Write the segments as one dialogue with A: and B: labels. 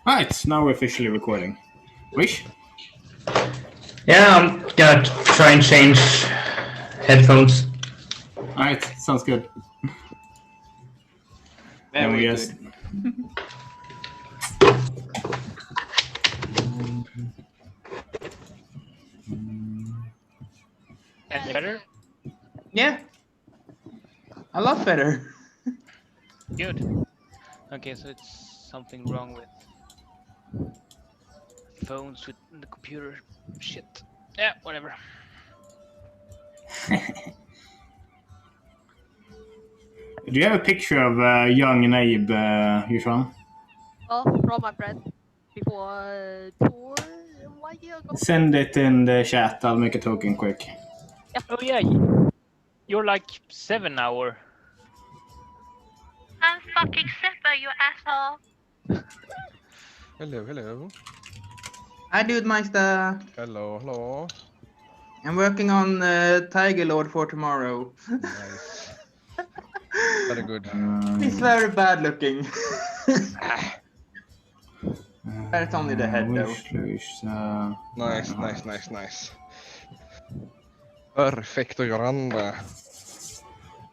A: Right, now we're officially recording. Wish?
B: Yeah, I'm gonna try and change headphones.
A: Alright, sounds good.
C: Very
A: we
C: good.
A: just...
C: Any better?
D: Yeah. A lot better.
C: Good. Okay, so it's something wrong with phones with the computer. Shit. Yeah, whatever.
A: Do you have a picture of young Naib, Yushan?
E: Oh, from my friend before 1 year ago.
A: Send it in the chat, I'll make a token quick.
C: Oh yeah, you're like 7 now, or...
E: I'm fucking Seppa, you asshole.
F: Hello.
D: Hi, Dude Meister.
F: Hello.
D: I'm working on Tiger Lord for tomorrow.
F: Nice. Very good.
D: He's very bad looking. That's only the head, though.
F: Nice. Perfecto grande.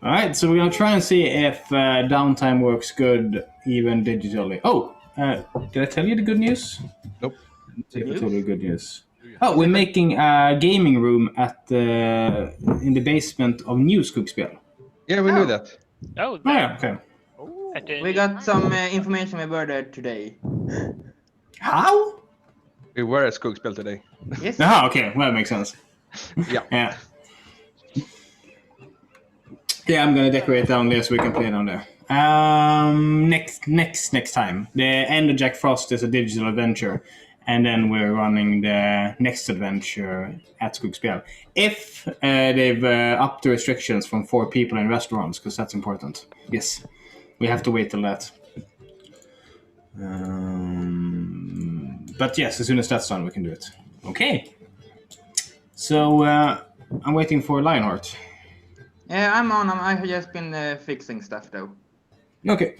A: Alright, so we're gonna try and see if downtime works good even digitally. Oh! Did I tell you the good news?
F: Nope.
A: I told you good news. Oh, we're making a gaming room at in the basement of New Skogsspel.
F: Yeah, we knew that.
C: Oh,
A: Oh yeah, okay.
D: We got some information we were there today.
A: How?
F: We were at Skogsspel today.
D: Yes.
A: Ah, okay. Well, that makes sense.
F: Yeah.
A: Yeah. Yeah, I'm gonna decorate down there so we can play down there. Next time. The end of Jack Frost is a digital adventure, and then we're running the next adventure at Skogsspel. If they've upped the restrictions from 4 people in restaurants, because that's important. Yes, we have to wait till that. But yes, as soon as that's done, we can do it. Okay. So I'm waiting for Lionheart.
D: Yeah, I'm on. I have just been fixing stuff, though.
A: Okay.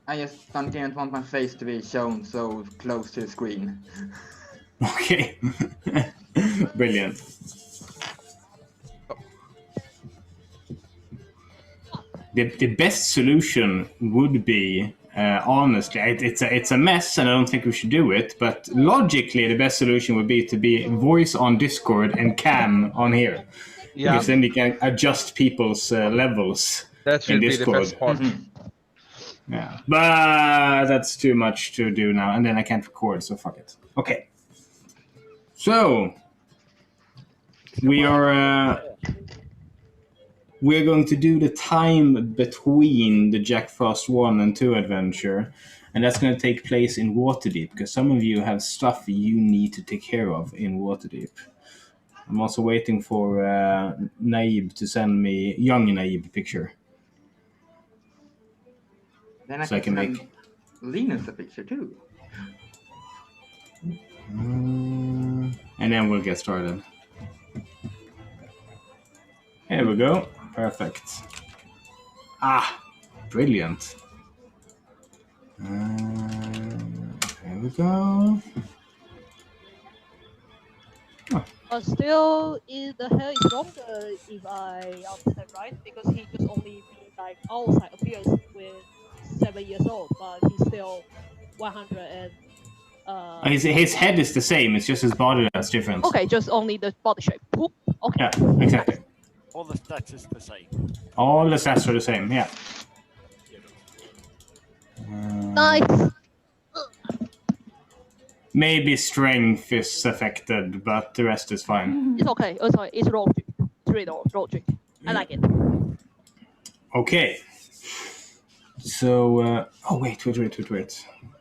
D: I just didn't want my face to be shown so close to the screen.
A: Okay. Brilliant. The best solution would be, honestly, it's a mess and I don't think we should do it, but logically the best solution would be to be voice on Discord and cam on here.
F: Yeah.
A: Because then you can adjust people's levels
F: That should
A: in
F: be
A: Discord.
F: the best part.
A: Yeah, but that's too much to do now, and then I can't record, so fuck it. Okay. So we're going to do the time between the Jack Frost 1 and 2 adventure, and that's going to take place in Waterdeep, because some of you have stuff you need to take care of in Waterdeep. I'm also waiting for Naib to send me young Naib picture.
D: Then I
A: So I
D: can
A: can
D: send Linus a picture, too.
A: And then we'll get started. Here we go. Perfect. Ah, brilliant. There we go.
E: But still, the hair is longer if I understand right, because he just only be like outside appears with 7 years old, but he's still 100 and.
A: His head is the same. It's just his body that's different.
E: Okay, just only the body shape. Whoop. Okay.
A: Yeah, exactly.
G: All the stats is the same.
A: All the stats are the same. Yeah.
E: Nice.
A: Maybe strength is affected, but the rest is fine.
E: It's okay. Oh, sorry. It's logic. It's really logic. I like it.
A: Okay. So, oh wait.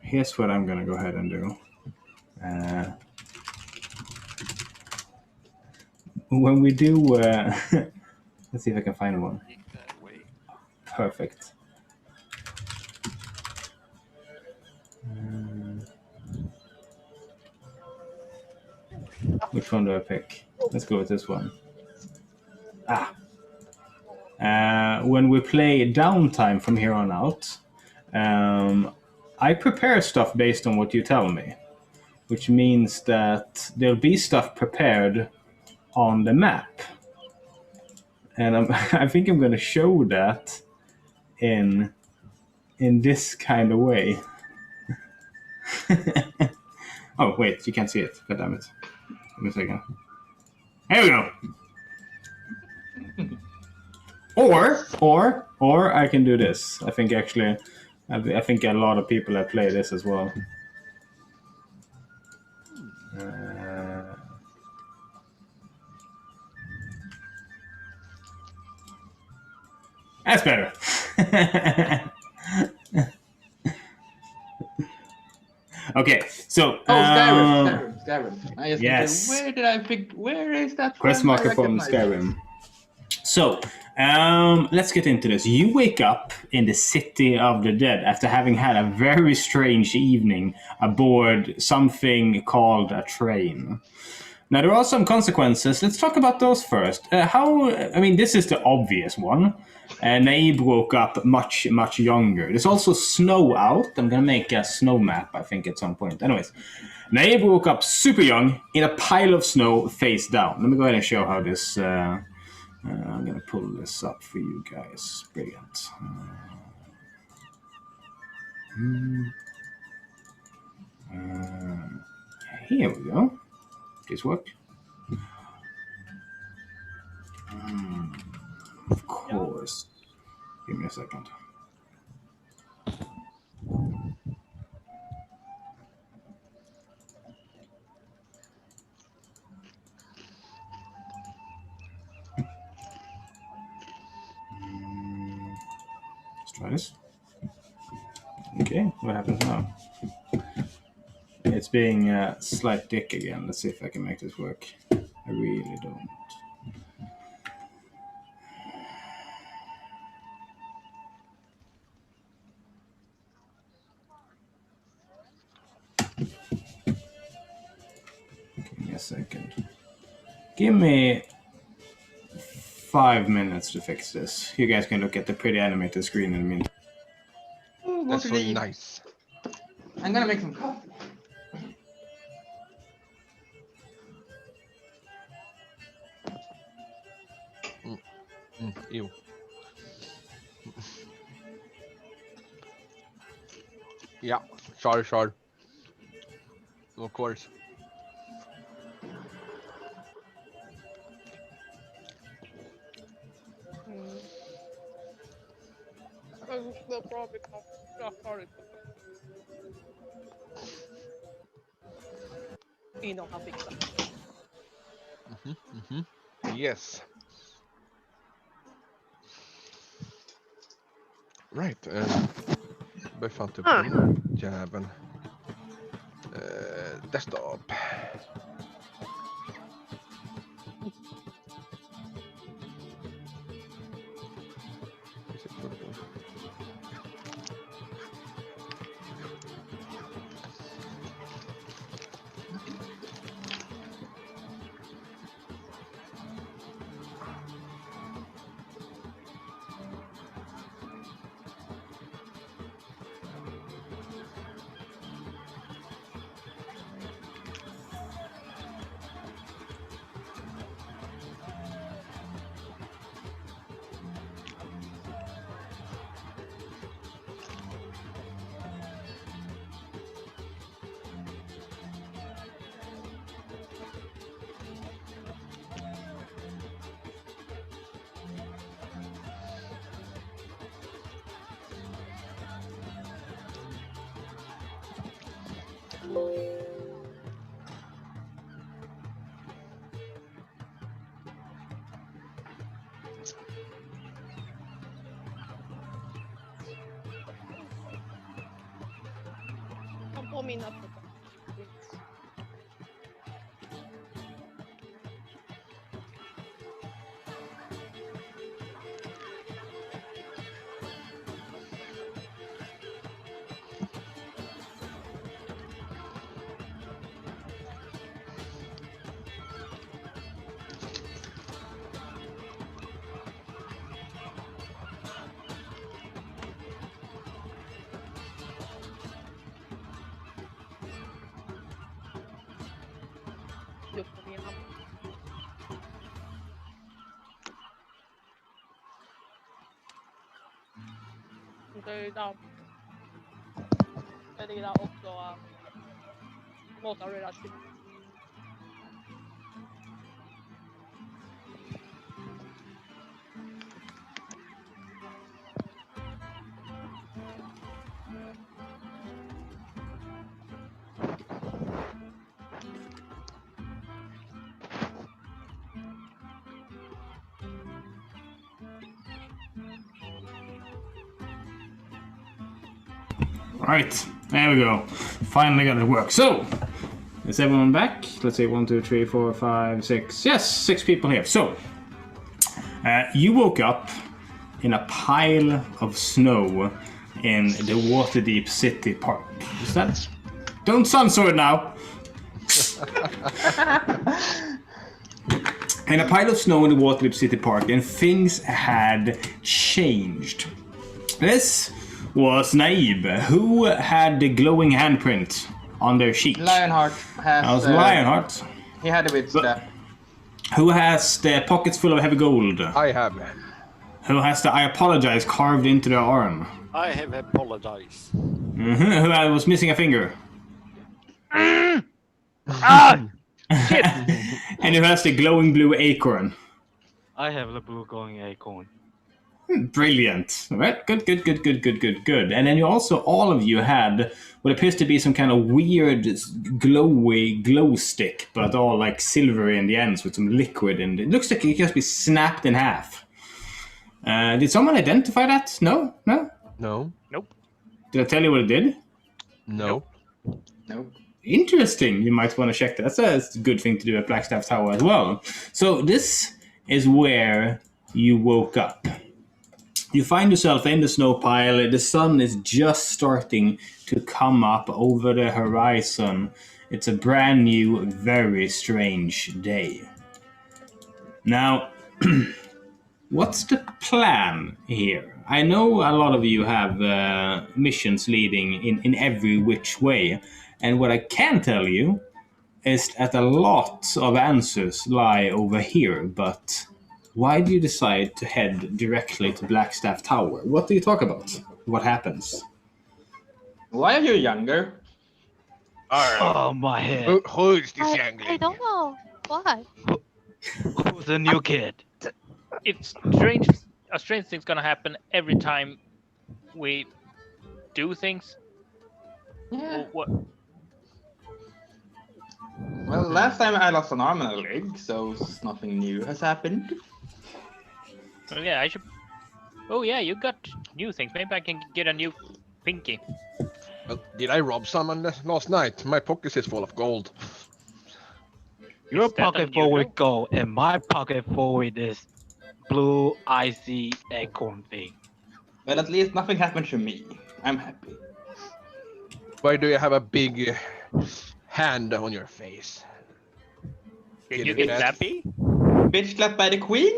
A: Here's what I'm gonna go ahead and do. When we do, let's see if I can find one. Perfect. Which one do I pick? Let's go with this one. When we play downtime from here on out, I prepare stuff based on what you tell me, which means that there'll be stuff prepared on the map. And I think I'm going to show that in this kind of way. Oh, wait, you can't see it. God damn it. Give me a second. Here we go. Or I can do this. I think actually, I think a lot of people have played this as well. That's better. Okay, so
D: Skyrim. I just
A: yes.
D: where is that
A: Quest
D: from?
A: marker
D: I
A: from
D: recognize it.
A: Skyrim. So, let's get into this. You wake up in the city of the dead after having had a very strange evening aboard something called a train. Now, there are some consequences. Let's talk about those first. This is the obvious one. Naib woke up much, much younger. There's also snow out. I'm going to make a snow map, I think, at some point. Anyways, Naib woke up super young in a pile of snow face down. Let me go ahead and show how this... I'm going to pull this up for you guys. Brilliant. Here we go. This work. Of course. Give me a second. Let's try this. Okay, what happens now? It's being a slight dick again. Let's see if I can make this work. I really don't. Give me a second. Give me 5 minutes to fix this. You guys can look at the pretty animated screen in a minute.
F: That's so nice.
D: I'm gonna make some coffee.
F: Ew. Yeah, sure. Of course.
E: They'll probably come. You know how big that.
F: Yes. Right. Befann upp den jäveln. Desktop.
E: Don't pull me nothing. just for me. Det är också måste redan styrt.
A: Right, there we go. Finally got it to work. So, is everyone back? Let's say 1, 2, 3, 4, 5, 6. Yes, 6 people here. So, you woke up in a pile of snow in the Waterdeep City Park. Is that? Don't censor it now. In a pile of snow in the Waterdeep City Park, and things had changed. This was Naib, who had the glowing handprint on their sheet.
D: Lionheart has.
A: That was Lionheart.
D: He had a bit step.
A: Who has the pockets full of heavy gold?
F: I have.
A: Who has the I apologize carved into their arm?
G: I have apologized.
A: Who was missing a finger?
C: Shit!
A: And who has the glowing blue acorn?
H: I have the blue going acorn.
A: Brilliant. Right, good. And then you also, all of you had what appears to be some kind of weird glow stick, but all like silvery in the ends with some liquid, and it looks like it can just be snapped in half. Did someone identify that? No?
F: No.
C: Nope.
A: Did I tell you what it did?
F: No.
D: Nope.
A: Interesting. You might want to check that. That's a good thing to do at Blackstaff Tower as well. So this is where you woke up. You find yourself in the snow pile. The sun is just starting to come up over the horizon. It's a brand new, very strange day. Now, what's the plan here? I know a lot of you have missions leading in every which way. And what I can tell you is that a lot of answers lie over here, but why do you decide to head directly to Blackstaff Tower? What do you talk about? What happens?
D: Why are you younger?
H: Oh, my head.
F: Who is this
E: I
F: youngling?
E: don't know. Why?
H: Who's the new kid?
C: It's strange. A strange thing's gonna happen every time we do things.
D: Yeah.
C: What?
D: Well, last time I lost an arm and a leg, so nothing new has happened.
C: Oh yeah, I should. Oh yeah, you got new things. Maybe I can get a new pinky.
F: Well, did I rob someone last night? My pocket is full of gold.
H: Your
C: Is that
H: pocket full
C: unusual?
H: with gold, and my pocket full with this blue icy acorn thing.
D: But at least nothing happened to me. I'm happy.
F: Why do you have a big hand on your face?
C: Did
F: Did
C: you
F: it
C: get
F: get-
C: snappy?
D: Bitch slapped by the queen?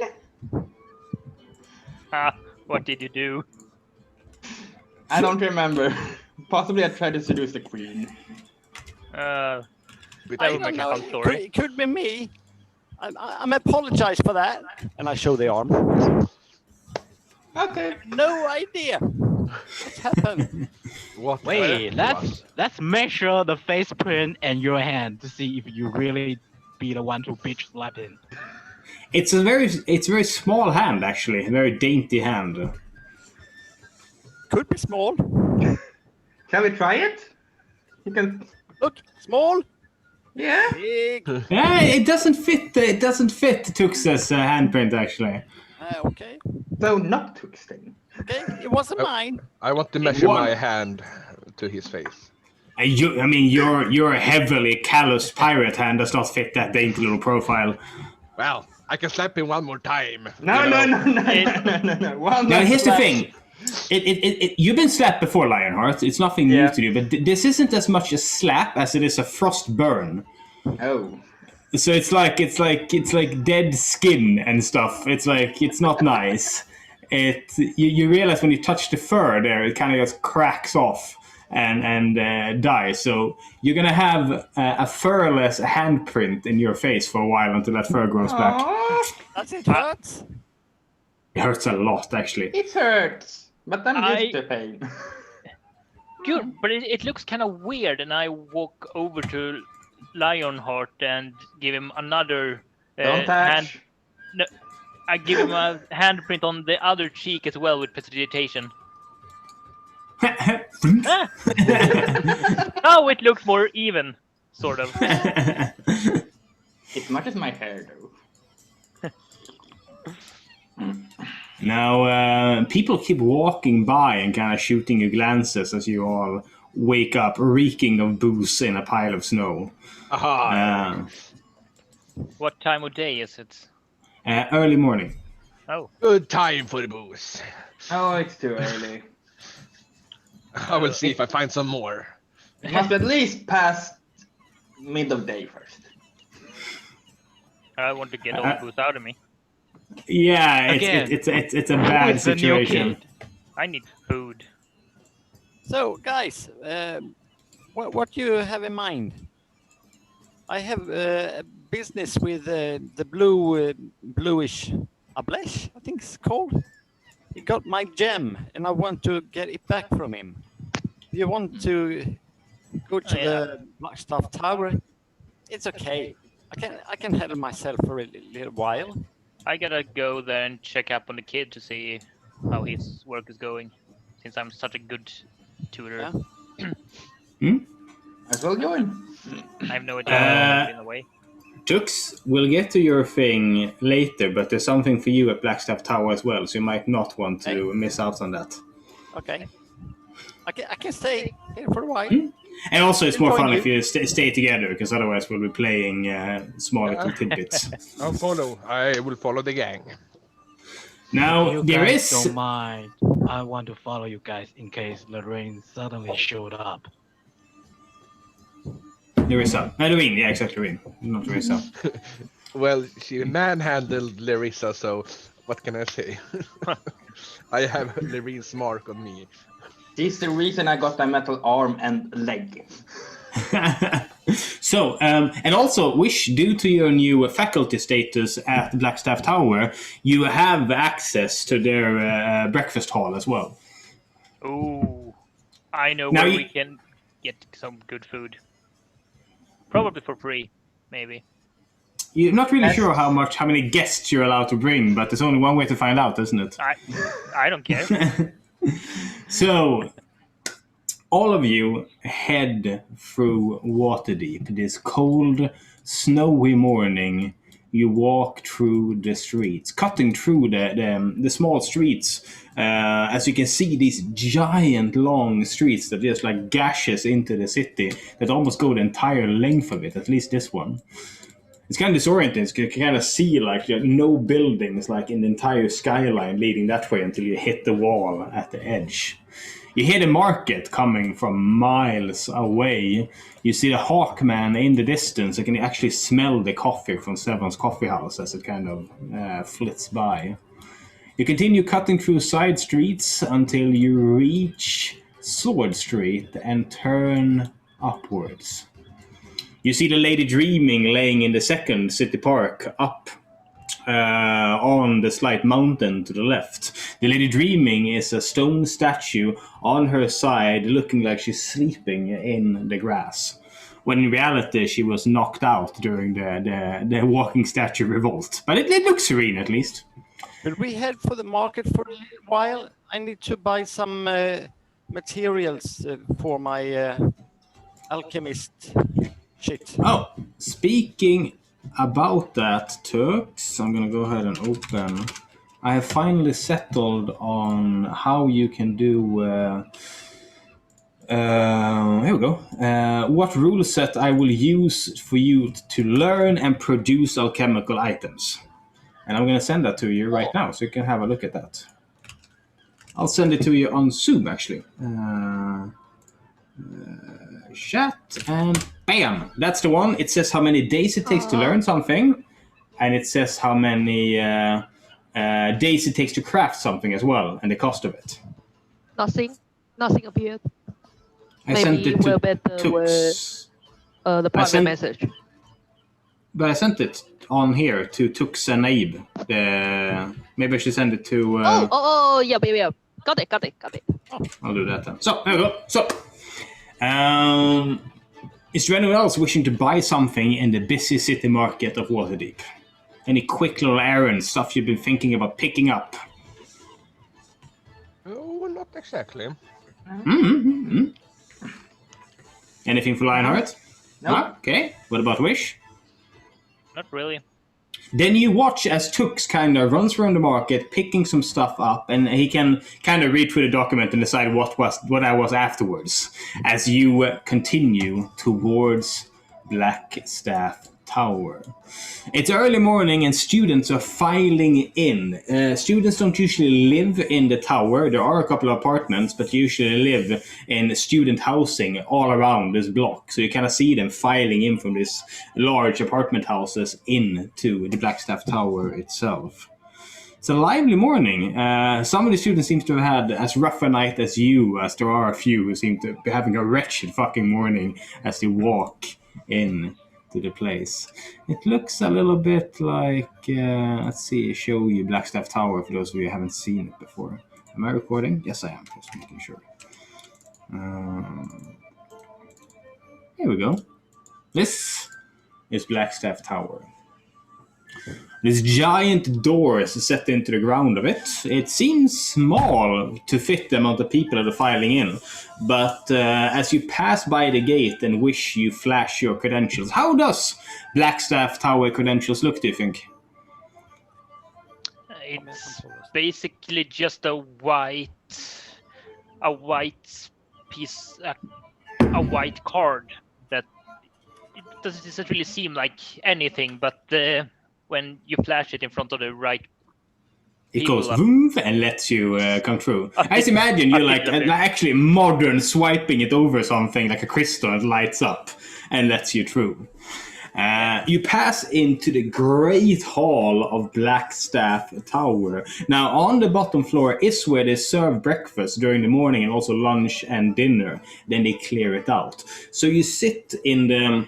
C: What did you do?
D: I don't remember. Possibly I tried to seduce the queen.
F: With
C: I
G: I
C: don't
G: don't
C: make a
G: know.
C: whole
G: It
C: story.
G: could be me. I'm apologize for that. And I show the arm.
D: Okay.
G: No idea. What's happened?
F: what?
H: Wait, let's measure the face print and your hand to see if you really be the one to bitch slap him.
A: It's a very small hand, actually. A very dainty hand.
G: Could be small.
D: Can we try it? You can.
G: Look, small,
D: Yeah.
G: big.
A: Yeah, it doesn't fit. It doesn't fit Tux's handprint, actually.
G: Okay.
D: So not twisting.
G: Okay. It wasn't mine.
F: I want to measure
A: One.
F: my hand to his face.
A: Your heavily calloused pirate hand does not fit that dainty little profile.
F: Well, I can slap him one more time.
D: No,
F: you
D: no,
F: know.
D: no. One
A: Now
D: more
A: here's the
D: slap.
A: thing. You've been slapped before, Lionheart. It's nothing new
D: Yeah.
A: to you, but this isn't as much a slap as it is a frost burn.
D: Oh.
A: So it's like dead skin and stuff. It's not nice. You realize when you touch the fur there, it kind of just cracks off, and die. So you're gonna have a furless handprint in your face for a while until that fur grows back.
G: Does it hurt?
A: It hurts a lot, actually.
D: It hurts, but I'm used to pain.
C: Good, but it looks kind of weird, and I walk over to Lionheart and give him another
D: Don't
C: hand.
D: touch.
C: No, I give him a handprint on the other cheek as well with prestidigitation. Now it looks more even, sort of.
D: It matches my hair though.
A: Now, people keep walking by and kind of shooting you glances as you all wake up, reeking of booze in a pile of snow.
F: Aha!
C: What time of day is it?
A: Early morning.
C: Oh,
F: Good time for the booze.
D: Oh, it's too early.
F: I will see if I find some more.
D: It must be at least past mid of day first.
C: I want to get all the booze out of me.
A: Yeah,
H: Again,
A: it's a bad
H: it's a new
A: situation.
H: kid.
C: I need food.
G: So, guys, what do you have in mind? I have a business with the bluish Ablesh, I think it's called. He got my gem, and I want to get it back from him. Do you want to go to the Blackstaff Tower? It's okay. I can handle myself for a little while.
C: I gotta go there and check up on the kid to see how his work is going, since I'm such a good tutor.
G: Yeah.
D: As well join.
C: I have no idea how long in the way.
A: Tux, we'll get to your thing later, but there's something for you at Blackstaff Tower as well, so you might not want to miss out on that.
G: Okay. I can stay here for a while.
A: And also, it's more fun
G: Enjoy
A: if you stay together, because otherwise we'll be playing small little tidbits.
F: I'll follow. I will follow the gang.
A: Now,
H: You
A: there
H: guys
A: is...
H: don't mind. I want to follow you guys in case Lorraine suddenly showed up.
A: Larissa. No, Lorraine. Yeah, exactly, Lorraine. Not Larissa.
F: Well, she manhandled Larissa, so what can I say? I have Lorraine's mark on me.
D: She's the reason I got a metal arm and leg.
A: So, and also, Wish, due to your new faculty status at Blackstaff Tower, you have access to their breakfast hall as well.
C: Ooh, I know
A: Now
C: where
A: you-
C: we can get some good food. Probably for free, maybe.
A: You're not really
D: Yes.
A: sure how many guests you're allowed to bring, but there's only one way to find out, isn't it?
C: I don't care.
A: So, all of you head through Waterdeep. This cold, snowy morning, you walk through the streets, cutting through the small streets. As you can see, these giant, long streets that just like gashes into the city that almost go the entire length of it, at least this one. It's kind of disorienting. You can kind of see like no buildings like in the entire skyline leading that way until you hit the wall at the edge. You hear the market coming from miles away. You see the Hawkman in the distance. You can actually smell the coffee from Sevon's coffee house as it kind of flits by. You continue cutting through side streets until you reach Sword Street and turn upwards. You see the Lady Dreaming laying in the second city park up on the slight mountain to the left. The Lady Dreaming is a stone statue on her side looking like she's sleeping in the grass. When in reality she was knocked out during the walking statue revolt. But it looks serene at least.
G: Will we head for the market for a little while? I need to buy some materials for my alchemist shit.
A: Oh, speaking about that, Turks, I'm gonna go ahead and open. I have finally settled on how you can do. Here we go. What rule set I will use for you to learn and produce alchemical items. And I'm going to send that to you right now, so you can have a look at that. I'll send it to you on Zoom, actually. Chat, and bam! That's the one. It says how many days it takes to learn something, and it says how many days it takes to craft something as well, and the cost of it.
E: Nothing appeared.
A: I sent
E: Maybe
A: it to
E: we're better with
A: Tux.
E: the private
A: sent-
E: message.
A: But I sent it on here to Tux and Abe. Maybe I should send it to...
E: Yeah. Got it.
A: I'll do that then. So, there we go. So, is there anyone else wishing to buy something in the busy city market of Waterdeep? Any quick little errands, stuff you've been thinking about picking up?
F: Oh, not exactly.
A: Anything for Lionheart?
D: Nope.
A: Ah, okay. What about Wish?
C: Not really.
A: Then you watch as Tux kind of runs around the market, picking some stuff up, and he can kind of read through the document and decide what I was afterwards, as you continue towards Blackstaff Tower. It's early morning and students are filing in. Students don't usually live in the tower. There are a couple of apartments, but they usually live in student housing all around this block. So you kind of see them filing in from these large apartment houses into the Blackstaff Tower itself. It's a lively morning. Some of the students seem to have had as rough a night as you, as there are a few who seem to be having a wretched fucking morning as they walk in to the place. It looks a little bit like, let's see, show you Blackstaff Tower for those of you who haven't seen it before. Am I recording? Yes, I am. Just making sure. Here we go. This is Blackstaff Tower. This giant door is set into the ground of it. It seems small to fit the amount of people that are filing in. But as you pass by the gate and wish you flash your credentials, how does Blackstaff Tower credentials look, do you think?
C: It's basically just a white piece, a white card that it doesn't really seem like anything, but when you flash it in front of the right
A: it
C: people
A: goes vroom and lets you come through. I just imagine you're like actually modern swiping it over something like a crystal and it lights up and lets you through. You pass into the great hall of Blackstaff Tower. Now, on the bottom floor is where they serve breakfast during the morning and also lunch and dinner. Then they clear it out. So you sit in the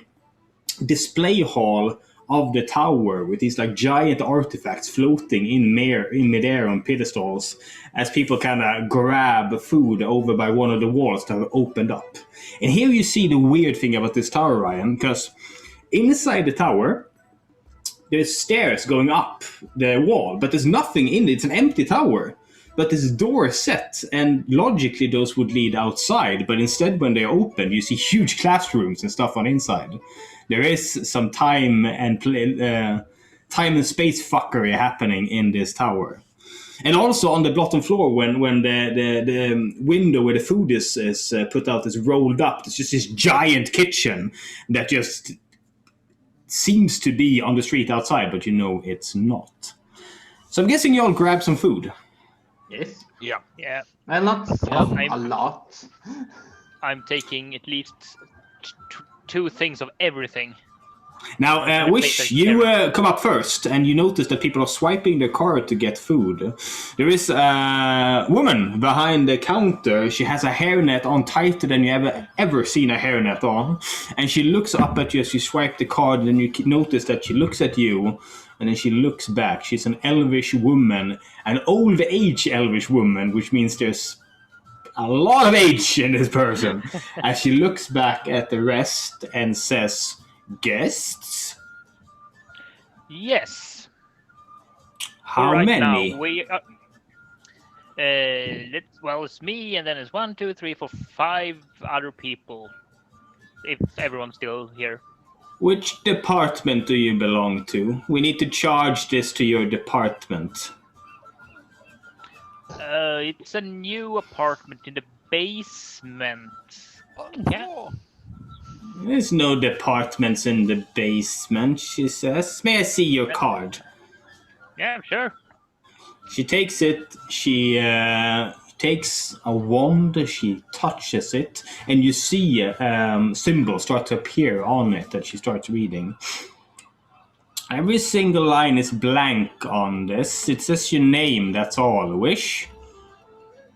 A: display hall of the tower with these like giant artifacts floating in midair on pedestals as people kind of grab food over by one of the walls that have opened up. And here you see the weird thing about this tower, Ryan, because inside the tower, there's stairs going up the wall, but there's nothing in it. It's an empty tower. But this door is set, and logically those would lead outside. But instead, when they're open, you see huge classrooms and stuff on inside. There is some time and space fuckery happening in this tower. And also on the bottom floor, when the window where the food is put out is rolled up, it's just this giant kitchen that just seems to be on the street outside, but you know it's not. So I'm guessing you all grab some food.
D: Yes.
F: Yeah.
C: Yeah,
D: Well, not
C: I'm-
D: a lot.
C: I'm taking at least two things of everything.
A: Now, Wish, you come up first, and you notice that people are swiping their card to get food. There is a woman behind the counter. She has a hairnet on tighter than you ever seen a hairnet on. And she looks up at you as you swipe the card, and you notice that she looks at you, and then she looks back. She's an elvish woman, an old age elvish woman, which means there's a lot of age in this person. As she looks back at the rest and says, "Guests?
C: Yes.
A: How
C: right
A: many?"
C: Now, we it's me, and then it's 1, 2, 3, 4, 5 other people. If everyone's still here.
A: Which department do you belong to? We need to charge this to your department.
C: It's a new apartment in the basement. Yeah.
A: There's no departments in the basement, she says. May I see your card?
C: Yeah, sure.
A: She takes it, she takes a wand, she touches it, and you see symbols start to appear on it that she starts reading. Every single line is blank on this. It says your name, that's all. Wish?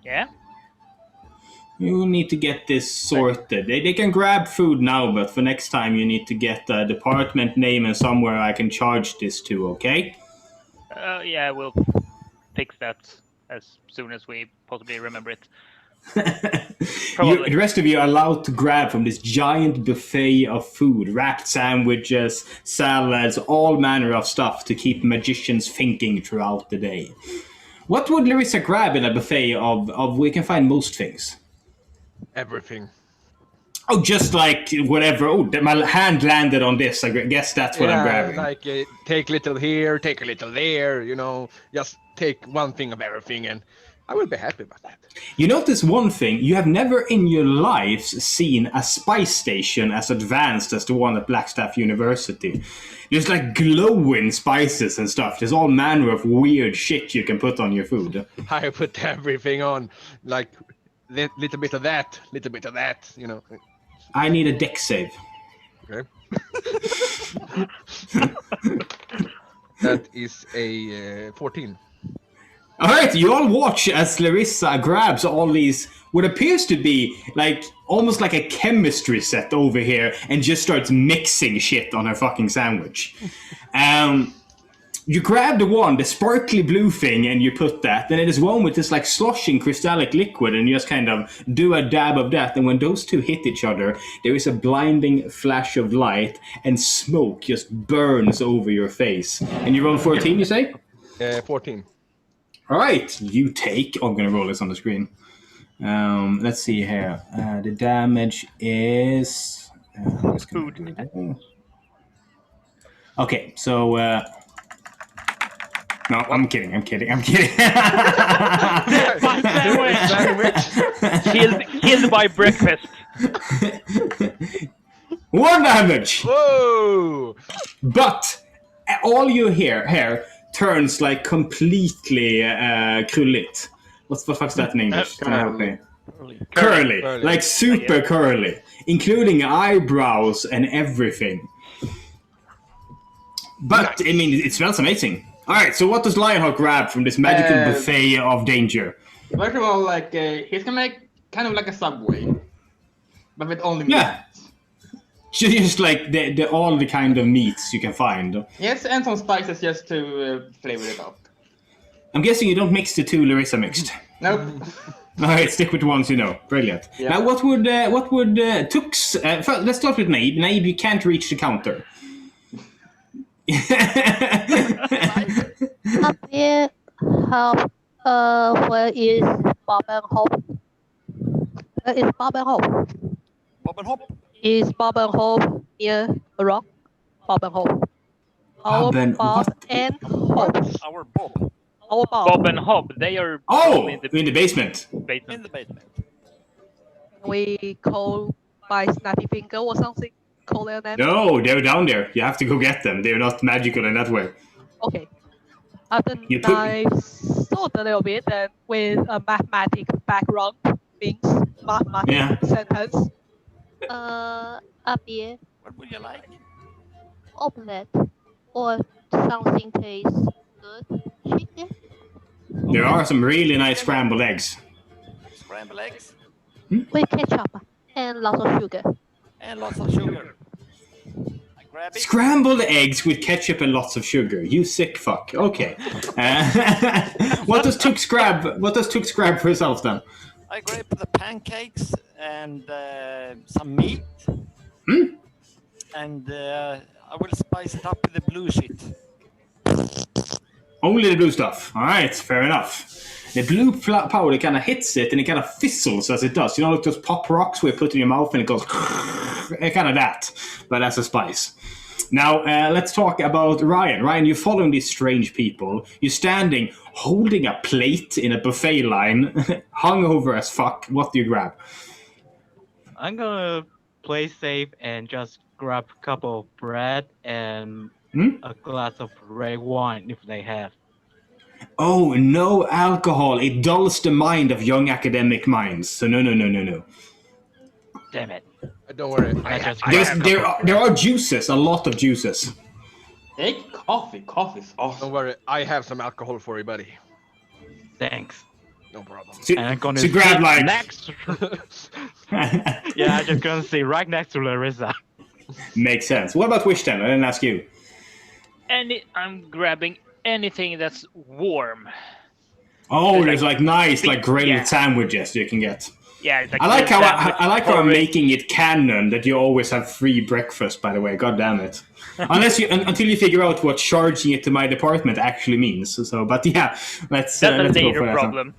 C: Yeah.
A: You need to get this sorted. They can grab food now, but for next time you need to get a department name and somewhere I can charge this to, okay?
C: Yeah, we'll fix that as soon as we possibly remember it. Probably.
A: The rest of you are allowed to grab from this giant buffet of food, wrapped sandwiches, salads, all manner of stuff to keep magicians thinking throughout the day. What would Larissa grab in a buffet of we can find most things?
F: Everything.
A: Oh, just like whatever. Oh, my hand landed on this. I guess that's what I'm grabbing.
F: Like take little here, take a little there, you know, just take one thing of everything, and I will be happy about that.
A: You notice one thing, you have never in your lives seen a spice station as advanced as the one at Blackstaff University. There's like glowing spices and stuff. There's all manner of weird shit you can put on your food.
F: I put everything on, like little bit of that, you know.
A: I need a deck save.
F: Okay. That is a 14.
A: Alright, you all watch as Larissa grabs all these, what appears to be like almost like a chemistry set over here and just starts mixing shit on her fucking sandwich. You grab the sparkly blue thing, and you put that. Then it is one with this like sloshing crystallic liquid, and you just kind of do a dab of that. And when those two hit each other, there is a blinding flash of light, and smoke just burns over your face. And you roll 14, you say?
F: 14.
A: All right, you take. Oh, I'm gonna roll this on the screen. Let's see here. The damage is
C: food.
A: Okay, so. No, I'm kidding.
C: My sandwich! Killed by breakfast.
A: 1 damage!
F: Whoa!
A: But all you hear turns like completely krulligt. What the fuck's that in English? Can I help me? Curly. Like super curly. Including eyebrows and everything. But, nice. I mean, it smells amazing. Alright, so what does Lionhawk grab from this magical buffet of danger?
D: First of all, like, he's gonna make kind of like a Subway. But with only meat.
A: Yeah. Just like all the kind of meats you can find.
D: Yes, and some spices just to flavor it up.
A: I'm guessing you don't mix the two Larissa mixed.
D: Nope.
A: Alright, stick with the ones you know. Brilliant. Yeah. Now, what would Tux... let's start with Naib. Naib, you can't reach the counter.
E: Up here, where is Bob and Hope? Where is Bob and Hope?
G: Bob and Hope?
E: Is Bob and Hope near a rock? Bob and Hope. Our Bob and Hope.
G: Our Bob.
E: Our Bob.
C: Bob and Hob, they are
A: in the basement.
G: In the basement.
E: We call by Snappy Finger or something. Call their name?
A: No, they're down there. You have to go get them. They're not magical in that way.
E: Okay. After I thought a little bit that with a mathematic background means mathematics sentence.
I: Up here.
G: What would you like?
I: Omelette or something tastes good. Chicken.
A: There are some really nice scrambled eggs.
G: Scrambled eggs?
I: With ketchup and lots of sugar.
G: And lots of sugar. I grab it.
A: Scrambled eggs with ketchup and lots of sugar. You sick fuck. Okay. What does Tux grab? What does Tux grab for himself then?
G: I grab the pancakes and some meat. And I will spice it up with the blue shit.
A: Only the blue stuff. All right, fair enough. The blue powder kind of hits it and it kind of fizzles as it does. You know, like those pop rocks where you put in your mouth and it goes kind of that, but as a spice. Now, let's talk about Ryan. Ryan, you're following these strange people. You're standing, holding a plate in a buffet line, hungover as fuck. What do you grab?
H: I'm gonna play safe and just grab a couple of bread and a glass of red wine if they have.
A: Oh, no alcohol. It dulls the mind of young academic minds. So no.
H: Damn it.
F: Don't worry.
A: There are juices, a lot of juices.
D: Take coffee. Coffee's awesome.
F: Don't worry. I have some alcohol for you, buddy.
H: Thanks.
F: No problem.
A: So,
H: And I'm gonna
A: so grab
H: sit
A: like
H: next. Yeah, I'm just gonna sit right next to Larissa.
A: makes sense. What about Wish then? I didn't ask you.
C: I'm grabbing anything that's warm.
A: Oh,
C: There's
A: there's like nice like grilled
C: yeah.
A: sandwiches you can get.
C: Yeah, it's like
A: I like
C: grilled
A: how
C: sandwich,
A: I like how I'm
C: porridge.
A: making it canon that you always have free breakfast. By the way, god damn it. Until you figure out what charging it to my department actually means. So, but yeah, let's
C: That's a
A: go
C: later
A: for that.
C: problem.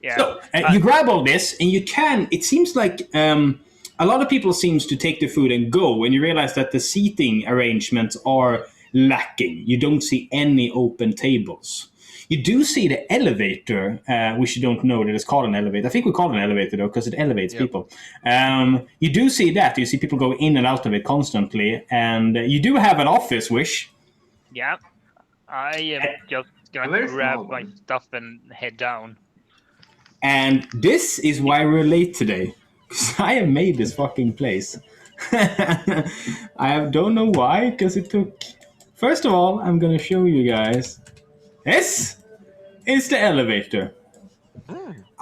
C: Yeah.
A: So you grab all this, and you can. It seems like a lot of people seems to take the food and go, and you realize that the seating arrangements are lacking. You don't see any open tables. You do see the elevator, which you don't know that it's called an elevator. I think we call it an elevator though, because it elevates people. You do see that. You see people go in and out of it constantly, and you do have an office, Wish.
C: Yeah. I am just gonna grab my stuff and head down.
A: And this is why we're late today. Because I have made this fucking place. I don't know why, because it took... First of all, I'm going to show you guys. This is the elevator.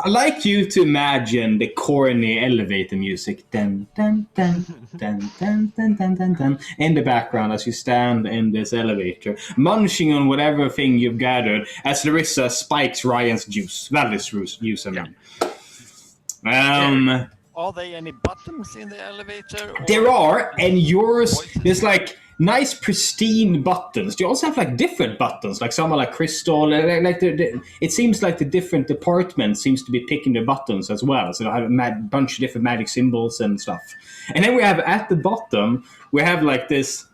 A: I like you to imagine the corny elevator music. Dun, dun, dun, dun, dun, dun, dun, dun, dun, in the background as you stand in this elevator, munching on whatever thing you've gathered as Larissa spikes Ryan's juice. Valdis juice, I mean.
G: Are there any buttons in the elevator?
A: There are, and yours, there's like nice pristine buttons. You also have like different buttons, like some are like crystal. Like it seems like the different departments seems to be picking the buttons as well. So I have a bunch of different magic symbols and stuff. And then we have at the bottom, we have like this.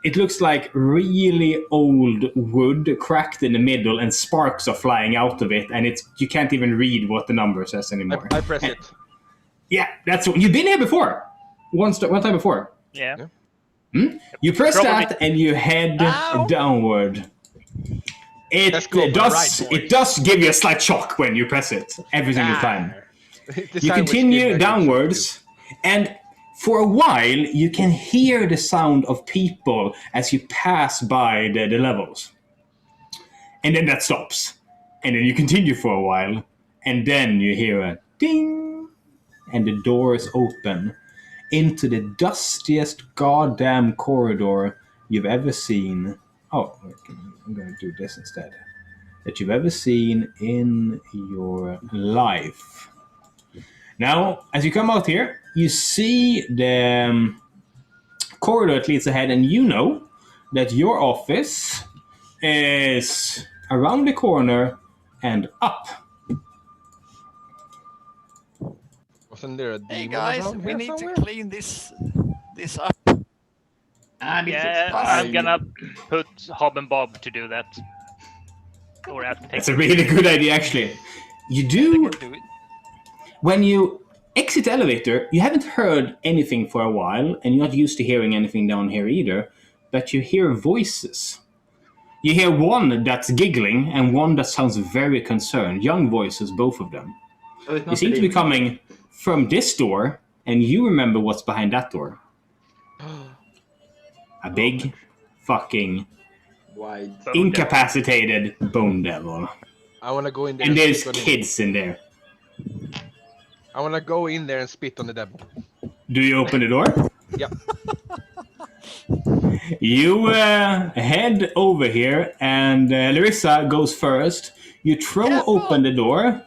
A: It looks like really old wood cracked in the middle, and sparks are flying out of it, and you can't even read what the number says anymore.
F: I press it.
A: Yeah, that's what you've been here before. One time before.
C: Yeah.
A: You press that and you head downward. It does give you a slight shock when you press it every single time. You continue downwards, and for a while you can hear the sound of people as you pass by the levels. And then that stops. And then you continue for a while, and then you hear a ding. And the doors open into the dustiest goddamn corridor you've ever seen. Oh, I'm going to do this instead. That you've ever seen in your life. Now, as you come out here, you see the corridor that leads ahead, and you know that your office is around the corner and up.
F: Wasn't there a
G: Hey
F: demon
G: guys,
F: around
G: we
F: here
G: need
F: somewhere?
G: to clean this up.
C: Yeah, I'm gonna put Hob and Bob to do that. Or have to take
A: That's a really good idea, actually. You do... When you exit the elevator, you haven't heard anything for a while, and you're not used to hearing anything down here either, but you hear voices. You hear one that's giggling, and one that sounds very concerned. Young voices, both of them. You seem to be coming from this door, and you remember what's behind that door. A big fucking incapacitated bone devil.
F: I want to go in there
A: and there's
F: spit on
A: kids in there.
F: I want to go in there and spit on the devil.
A: Do you open the door?
F: Yep.
A: You head over here, and Larissa goes first. You throw open the door,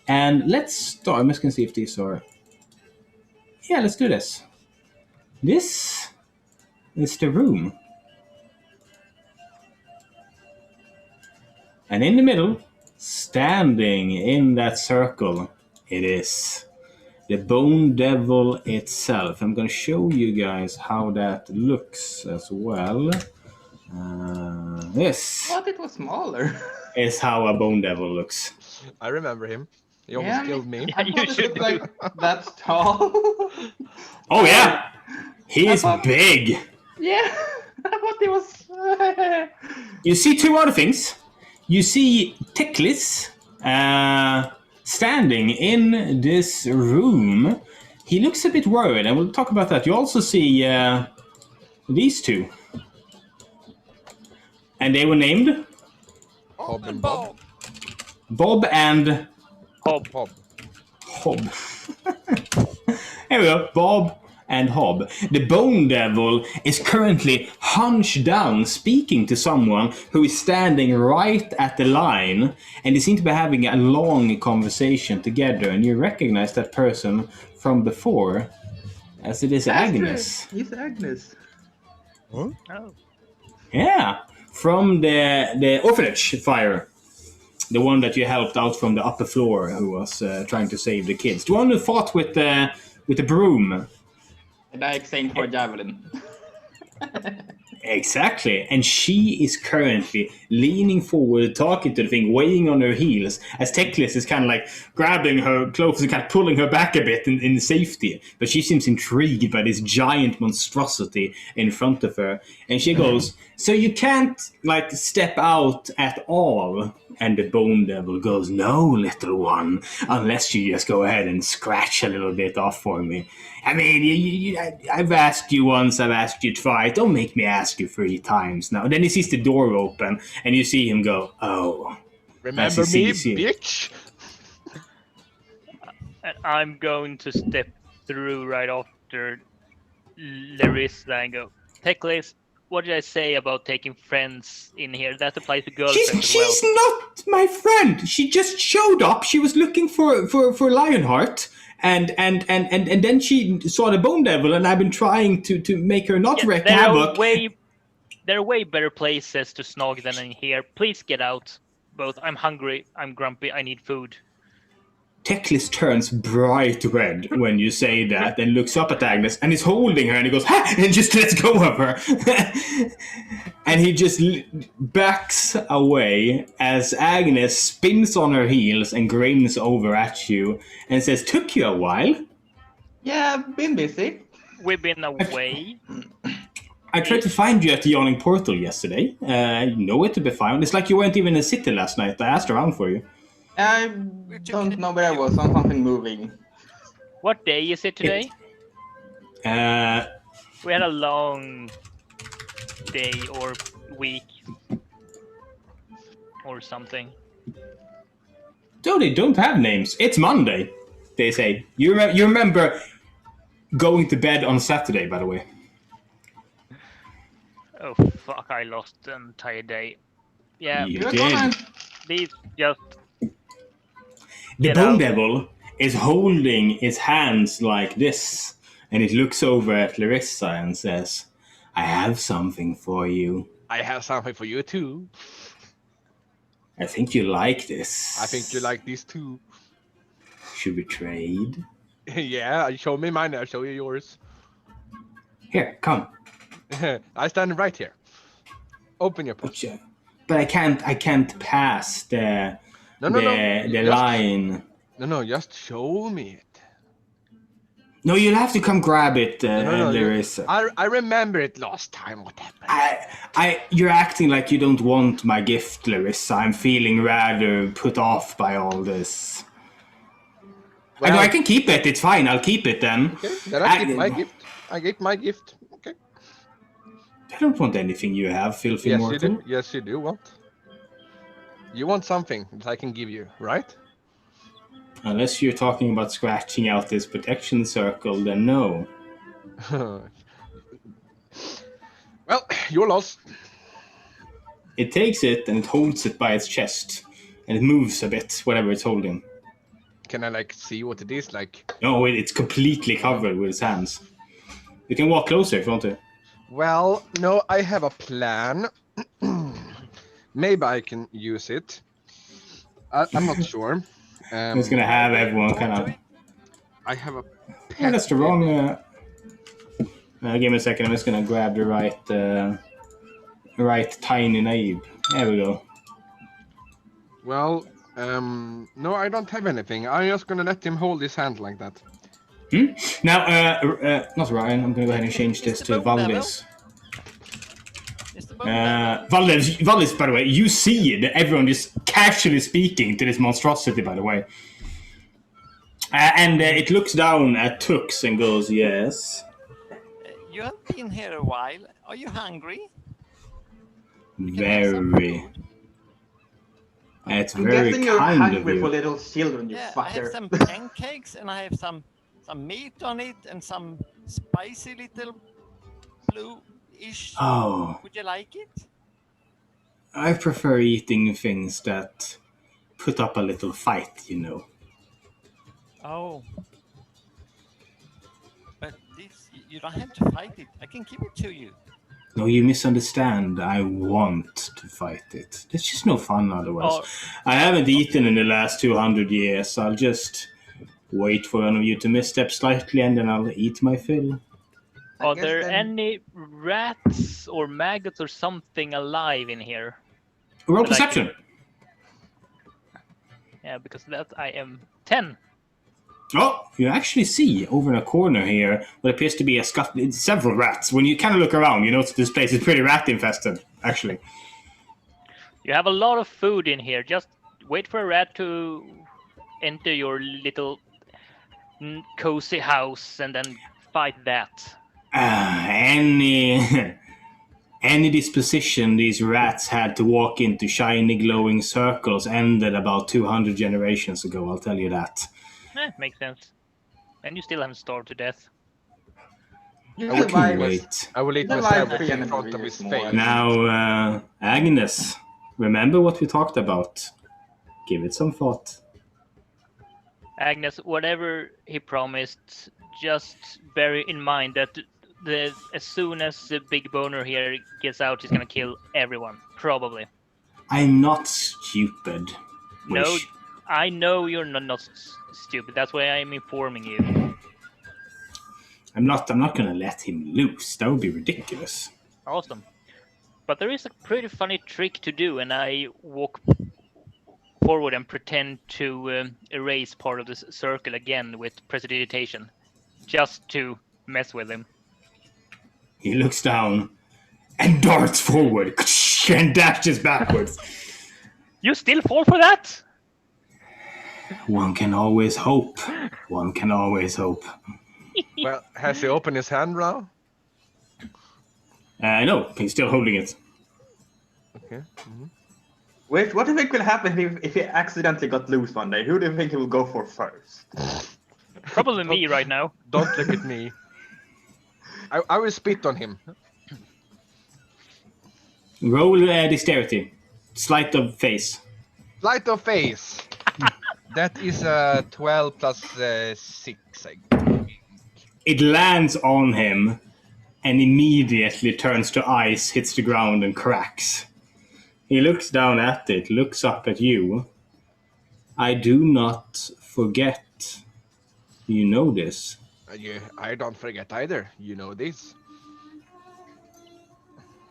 A: and let's start. I'm just going to see if these are... Yeah, let's do this. This is the room. And in the middle, standing in that circle, it is the Bone Devil itself. I'm going to show you guys how that looks as well. This
D: I thought it was smaller.
A: is how a Bone Devil looks.
F: I remember him. He almost killed me.
D: I thought it looked like that's tall.
A: Oh yeah! He's big!
D: Yeah, I thought he was...
A: You see two other things. You see Teklis standing in this room. He looks a bit worried, and we'll talk about that. You also see these two. And they were named?
F: Bob and Bob.
A: Bob and
C: Hob.
F: Hob.
A: Hob. Here we go, Bob and Hob. The Bone Devil is currently hunched down, speaking to someone who is standing right at the line, and they seem to be having a long conversation together, and you recognize that person from before, as it is Agnes.
D: It's Agnes.
C: Oh.
A: Yeah, from the orphanage fire. The one that you helped out from the upper floor, who was trying to save the kids. The one who fought with the broom.
D: And I exchanged for a javelin.
A: Exactly. And she is currently leaning forward, talking to the thing, weighing on her heels, as Teclis is kind of like grabbing her clothes and kind of pulling her back a bit in safety. But she seems intrigued by this giant monstrosity in front of her. And she goes, "So you can't, like, step out at all?" And the Bone Devil goes, "No, little one, unless you just go ahead and scratch a little bit off for me. I mean, I've asked you once, I've asked you twice. Don't make me ask you 3 times now." Then he sees the door open, and you see him go, "Oh."
F: Remember me, bitch?
C: And I'm going to step through right after Larissa and go, Teclis, what did I say about taking friends in here? That applies to girlfriends as well.
A: She's not my friend. She just showed up. She was looking for Lionheart. And then she saw the Bone Devil, and I've been trying to make her not wreak havoc.
C: There are way better places to snog than in here. Please get out. Both. I'm hungry, I'm grumpy, I need food.
A: Teclis turns bright red when you say that and looks up at Agnes and is holding her, and he goes, "Ha!" and just lets go of her. And he just backs away as Agnes spins on her heels and grins over at you and says, "Took you a while?"
D: Yeah, I've been busy.
C: We've been away.
A: I tried to find you at the Yawning Portal yesterday. Nowhere to be found. It's like you weren't even in the city last night. I asked around for you.
D: I don't know where I was on something moving.
C: What day is it today? We had a long day or week or something.
A: No, they don't have names. It's Monday, they say. You remember going to bed on Saturday, by the way.
C: Oh fuck, I lost the entire day. Yeah,
A: You did.
C: Please just
A: The Bone Devil is holding his hands like this, and it looks over at Larissa and says, "I have something for you."
F: I have something for you too.
A: I think you like this.
F: I think you like these too.
A: Should we trade?
F: Yeah, show me mine, I'll show you yours.
A: Here, come.
F: I stand right here. Open your purse.
A: But I can't pass the line.
F: No, just show me it.
A: No, you'll have to come grab it,
F: No,
A: Larissa.
F: I remember it last time. What happened?
A: You're acting like you don't want my gift, Larissa. I'm feeling rather put off by all this.
F: Well,
A: I can keep it. It's fine. I'll keep it then.
F: Okay, then I keep my gift. I get my gift. Okay.
A: I don't want anything you have, filthy
F: Yes,
A: mortal.
F: you do. Yes, you do. What? You want something that I can give you, right?
A: Unless you're talking about scratching out this protection circle, then no.
F: Well, you're lost.
A: It takes it and it holds it by its chest, and it moves a bit, whatever it's holding.
F: Can I see what it is like?
A: No, it's completely covered with its hands. You can walk closer if you want to.
F: Well, no, I have a plan. Maybe I can use it. I'm not sure.
A: It's gonna have everyone kind of.
F: I have a.
A: Yeah, that's the wrong. Give me a second. I'm just gonna grab the right tiny naive. There we go.
F: Well, no, I don't have anything. I'm just gonna let him hold his hand like that.
A: Now, not Ryan. I'm gonna go ahead and change this to Valdez. Valdez, by the way, you see that everyone just casually speaking to this monstrosity, by the way. And it looks down at Tux and goes, "Yes."
G: You have been here a while. Are you hungry?
A: Very. It's
D: I'm
A: very
D: guessing you're
A: kind of
D: hungry for
A: you.
D: little children, you
G: Yeah, I
D: fucker.
G: have some pancakes and I have some meat on it and some spicy little blue-ish.
A: Oh,
G: Would you like it?
A: I prefer eating things that put up a little fight, you know.
G: Oh. But this, you don't have to fight it. I can give it to you.
A: No, you misunderstand. I want to fight it. It's just no fun otherwise.
C: Oh.
A: I haven't eaten in the last 200 years. I'll just wait for one of you to misstep slightly and then I'll eat my fill.
C: Are there any rats or maggots or something alive in here?
A: Roll
C: That I
A: perception.
C: can- Yeah, because that I am 10.
A: Oh, you actually see over in a corner here what appears to be several rats. When you kind of look around, you notice this place is pretty rat infested, actually.
C: You have a lot of food in here. Just wait for a rat to enter your little cozy house and then fight that.
A: Any disposition these rats had to walk into shiny glowing circles ended about 200 generations ago, I'll tell you that.
C: Makes sense. And you still haven't starved to death.
D: You
A: I can
D: survived.
A: wait.
F: I will eat my
D: Survived
F: sandwich in
D: 300
F: front of
D: years
F: his
D: more.
F: face.
A: Now, Agnes, remember what we talked about. Give it some thought.
C: Agnes, whatever he promised, just bear in mind that as soon as the big boner here gets out, he's gonna kill everyone. Probably.
A: I'm not stupid.
C: No,
A: Wish.
C: I know you're not stupid. That's why I'm informing you.
A: I'm not gonna let him loose. That would be ridiculous.
C: Awesome. But there is a pretty funny trick to do, and I walk forward and pretend to erase part of the circle again with prestidigitation, just to mess with him.
A: He looks down and darts forward and dashes backwards.
C: You still fall for that?
A: One can always hope. One can always hope.
F: Well, has he opened his hand now?
A: No, he's still holding it.
F: Okay.
D: Wait, what do you think will happen if he accidentally got loose one day? Who do you think he will go for first?
C: Probably me right now.
F: Don't look at me. I will spit on him.
A: Roll dexterity. Sleight of face.
F: Light of face. That is 12 plus 6.
A: It lands on him and immediately turns to ice, hits the ground and cracks. He looks down at it, looks up at you. I do not forget. You know this.
F: I don't forget either. You know this.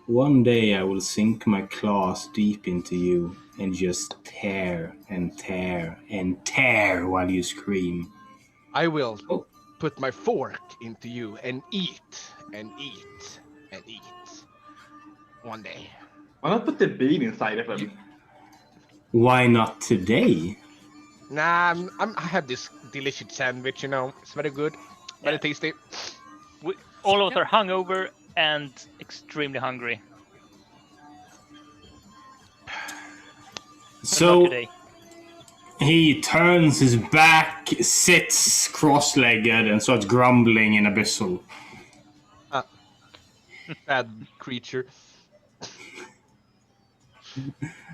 A: One day I will sink my claws deep into you and just tear and tear and tear while you scream.
F: I will put my fork into you and eat and eat and eat. One day.
D: Why not put the bean inside of him?
A: Why not today?
F: Nah, I have this delicious sandwich, you know. It's very good. Very tasty.
C: All of us are hungover and extremely hungry.
A: So he turns his back, sits cross-legged, and starts grumbling in Abyssal.
F: Bad creature.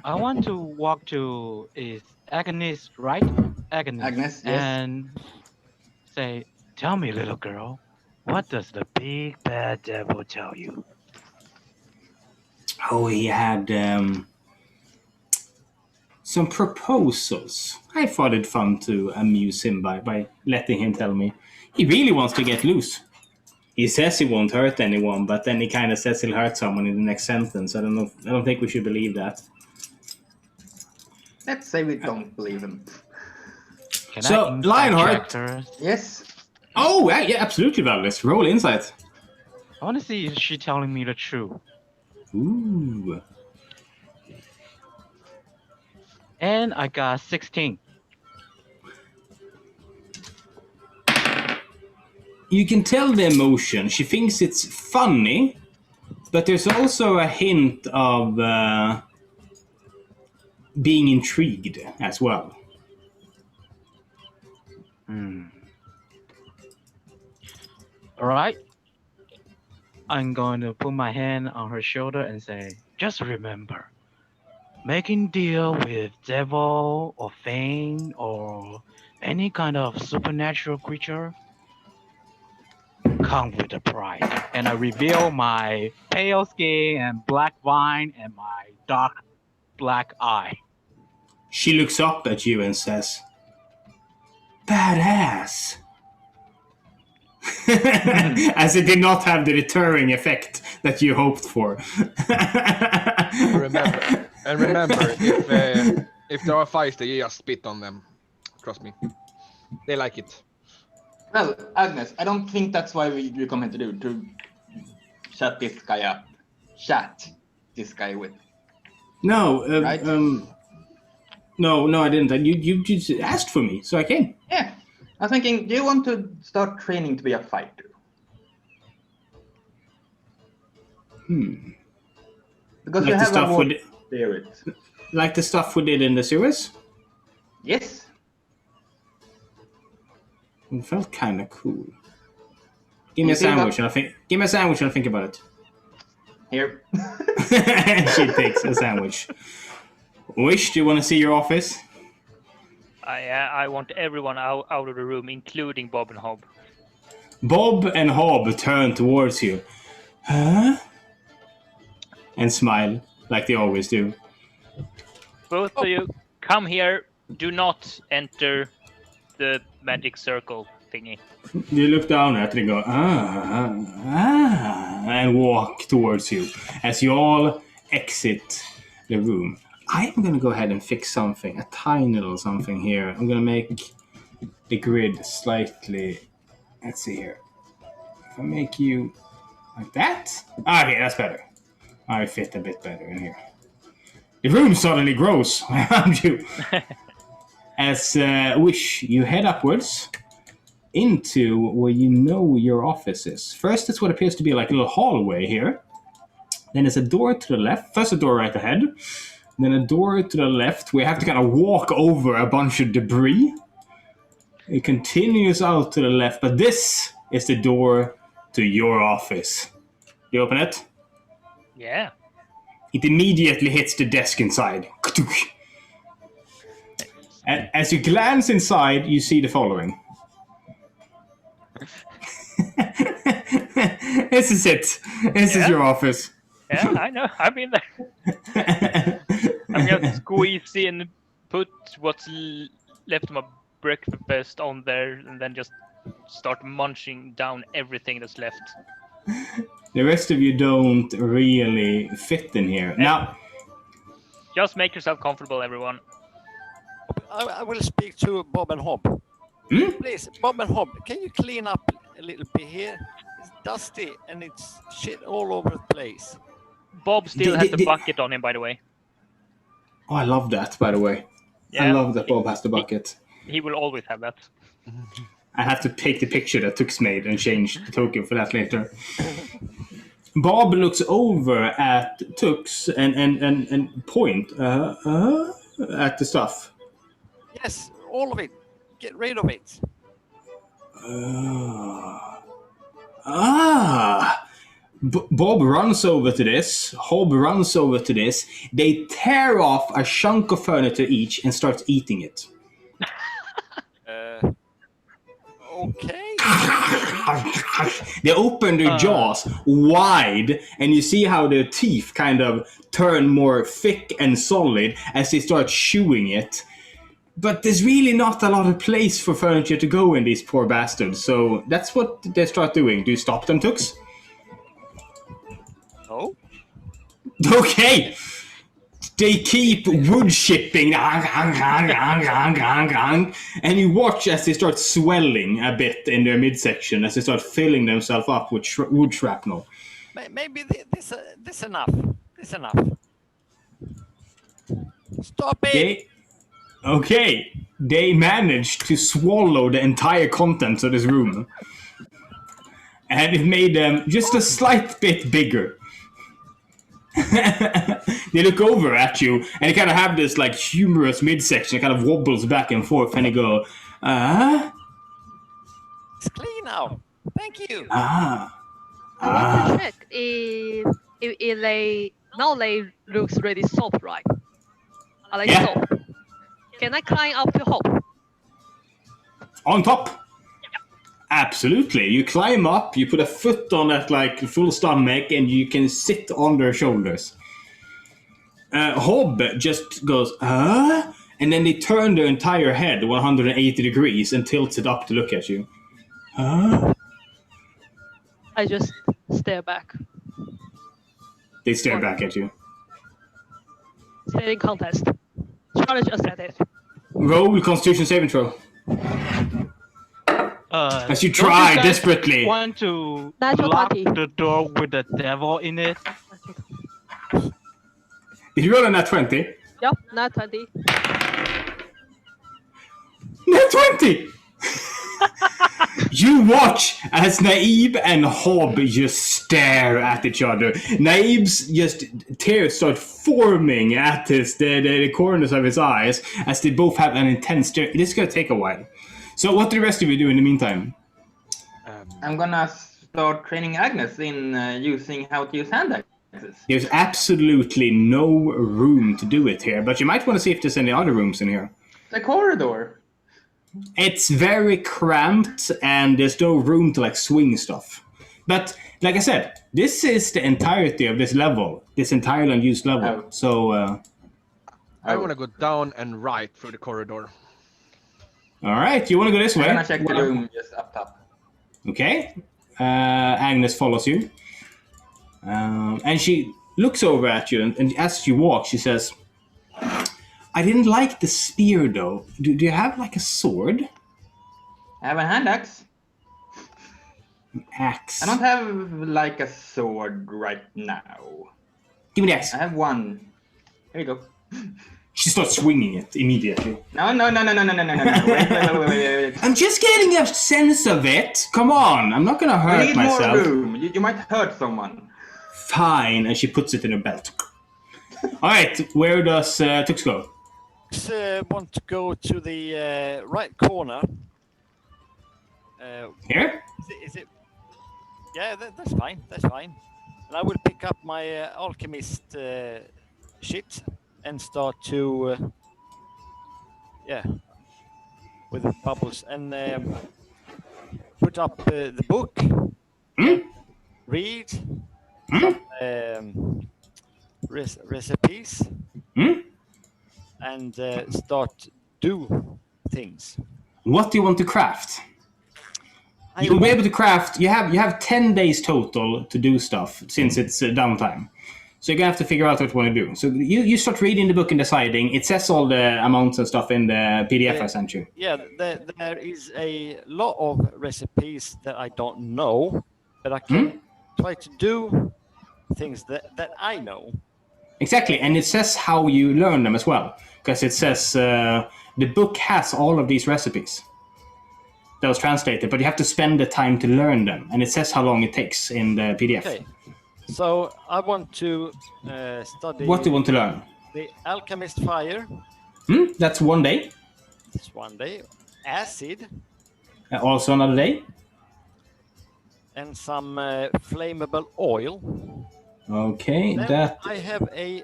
H: I want to walk to Agnes, right? Agnes,
D: yes.
H: And say, tell me, little girl, what does the big bad devil tell you?
A: Oh, he had some proposals. I thought it fun to amuse him by letting him tell me. He really wants to get loose. He says he won't hurt anyone, but then he kind of says he'll hurt someone in the next sentence. I don't think we should believe that.
D: Let's say we don't believe him.
A: So, Lionheart.
D: Yes.
A: Oh, yeah, absolutely, Valdis. Roll insight.
H: I want to see if she's telling me the truth.
A: Ooh.
H: And I got 16.
A: You can tell the emotion. She thinks it's funny, but there's also a hint of being intrigued as well.
H: All right. I'm going to put my hand on her shoulder and say, just remember, making deal with devil or fiend or any kind of supernatural creature come with a price. And I reveal my pale skin and black vine and my dark black eye.
A: She looks up at you and says, "Badass." As it did not have the deterring effect that you hoped for.
F: remember, if there are fights, you just spit on them. Trust me, they like it.
D: Well, Agnes, I don't think that's why we come here to do, to shut this guy up. Chat this guy with.
A: No,
D: Right?
A: no, I didn't. You just asked for me, so I came.
D: Yeah. I'm thinking, do you want to start training to be a fighter? Because
A: Like
D: you
A: the
D: have
A: stuff
D: a war
A: we
D: spirit.
A: Like the stuff we did in the series?
D: Yes.
A: It felt kind of cool. Give me
D: You
A: a
D: see that?
A: sandwich and I'll think about it.
D: Here.
A: She takes a sandwich. Wish, do you want to see your office?
C: I want everyone out of the room, including Bob and Hob.
A: Bob and Hob turn towards you. Huh? And smile, like they always do.
C: Both of you, come here. Do not enter the magic circle thingy.
A: You look down at it and go, and walk towards you as you all exit the room. I am going to go ahead and fix something, a tiny little something here. I'm going to make the grid slightly, let's see here. If I make you like that, okay, that's better. I fit a bit better in here. The room suddenly grows around you. As Wish, you head upwards into where you know your office is. First, it's what appears to be like a little hallway here. Then there's a door to the left. First, a door right ahead. Then a door to the left. We have to kind of walk over a bunch of debris. It continues out to the left, but this is the door to your office. You open it?
C: Yeah.
A: It immediately hits the desk inside. And as you glance inside, you see the following. This is it. This is your office.
C: Yeah, I know. I've been there. I'm gonna squeeze in, put what's left of my breakfast on there, and then just start munching down everything that's left.
A: The rest of you don't really fit in here. Now,
C: just make yourself comfortable, everyone.
G: I will speak to Bob and Hob. Please, Bob and Hob, can you clean up a little bit here? It's dusty and it's shit all over the place.
C: Bob still has the bucket on him, by the way.
A: Oh, I love that, by the way.
C: Yeah,
A: I love that Bob has the bucket.
C: He will always have that.
A: I have to take the picture that Tux made and change the token for that later. Bob looks over at Tux and point at the stuff.
G: Yes, all of it. Get rid of it.
A: Bob runs over to this. Hob runs over to this. They tear off a chunk of furniture each and start eating it.
G: Okay.
A: They open their jaws wide, and you see how their teeth kind of turn more thick and solid as they start chewing it. But there's really not a lot of place for furniture to go in, these poor bastards. So that's what they start doing. Do you stop them, Tux?
G: No.
A: Okay. They keep wood chipping, and you watch as they start swelling a bit in their midsection, as they start filling themselves up with wood shrapnel.
G: Maybe this enough. This enough. Stop it.
A: They managed to swallow the entire contents of this room. And it made them just a slight bit bigger. they look over at you, and they kind of have this like humorous midsection. It kind of wobbles back and forth, and they go,
G: It's clean now. Thank you.
E: I want to check if they now they looks really soft, right? Are they
A: Yeah.
E: soft? Can I climb up to hop?
A: On top. Absolutely. You climb up, you put a foot on that like full stomach, and you can sit on their shoulders. Hob just goes, and then they turn their entire head 180 degrees and tilts it up to look at you.
E: I just stare back.
A: They stare back at you.
E: Staring contest. Challenge accepted.
A: Roll Constitution saving throw. As you
H: don't
A: try
H: guys
A: desperately.
H: Want to
E: Natural
H: lock
E: 20.
H: the door with the devil in it?
A: Did you roll a nat 20?
E: Yep, not 20.
A: Nat 20! You watch as Naib and Hob just stare at each other. Naib's just tears start forming at the corners of his eyes as they both have an intense stare. This is going to take a while. So what do the rest of you do in the meantime?
D: I'm gonna start training Agnes in using how to use hand axes.
A: There's absolutely no room to do it here, but you might want to see if there's any other rooms in here.
D: The corridor.
A: It's very cramped and there's no room to like swing stuff. But like I said, this is the entirety of this level, this entire unused level.
D: Oh.
A: So
F: I want to go down and right through the corridor.
A: all right, you want to go this way?
D: I'm gonna check the room just up top.
A: Okay. Agnes follows you. And she looks over at you, and as you walk, she says, I didn't like the spear, though. Do you have, like, a sword?
D: I have a hand axe.
A: Axe.
D: I don't have like a sword right now.
A: Give me the axe.
D: I have one. Here you go.
A: She starts swinging it immediately.
D: No. Wait.
A: I'm just getting a sense of it. Come on, I'm not gonna
D: You
A: hurt
D: need
A: myself.
D: more room. You might hurt someone.
A: Fine, and she puts it in her belt. All right, where does Tux go?
G: Want to go to the right corner.
A: Here?
G: Is it? Yeah, that's fine. That's fine. And I will pick up my alchemist shit and start to, with the bubbles and put up the book, read recipes, and start do things.
A: What do you want to craft? You'll be able to craft. You have 10 days total to do stuff since it's downtime. So you're gonna have to figure out what you want to do. So you start reading the book and deciding. It says all the amounts and stuff in the PDF I sent you.
G: Yeah, there is a lot of recipes that I don't know, but I can try to do things that I know.
A: Exactly, and it says how you learn them as well, because it says the book has all of these recipes. That was translated, but you have to spend the time to learn them, and it says how long it takes in the PDF.
G: Okay, so I want to study.
A: What do you want to learn?
G: The alchemist fire.
A: That's 1 day.
G: That's 1 day. Acid.
A: Also another day.
G: And some flammable oil.
A: Okay,
G: Then
A: that.
G: I have a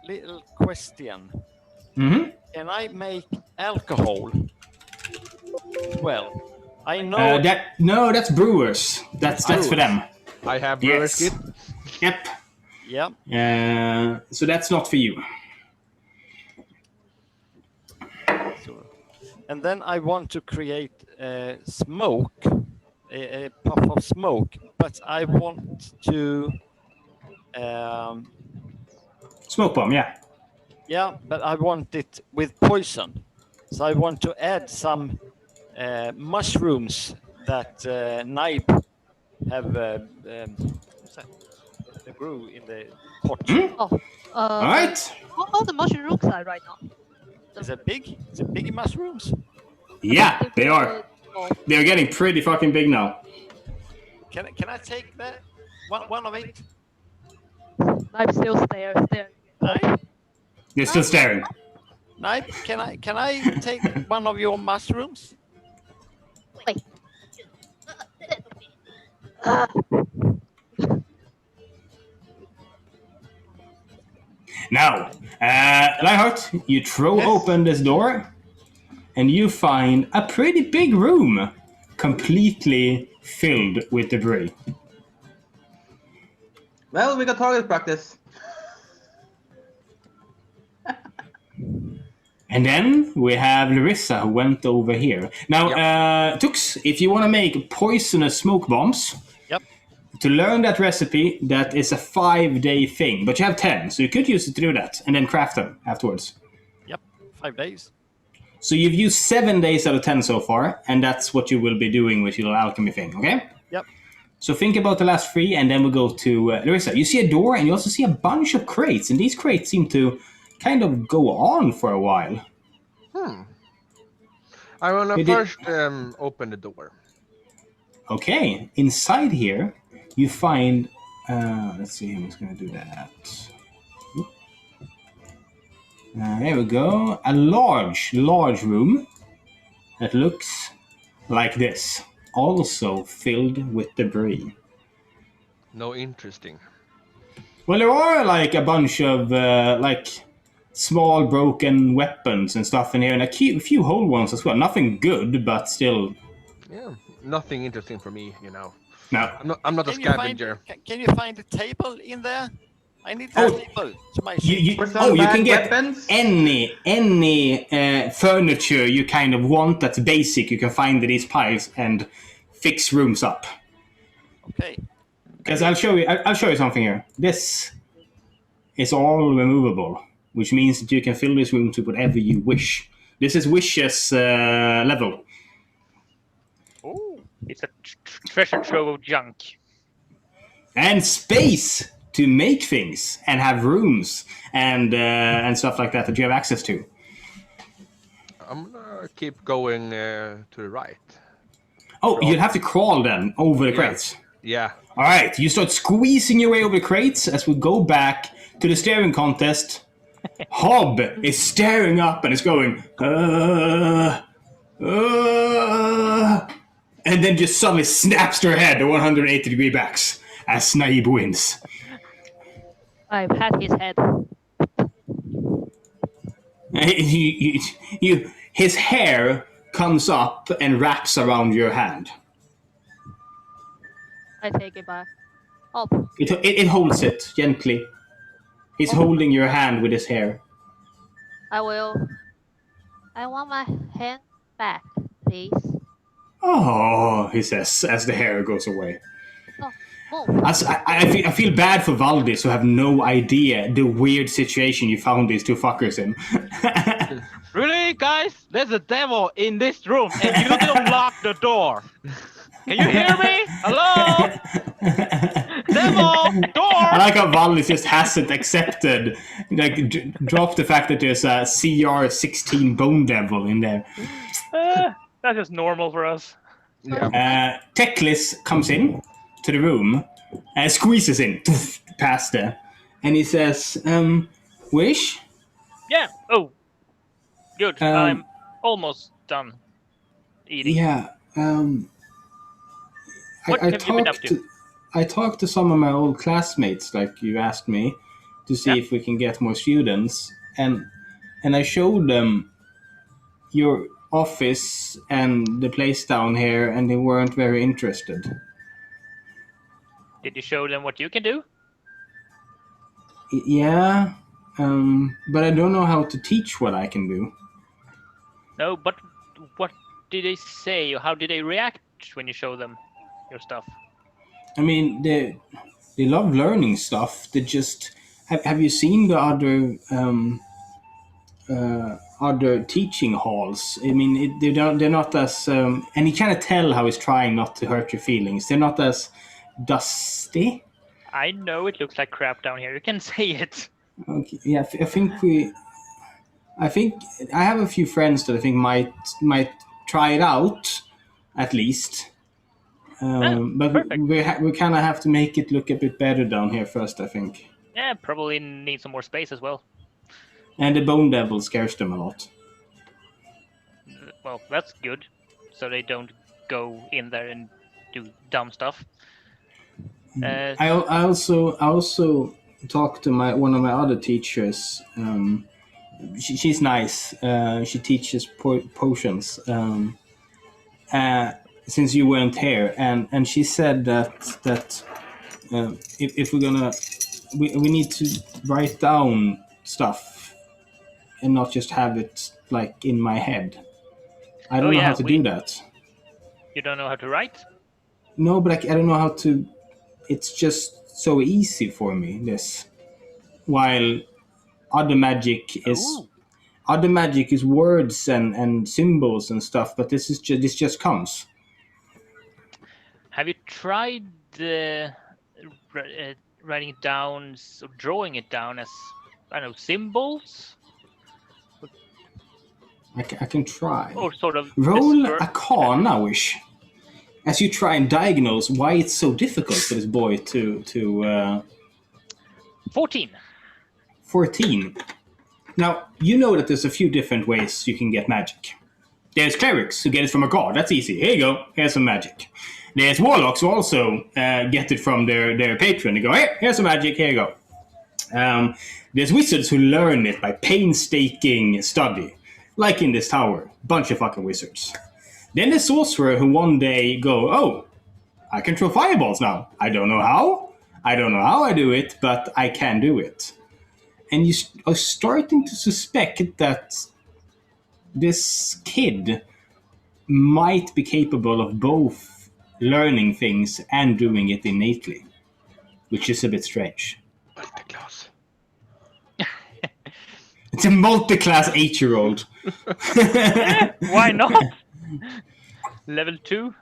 G: little question. Can I make alcohol? Well, I know
A: No, that's brewers. That's for them.
F: I have brewer's kit.
A: Yep.
G: Yeah.
A: So that's not for you.
G: And then I want to create smoke, a puff of smoke, but I want to.
A: Smoke bomb, yeah.
G: Yeah, but I want it with poison. So I want to add some mushrooms that Naib have they grew in the pot.
A: All right.
E: How the mushrooms are right now?
G: Is it big? Is it big mushrooms?
A: Yeah, they are. They're getting pretty fucking big now.
G: Can I take that one of it?
E: I'm still staring.
G: Knife,
A: They're still staring.
G: knife. Can I take one of your mushrooms?
I: Wait. Uh,
A: Now, Lionheart, you throw
D: Yes.
A: open this door, and you find a pretty big room, completely filled with debris.
D: Well, we got target practice.
A: And then we have Larissa, who went over here. Now, Tux, if you want to make poisonous smoke bombs,
G: Yep.
A: to learn that recipe, that is a 5-day thing. But you have 10, so you could use it to do that, and then craft them afterwards.
G: Yep. 5 days.
A: So you've used 7 days out of 10 so far, and that's what you will be doing with your alchemy thing, okay?
G: Yep.
A: So think about the last 3, and then we'll go to Larissa. You see a door, and you also see a bunch of crates, and these crates seem to kind of go on for a while.
F: I want to
A: You did-
F: first open the door.
A: Okay, inside here, you find... let's see who's going to do that. There we go. A large room that looks like this. Also filled with debris.
F: No interesting.
A: Well, there are like a bunch of like small broken weapons and stuff in here, and a few whole ones as well. Nothing good, but still.
F: Yeah, nothing interesting for me, you know.
A: No.
F: I'm not a
G: Can you find
F: scavenger.
G: can you find a table in there? I need a table to my ship.
D: For some
A: you
D: bad
A: can get
D: weapons.
A: any furniture you kind of want that's basic. You can find in these piles and fix rooms up.
G: Okay.
A: Because I'll show you something here. This is all removable, which means that you can fill this room to whatever you wish. This is Wish's level.
G: Oh.
C: It's a treasure trove of junk.
A: And space to make things and have rooms and stuff like that you have access to.
F: I'm gonna keep going to the right.
A: Oh, you'd have to crawl then over the
F: Yeah.
A: crates.
F: Yeah.
A: All right, you start squeezing your way over the crates as we go back to the staring contest. Hob is staring up and is going, and then just suddenly snaps to her head at 180-degree backs as Naib wins.
E: I've had his head.
A: His hair comes up and wraps around your hand.
I: I take it back. Oh,
A: It holds it gently. He's holding your hand with his hair.
I: I will. I want my hand back, please.
A: Oh, he says as the hair goes away.
I: Oh,
A: I feel bad for Valdis who have no idea the weird situation you found these two fuckers in.
H: Really, guys? There's a devil in this room, and you don't lock the door. Can you hear me? Hello? Devil! Door!
A: I like how Valdis just hasn't accepted, like, dropped the fact that there's a CR16 bone devil in there.
C: That's just normal for us.
F: Yeah.
A: Teklis comes in to the room and squeezes in past there, and he says, Wish?
C: Yeah. Oh, good. I'm almost done eating.
A: Yeah.
C: What have you been up to?
A: I talked to some of my old classmates, like you asked me, to see if we can get more students, and I showed them your office and the place down here, and they weren't very interested.
C: Did you show them what you can do?
A: Yeah, but I don't know how to teach what I can do.
C: No, but what did they say? Or how did they react when you show them your stuff?
A: I mean, they love learning stuff. They just have you seen the other teaching halls? I mean, they're not as and you kind of tell how he's trying not to hurt your feelings. They're not as dusty.
C: I know it looks like crap down here. You can say it.
A: Okay, yeah, I think I have a few friends that I think might try it out, at least. But
C: perfect.
A: we kind of have to make it look a bit better down here first, I think.
C: Yeah, probably need some more space as well.
A: And the Bone Devil scares them a lot.
C: Well, that's good. So they don't go in there and do dumb stuff.
A: I also talked to one of my other teachers. She's nice. She teaches potions. Since you weren't here, and she said that if we're gonna, we need to write down stuff and not just have it like in my head. I don't know how to do that.
C: You don't know how to write?
A: No, but I don't know how to. It's just so easy for me. This, while other magic is words and symbols and stuff, but this just comes.
C: Have you tried writing it down or drawing it down as, I don't know, symbols?
A: I can try.
C: Or sort of
A: roll Arcana, wish, as you try and diagnose why it's so difficult for this boy to
C: 14.
A: 14. Now, you know that there's a few different ways you can get magic. There's clerics who get it from a god. That's easy. Here you go. Here's some magic. There's warlocks who also get it from their patron. They go, here's some magic. Here you go. There's wizards who learn it by painstaking study. Like in this tower. Bunch of fucking wizards. Then there's sorcerer who one day go, oh, I can throw fireballs now. I don't know how. I don't know how I do it, but I can do it. And you are starting to suspect that this kid might be capable of both learning things and doing it innately, which is a bit strange.
F: Multiclass.
A: It's a multi-class 8-year-old.
C: Why not? Level 2?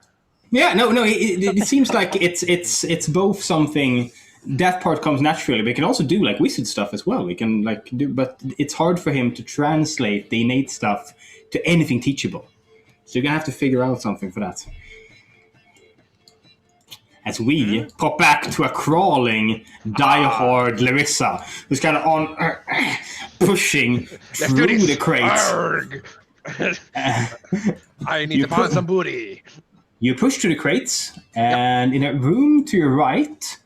A: Yeah, no. It seems like it's both something. That part comes naturally, but we can also do like wizard stuff as well. We can like do, but it's hard for him to translate the innate stuff to anything teachable. So you're gonna have to figure out something for that. As we pop back to a crawling, die-hard Larissa, who's kind of on pushing through the crates.
F: I need to find some booty.
A: You push through the crates, and in a room to your right,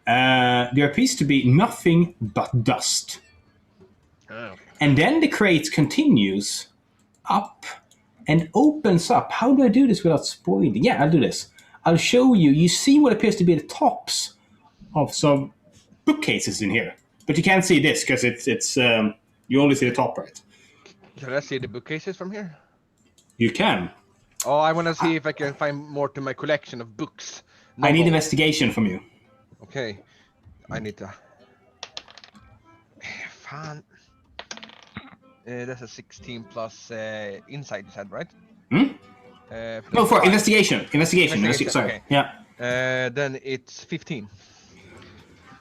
A: there appears to be nothing but dust.
F: Oh.
A: And then the crate continues up and opens up. How do I do this without spoiling? Yeah, I'll do this. I'll show you. You see what appears to be the tops of some bookcases in here. But you can't see this because it's you only see the top right.
F: Can I see the bookcases from here?
A: You can.
F: Oh, I want to see if I can find more to my collection of books.
A: I need investigation from you.
F: Okay. I need to... Fan. That's a 16 plus inside, you said, right?
A: No, for investigation. Sorry.
F: Okay.
A: Yeah.
F: Then it's 15.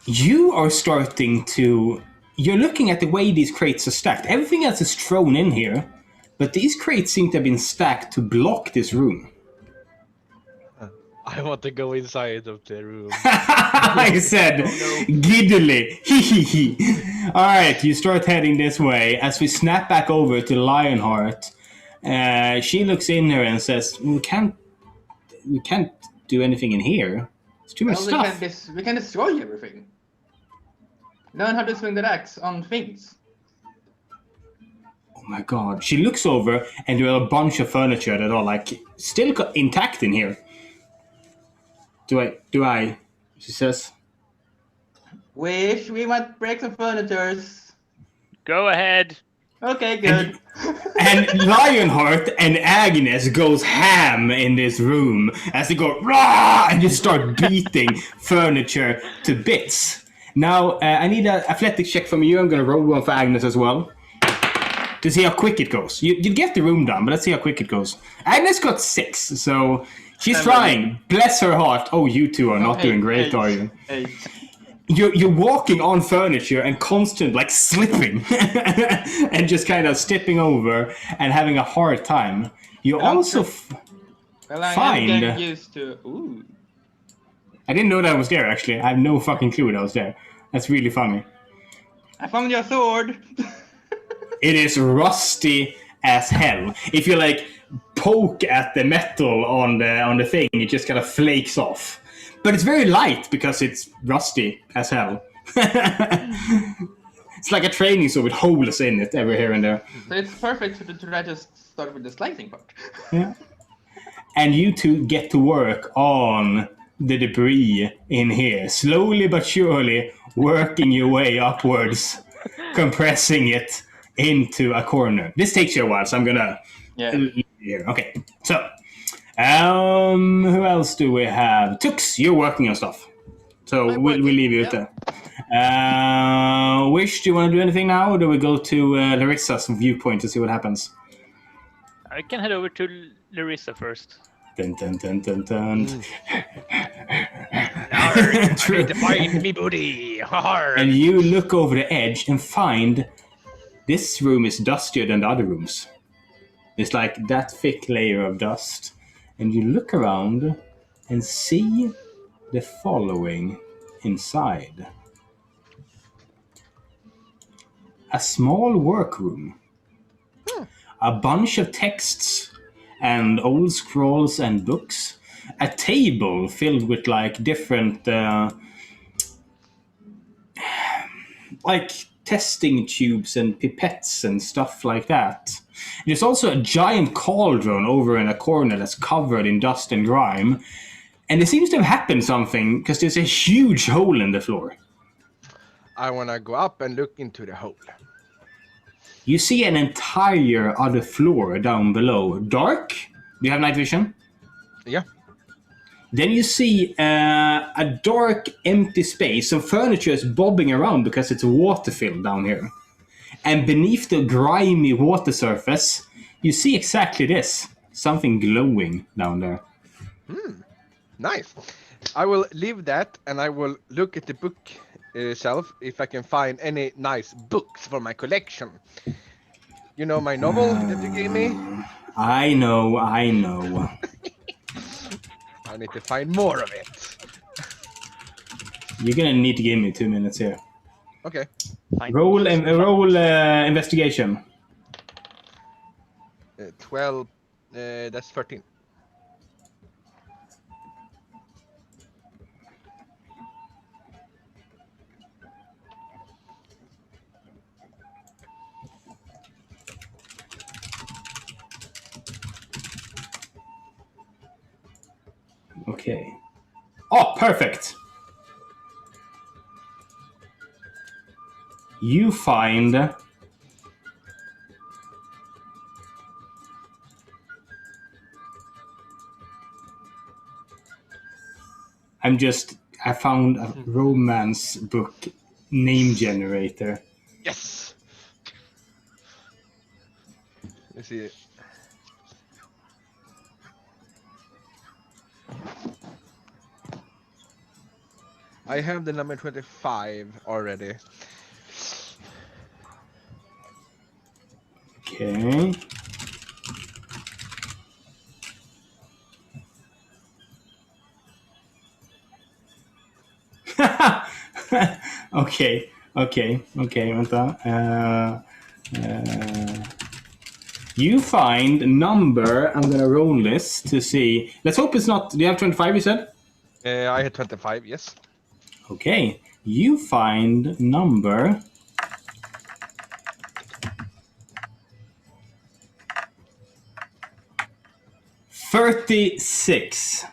A: You are starting to... You're looking at the way these crates are stacked. Everything else is thrown in here, but these crates seem to have been stacked to block this room.
F: I want to go inside of the room.
A: I said, giddily. Alright, you start heading this way. As we snap back over to Lionheart, she looks in there and says, we can't do anything in here. It's too much stuff.
D: We can destroy everything. Learn how to swing the axe on things.
A: Oh my god. She looks over and there are a bunch of furniture that are like still intact in here. Do I? She says.
D: Wish we might break some furnitures.
C: Go ahead.
D: Okay, good.
A: And Lionheart and Agnes goes ham in this room as they go rah and just start beating furniture to bits. Now I need an athletics check from you. I'm gonna roll one for Agnes as well to see how quick it goes. You get the room done, but let's see how quick it goes. Agnes got 6, so she's trying. Bless her heart. Oh, you two are not doing great, are you? You're walking on furniture and constant like slipping and just kind of stepping over and having a hard time. You also find.
D: I'm getting used to. Ooh.
A: I didn't know that was there actually. I have no fucking clue that was there. That's really funny.
D: I found your sword.
A: It is rusty as hell. If you like poke at the metal on the thing, it just kind of flakes off. But it's very light because it's rusty as hell. It's like a training sword with holes in it every here and there.
D: So it's perfect to try to start with the slicing part.
A: Yeah. And you two get to work on the debris in here, slowly but surely working your way upwards, compressing it into a corner. This takes you a while, so I'm gonna leave you here. Okay, so who else do we have? Tux, you're working on stuff, so we'll leave you there. Wish, do you want to do anything now, or do we go to Larissa's viewpoint to see what happens?
C: I can head over to Larissa first.
A: Dun, dun, dun, dun, dun.
F: I need to find me booty.
A: And you look over the edge and find this room is dustier than the other rooms. It's like that thick layer of dust. And you look around and see the following inside. A small workroom. A bunch of texts and old scrolls and books. A table filled with like different like testing tubes and pipettes and stuff like that. There's also a giant cauldron over in a corner that's covered in dust and grime. And it seems to have happened something because there's a huge hole in the floor.
F: I want to go up and look into the hole.
A: You see an entire other floor down below. Dark? Do you have night vision?
F: Yeah.
A: Then you see a dark, empty space. Some furniture is bobbing around because it's water-filled down here. And beneath the grimy water surface, you see exactly this. Something glowing down there.
F: Nice. I will leave that and I will look at the book shelf if I can find any nice books for my collection. You know my novel that you gave me?
A: I know.
F: I need to find more of it.
A: You're gonna need to give me 2 minutes here.
F: Okay.
A: Roll investigation.
F: 12. That's 13.
A: Okay. Oh, perfect. You find I found a romance book name generator.
F: Yes. Let's see. I have the number 25 already.
A: Okay. Okay, vänta. You find a number, I'm gonna roll this to see. Let's hope it's not, do you have 25 you said?
F: I had 25, yes.
A: Okay, you find number 36.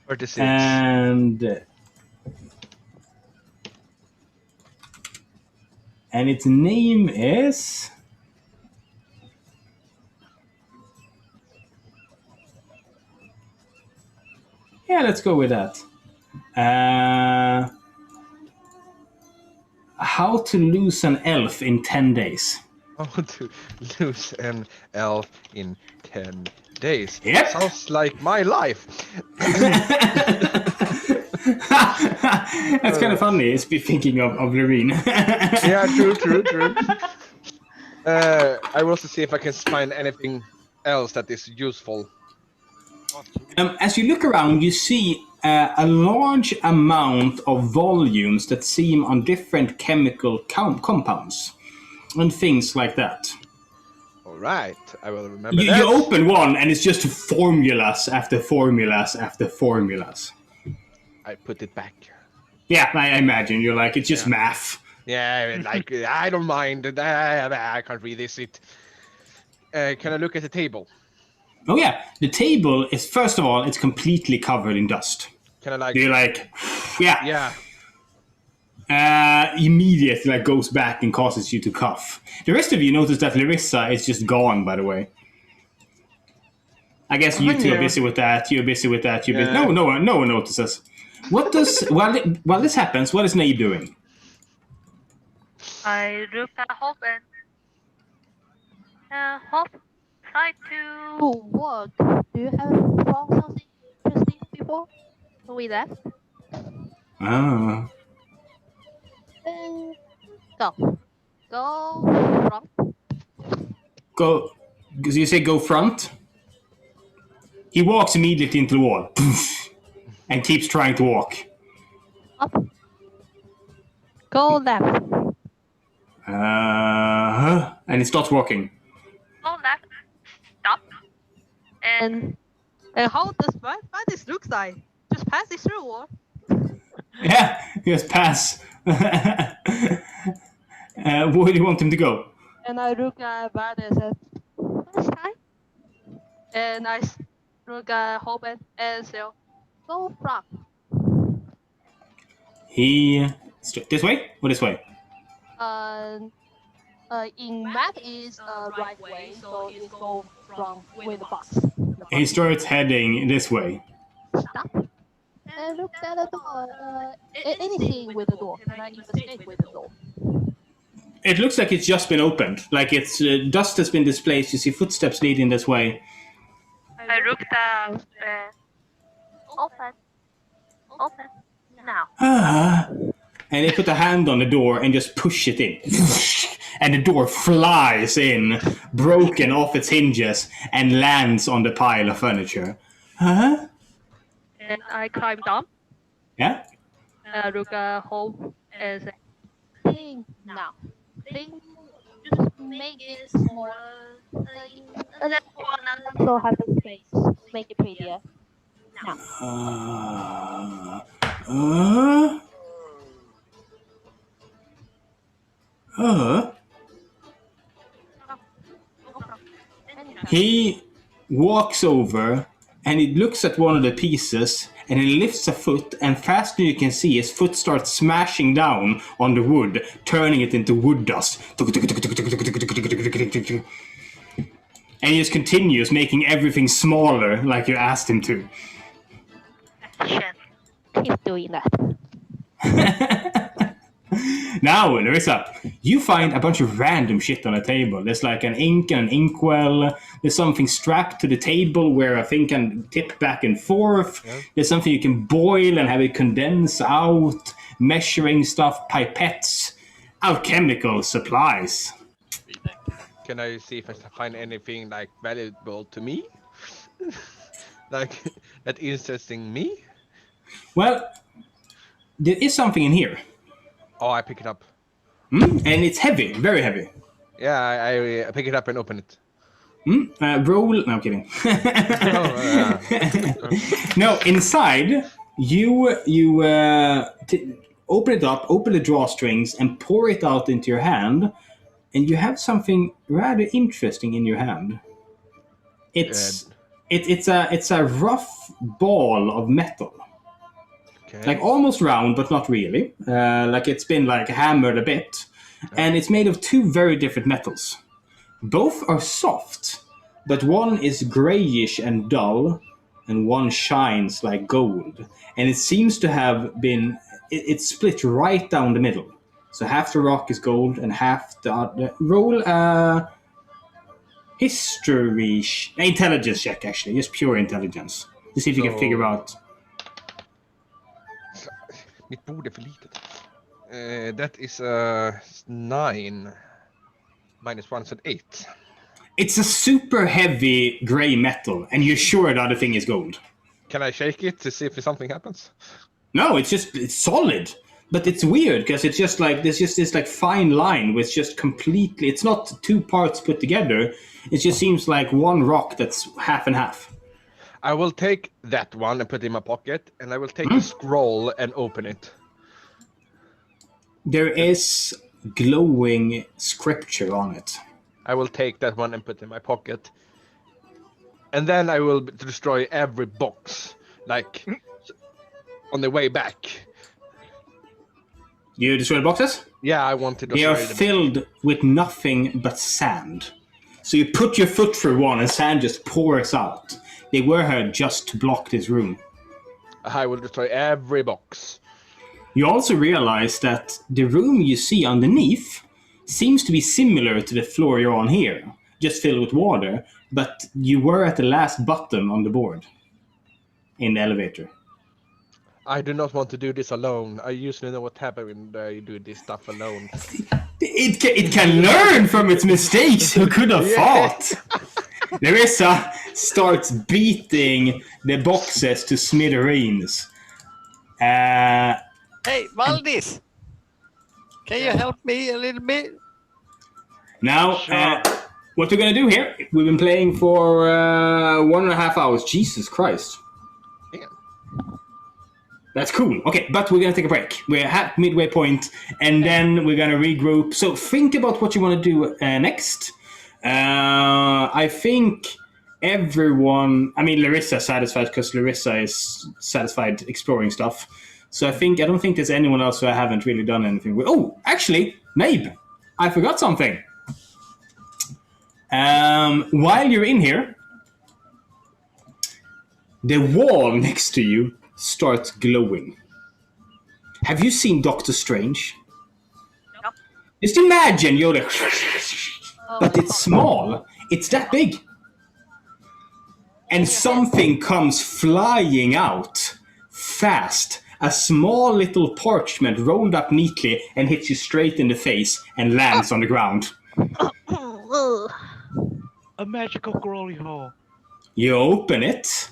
F: 36.
A: And its name is let's go with that. How to lose an elf in 10 days.
F: How to lose an elf in 10 days.
A: Yep.
F: Sounds like my life.
A: That's kind of funny. It's be thinking of Loreen.
F: Yeah, true. I will also see if I can find anything else that is useful.
A: As you look around, you see a large amount of volumes that seem on different chemical compounds and things like that.
F: All right, I will remember
A: You,
F: that.
A: you open one and it's just formulas after formulas after formulas.
F: I put it back.
A: Yeah, I imagine you're like, it's just math.
F: Yeah, like I don't mind. I can't read this. Can I look at the table?
A: Oh yeah, the table is, first of all, it's completely covered in dust.
F: Can I like?
A: You're like, yeah.
F: Yeah.
A: Immediately like goes back and causes you to cough. The rest of you notice that Larissa is just gone, by the way. I guess you two are busy with that. You're busy with that. You're busy. No one notices. What does while this happens? What is Nate doing?
I: I look at Hope and Hope try to work. Do you have found something interesting before we left?
A: Ah.
I: Then go front.
A: Go. Because you say go front. He walks immediately into the wall and keeps trying to walk.
I: Up. Go left.
A: And he starts walking.
I: Go left. Stop. And how does this look like? Just pass it through, or?
A: Yeah, just pass. Where do you want him to go?
E: And I look at Bad and said,
I: First time. And I look at Hope and say, go front.
A: He this way or this way?
I: In map is right way, so it go from with the box.
A: He starts heading this way.
I: Stop. And look at the door. Anything with the door. Can I investigate with the door?
A: It looks like it's just been opened. Like it's dust has been displaced. You see footsteps leading this way.
I: I looked at open now.
A: And they put a hand on the door and just push it in. And the door flies in, broken off its hinges, and lands on the pile of furniture. Huh?
I: And I climb down.
A: Yeah?
I: I look at home and say, think now. Think, just make it smaller. Let's also have the space. Make it prettier. Now.
A: He walks over and he looks at one of the pieces and he lifts a foot, and faster you can see his foot starts smashing down on the wood, turning it into wood dust. And he just continues making everything smaller like you asked him to.
I: Keep doing that.
A: Now, Larissa, you find a bunch of random shit on the table. There's like an ink and an inkwell. There's something strapped to the table where a thing can tip back and forth. Yeah. There's something you can boil and have it condense out. Measuring stuff, pipettes, alchemical supplies.
F: Can I see if I find anything like valuable to me? Like that interesting me?
A: Well, there is something in here.
F: Oh, I pick it up.
A: And it's heavy, very heavy.
F: Yeah, I pick it up and open it.
A: Roll. No, I'm kidding. No, inside you open it up, open the drawstrings, and pour it out into your hand, and you have something rather interesting in your hand. It's a rough ball of metal. Okay. Like almost round, but not really. Like it's been like hammered a bit. Okay. And it's made of two very different metals. Both are soft, but one is grayish and dull, and one shines like gold. And it seems to have been... It's split right down the middle. So half the rock is gold and half the other... Roll a history... intelligence check, actually. Just pure intelligence. To see if you can figure out...
F: Mitt bord är för litet. That is 9. -1, so 8.
A: It's a super heavy gray metal, and you're sure the other thing is gold.
F: Can I shake it to see if something happens?
A: No, it's solid. But it's weird because it's just like there's just this like fine line with just completely. It's not two parts put together. It just seems like one rock that's half and half.
F: I will take that one and put it in my pocket, and I will take the scroll and open it.
A: There is glowing scripture on it.
F: I will take that one and put it in my pocket. And then I will destroy every box, like on the way back.
A: You destroy the boxes?
F: Yeah, I want to
A: They
F: destroy
A: are
F: them.
A: filled with nothing but sand. So you put your foot through one and sand just pours out. They were here just to block this room.
F: I will destroy every box.
A: You also realize that the room you see underneath seems to be similar to the floor you're on here, just filled with water, but you were at the last button on the board in the elevator.
F: I do not want to do this alone. I usually know what happens when I do this stuff alone.
A: It can learn from its mistakes. Who could have thought? Larissa starts beating the boxes to smithereens.
G: Hey, Valdis! Can you help me a little bit?
A: Now, what we're going to do here, we've been playing for 1.5 hours. Jesus Christ.
F: Yeah.
A: That's cool. Okay, but we're going to take a break. We're at midway point, and then we're going to regroup. So think about what you want to do next. I think everyone... I mean, Larissa's satisfied because Larissa is satisfied exploring stuff. So I don't think there's anyone else who I haven't really done anything with. Oh, actually, Nabe, I forgot something. While you're in here, the wall next to you starts glowing. Have you seen Doctor Strange?
E: No.
A: Just imagine you're like, but it's small. It's that big. And something comes flying out fast. A small little parchment rolled up neatly and hits you straight in the face and lands on the ground.
H: A magical glory hole.
A: You open it,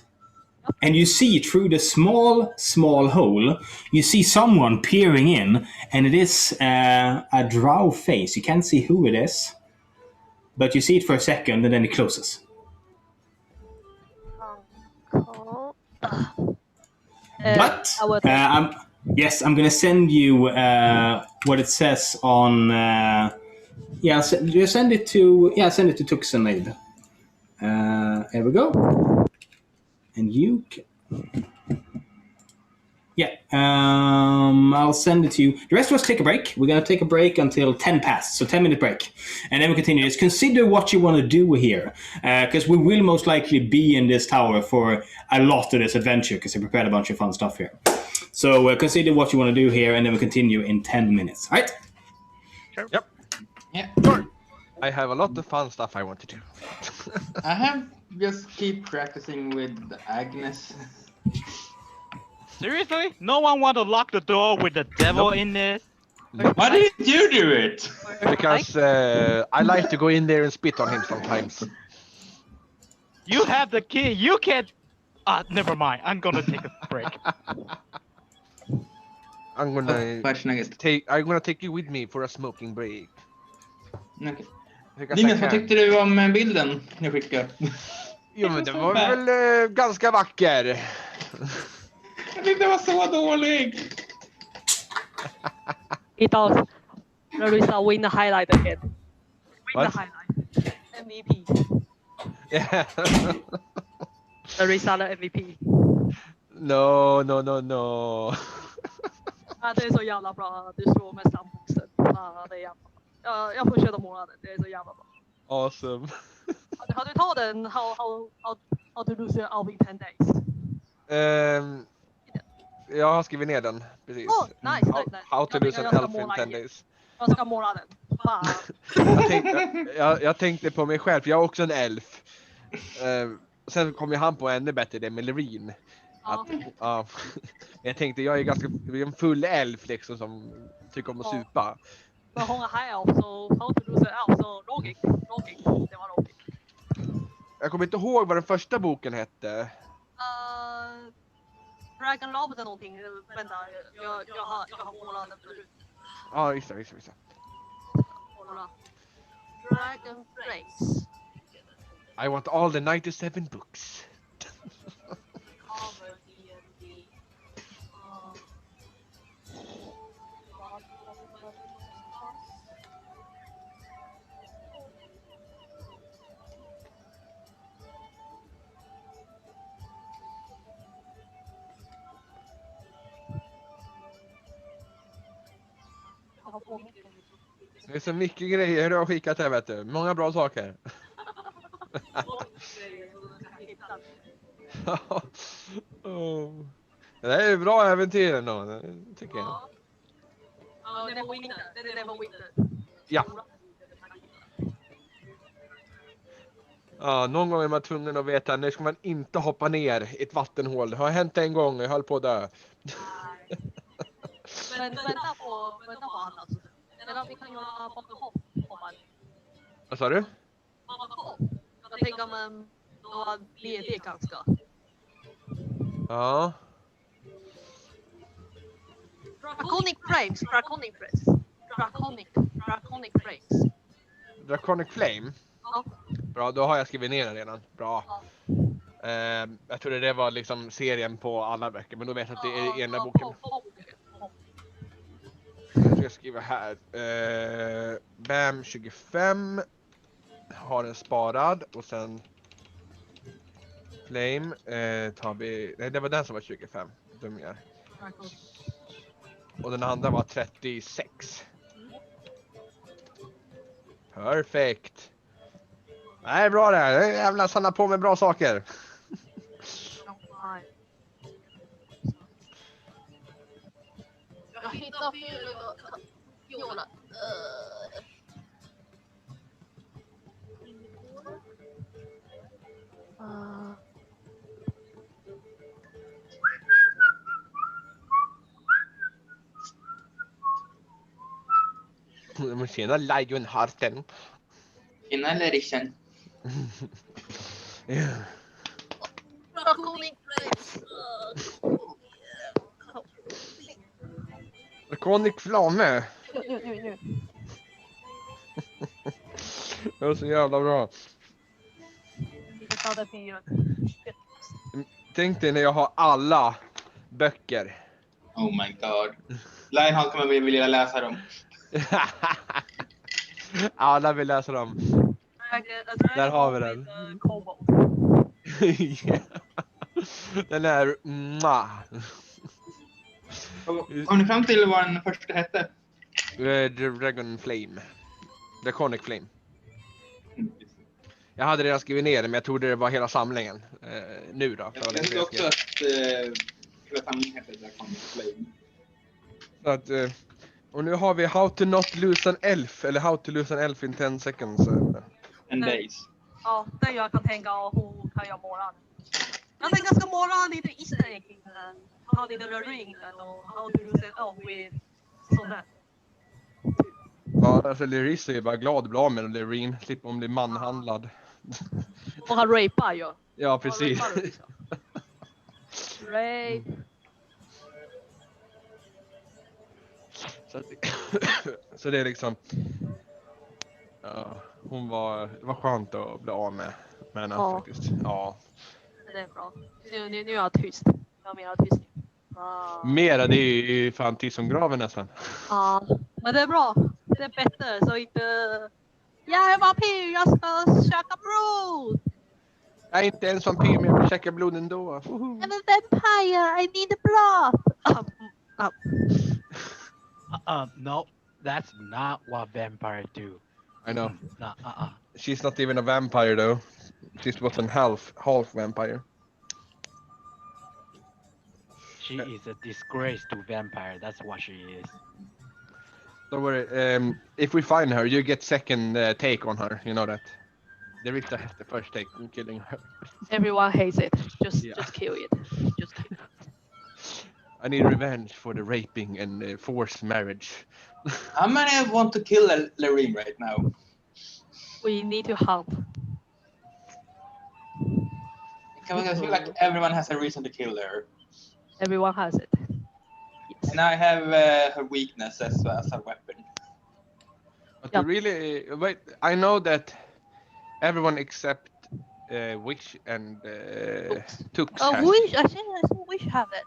A: and you see through the small hole, you see someone peering in, and it is a drow face. You can't see who it is, but you see it for a second, and then it closes.
I: Cool.
A: But
E: I will
A: I'm gonna send you what it says on. Send it to Tux and Nabe. Here we go. And you can... I'll send it to you. The rest of us take a break. We're going to take a break until 10 past, so 10-minute break. And then we continue. Just consider what you want to do here, because we will most likely be in this tower for a lot of this adventure, because I prepared a bunch of fun stuff here. So consider what you want to do here, and then we continue in 10 minutes. All right?
C: Sure.
F: Yep.
D: Yeah.
F: Sure. I have a lot of fun stuff I want to do.
D: I have just keep practicing with Agnes.
H: Seriously? No one want to lock the door with the devil in there?
D: Why did you do it?
F: Because I like to go in there and spit on him sometimes.
H: You have the key. You can't... never mind. I'm gonna take a break.
F: I'm gonna
D: Världsnäget.
F: take you with me for a smoking break.
D: Okej.
F: Because
D: Linus,
F: I
D: vad
F: can.
D: tyckte du om bilden jag skickade?
F: Jo, men det var väl ganska vacker.
D: Jag tyckte det var så dålig.
E: It does. Larissa win the highlight again. Win
F: What?
E: the highlight. MVP.
F: Yeah.
E: Larissa the MVP.
F: No.
E: Det är så jävla bra. Du slår med stamboxen. Det är jävla bra. Jag fortsätter måla det. Det är så jävla bra.
F: Awesome.
E: Har du tagit den? How to lose your in 10 days?
F: Jag har skrivit ner den, precis.
E: Oh, nice.
F: How to lose an elf in 10 days.
E: Jag ska måla den. Fan.
F: Jag tänkte på mig själv, för jag är också en elf. Sen kom ju han på ännu bättre det med Levin. Ja. Jag tänkte, jag är en full elf liksom som tycker om att supa.
E: Men hon är här så how to lose an elf, så logik. Det var logik.
F: Jag kommer inte ihåg vad den första boken hette.
E: Dragon Love eller någonting. Vänta, jag har kollat den förut.
F: Ja, just det.
E: Kolla. Dragon Flames.
F: I want all the 97 books.
E: Cover D&D.
F: Det är så mycket grejer du har skickat här, vet du. Många bra saker. Oh. Det där är ju bra äventyr ändå, tycker jag.
E: Ja, Never Winter.
F: Ja. Ja, någon gång är man tvungen att veta, nu ska man inte hoppa ner i ett vattenhål. Det har hänt en gång, jag höll på att dö.
E: Men vänta på annat. Eller vi kan göra bakom hopp.
F: Vad sa du?
E: Bakom hopp. Jag tänker men då blir det ganska.
F: Ja.
E: Draconic Frames.
F: Draconic Flame?
E: Ja.
F: Bra, då har jag skrivit ner den redan. Bra.
E: Ja.
F: Jag trodde det var liksom serien på alla böcker, men då vet jag att det är ena boken. Jag ska skriva här. Bam 25. Har den sparad och sen Flame tar vi. Nej, det var den som var 25. Dum jag är. Och den andra var 36. Perfekt. Nej, bra det här. Jävlar, sanna på med bra saker.
I: Jag hittar fiola.
F: Men tjena Lionhearten.
D: Tjena Lerichen.
F: Ja.
I: Draconic Flames.
F: Draconic Flame.
E: Nu.
F: Det var så jävla bra. Tänk dig när jag har alla böcker.
D: Oh my god. Lionheart kommer vilja läsa dem.
F: Alla vill läsa dem. Där har vi den. Yeah. Den är...
D: Kom ni fram till vad den första hette?
F: Dragon Flame. Draconic Flame. Jag hade redan skrivit ner det, men jag trodde det var hela samlingen. Nu då.
D: Jag tycker också att hela samlingen heter Draconic Flame.
F: Så att, och nu har vi How to not lose an elf, eller How to lose an elf in 10 seconds.
D: And days.
E: Ja, det jag kan tänka hur kan jag måla den. Jag tänker jag ska måla lite easter egg kring den. Ha lite ring och how to lose it off with sådär.
F: Ja, alltså Lyris är bara glad bra med Lyreen. Slipper hon bli manhandlad.
E: Och han rapar ju.
F: Ja, precis.
E: Rape.
F: Så det är liksom... Ja, det var skönt att bli av med henne faktiskt. Ja.
E: Det är bra. Nu är jag tyst. Jag menar tyst.
F: Mera, det är ju fan tyst som graven nästan.
E: Ja, men det är bra. Det är bättre så inte... Jag är vampyr, jag ska käka blod!
F: Jag är inte ens vampyr, men jag vill käka blod ändå.
E: I'm a vampire, I need blood!
H: No, that's not what vampires do.
F: I know.
H: No,
F: She's not even a vampire though. She's what an half vampire.
H: She is a disgrace to vampire. That's what she is.
F: Don't worry. If we find her, you get second take on her. You know that. Derita has the first take on killing her.
E: Everyone hates it. Just kill it. Just kill it.
F: I need revenge for the raping and forced marriage.
D: How many want to kill Lyreen right now?
E: We need to hunt.
D: I feel like everyone has a reason to kill her.
E: Everyone has it. Yes.
D: And I have her weakness as a weapon.
F: But
E: Yeah.
F: you really wait. I know that everyone except Wish and Tux has.
E: Wish, I think Wish have it.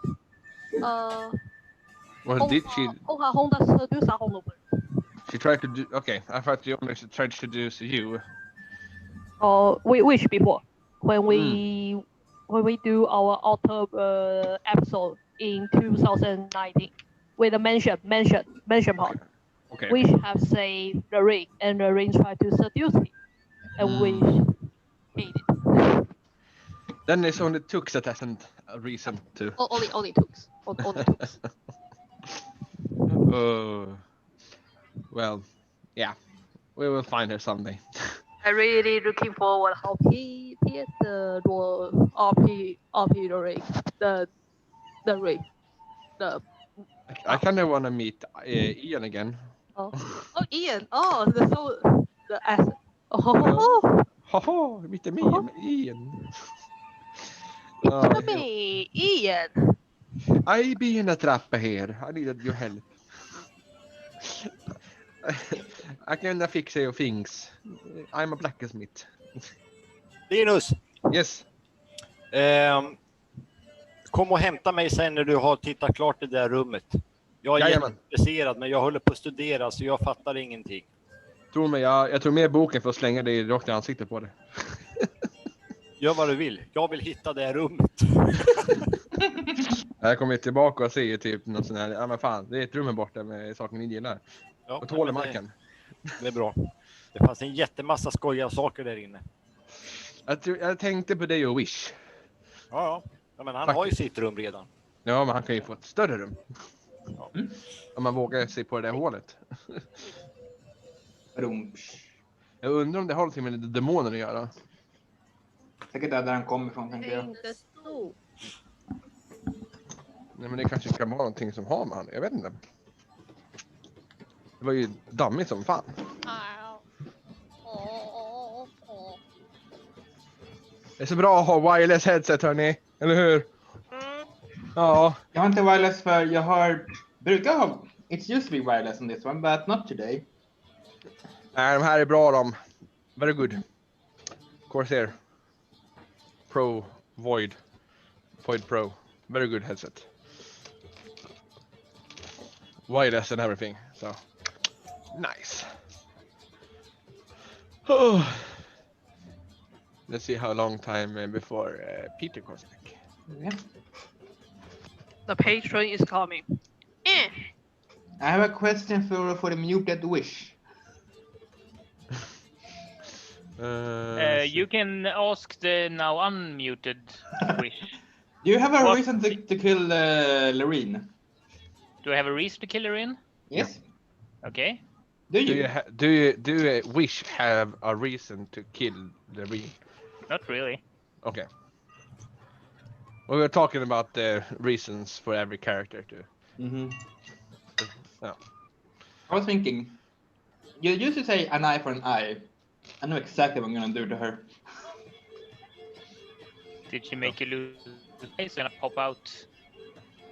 F: Well, did she?
E: Honda seduce honom.
F: She tried to do. Okay, I thought she only tried to seduce you.
E: Wish before when we do our autumn episode in 2019 with the mention part.
F: Okay.
E: Wish have saved the ring, and the ring tried to seduce him, and Wish hated.
F: Then it's only Tux that hasn't a reason to.
E: Only Tux. Only Tux.
F: Oh. Well, yeah, we will find her someday.
E: I'm really looking forward how he the role of the ring, the ring, the
F: I kind of want to meet Ian again.
E: Ian, the asset. Oh,
F: Haha, meet me, Ian.
E: it's me, Ian.
F: I be in a trap here. I needed your help. I can fix your things. I'm a blacksmith.
G: Linus,
F: Yes.
G: Kom och hämta mig sen när du har tittat klart det där rummet. Jag är jätteintresserad, men jag håller på att studera så jag fattar ingenting.
F: Tro mig, jag tog med boken för att slänga dig rakt i ansiktet på det.
G: Gör vad du vill. Jag vill hitta det här rummet.
F: Jag kommer tillbaka och säger typ något sånt här. Ja men fan, det är ett rum här borta med saker ni gillar.
G: Ja,
F: och tål i marken.
G: Det är bra. Det fanns en jättemassa skojiga saker där inne.
F: Jag tänkte på dig och Wish.
G: Ja, men han har ju sitt rum redan.
F: Ja, men han kan ju få ett större rum.
G: Ja.
F: Om man vågar sig på det där hålet. Jag undrar om det har någonting med demoner att göra.
D: Säkert där han kommer ifrån, tänker jag.
F: Nej, men det kanske kan vara någonting som har med han. Jag vet inte. Det var ju dammigt som fan. Det är så bra att ha wireless headset, hörni. Eller hur? Ja.
D: Jag har inte wireless för jag brukar ha... It's used to be wireless on this one, but not today.
F: Nej, de här är bra de. Very good. Corsair. Pro Void Pro. Very good headset. Wireless and everything. So nice. Oh. Let's see how long time before Peter comes back.
D: Yeah.
E: The patron is coming.
D: I have a question for the muted Wish.
C: You can ask the now unmuted Wish.
D: Do you have a reason to kill Loreen?
C: Do I have a reason to kill Loreen?
D: Yes.
C: Okay.
D: Do you
F: Wish have a reason to kill Loreen?
C: Not really.
F: Okay. Well, we're talking about the reasons for every character too.
D: Mm-hmm.
F: Yeah.
D: I was thinking, you used to say an eye for an eye. I know exactly what I'm gonna do to her.
C: Did she make you lose the face? Gonna pop out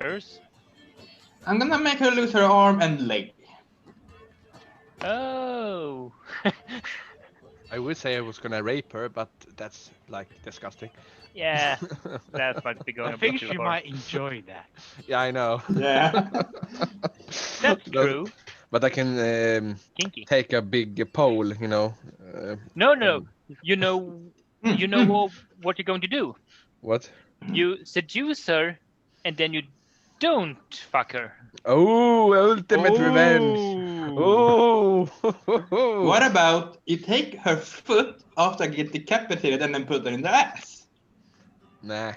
C: hers?
D: I'm gonna make her lose her arm and leg.
C: Oh.
F: I would say I was gonna rape her, but that's like disgusting.
C: Yeah, that might be going
H: I
C: a
H: think
C: bit
H: she
C: too far.
H: might enjoy that.
F: Yeah, I know.
D: Yeah.
C: That's true.
F: But I can
C: Kinky.
F: take a big pole, you know.
C: No. You know what you're going to do.
F: What?
C: You seduce her, and then you don't fuck her.
F: Oh, ultimate revenge. Oh.
D: What about you take her foot after I get decapitated and then put her in the ass?
F: Nah.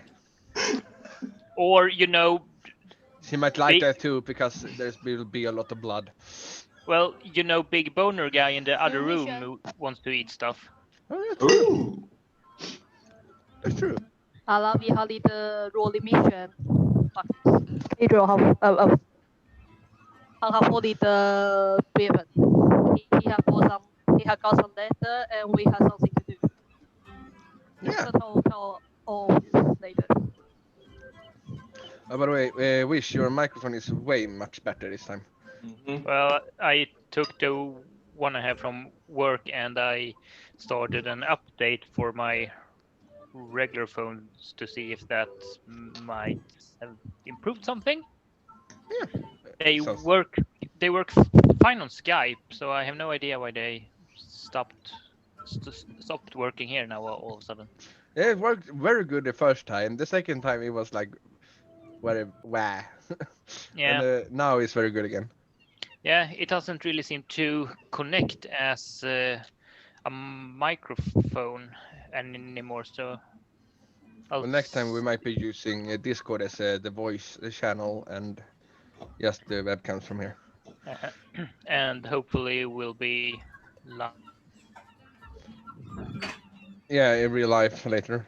C: Or,
F: She might like that too, because will be a lot of blood.
C: well, big boner guy in the other room who wants to eat stuff.
F: Oh, that's true. That's true.
E: Alla vi har lite rolig mission faktiskt. Pedro han har fått lite breven. He have got some letter and we have something to do.
F: Yeah.
E: So tell all
F: By the way, Wish, your microphone is way much better this time.
D: Mhm.
C: Well, I took the one I have from work and I started an update for my regular phones to see if that might have improved something.
F: Yeah.
C: They
F: Sounds-
C: work fine on Skype, so I have no idea why they stopped working here now all of a sudden.
F: Yeah, it worked very good the first time. The second time it was like, very wah.
C: Yeah.
F: And now it's very good again.
C: Yeah, it doesn't really seem to connect as a microphone anymore. So
F: Well, next time we might be using Discord as the voice channel and just the webcams from here.
C: and hopefully will be live.
F: Yeah, in real life later.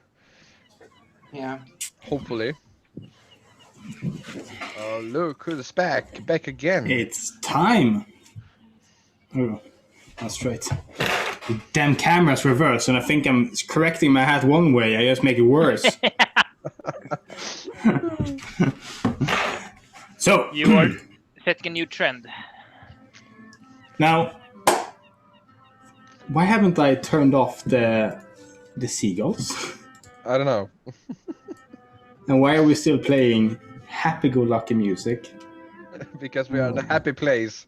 D: Yeah.
F: Hopefully. Oh, look who's back again.
A: It's time. Oh, that's straight. The damn camera's reversed, and I think I'm correcting my hat one way. I just make it worse. So
C: You are setting a new trend.
A: now, why haven't I turned off the seagulls?
F: I don't know.
A: And why are we still playing happy-go-lucky music?
F: Because we are in a happy place.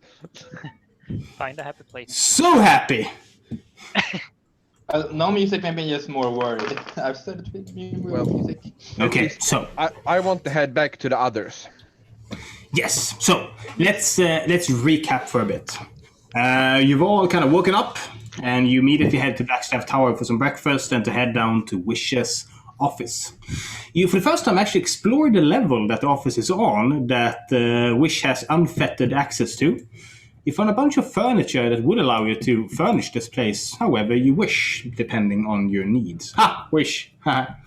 C: Find a happy place.
A: So happy!
D: No music, maybe just more worried. I've started with music.
A: Okay, so
F: I want to head back to the others.
A: yes, so let's recap for a bit. You've all kind of woken up, and you immediately head to Blackstaff Tower for some breakfast, and to head down to Wish's office. You, for the first time, actually explored the level that the office is on, that Wish has unfettered access to. You found a bunch of furniture that would allow you to furnish this place however you wish, depending on your needs. Ha! Wish! Ha!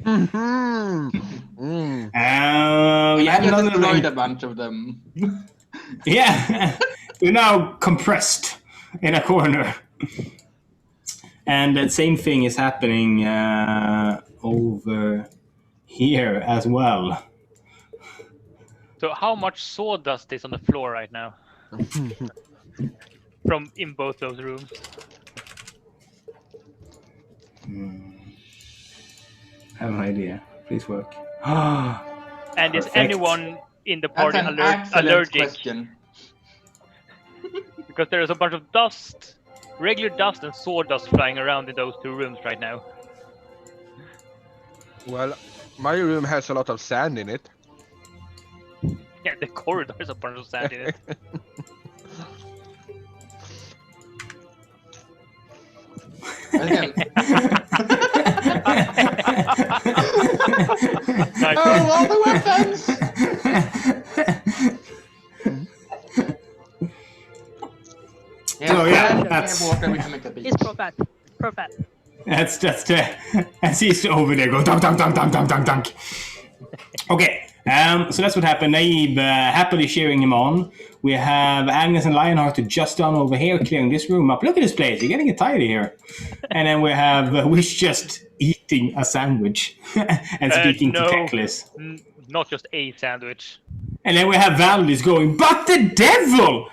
F: Mm.
D: I
A: You have
D: just
A: another
D: destroyed a bunch of them.
A: Yeah, you're now compressed in a corner. And that same thing is happening over here as well.
C: So how much sawdust is on the floor right now? From in both those rooms.
A: I have no idea. Please work.
C: And is
A: Perfect.
C: anyone in the
D: That's
C: party
D: an excellent
C: allergic?
D: question.
C: Because there is a bunch of dust, regular dust and sawdust flying around in those two rooms right now.
F: Well, my room has a lot of sand in it.
C: Yeah, the corridor has a bunch of sand in it.
D: Again.
C: Nice.
D: Oh, all the weapons!
A: Oh, yeah, that's-
D: water, we can make a beach.
E: It's perfect. Perfect.
A: That's as he's over there go dunk dunk dunk dunk dunk dunk dunk. Okay, so that's what happened. Naib happily cheering him on. We have Agnes and Lionheart just down over here clearing this room up. Look at this place, you're getting it tidy here. And then we have Wish just eating a sandwich and speaking
C: no.
A: to Teclis.
C: Not just a sandwich.
A: And then we have Valdis going, but the devil!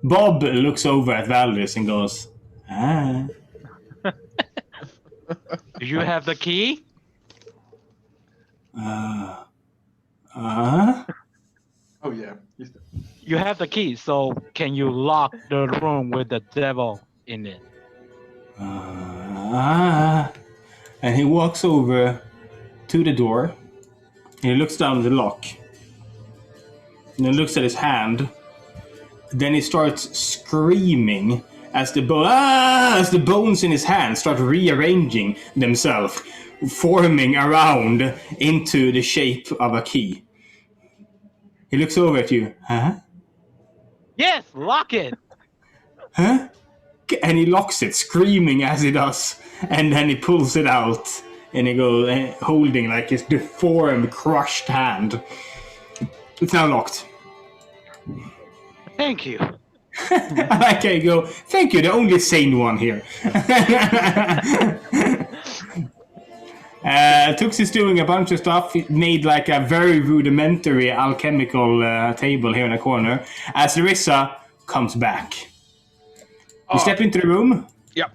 A: Bob looks over at Valdis and goes, ah.
H: Do you have the key?
A: Uh.
D: Oh yeah.
H: You have the key, so can you lock the room with the devil in it?
A: And he walks over to the door. And he looks down at the lock. And then looks at his hand. Then he starts screaming as the bones in his hand start rearranging themselves, forming around into the shape of a key. He looks over at you. Huh?
H: Yes, lock it.
A: Huh? And he locks it, screaming as he does. And then he pulls it out. And he goes, holding like his deformed, crushed hand. It's now locked.
H: Thank you.
A: I like how you go, thank you, the only sane one here. Tux is doing a bunch of stuff. He made like a very rudimentary alchemical table here in the corner. As Larissa comes back. You step into the room.
F: Yeah.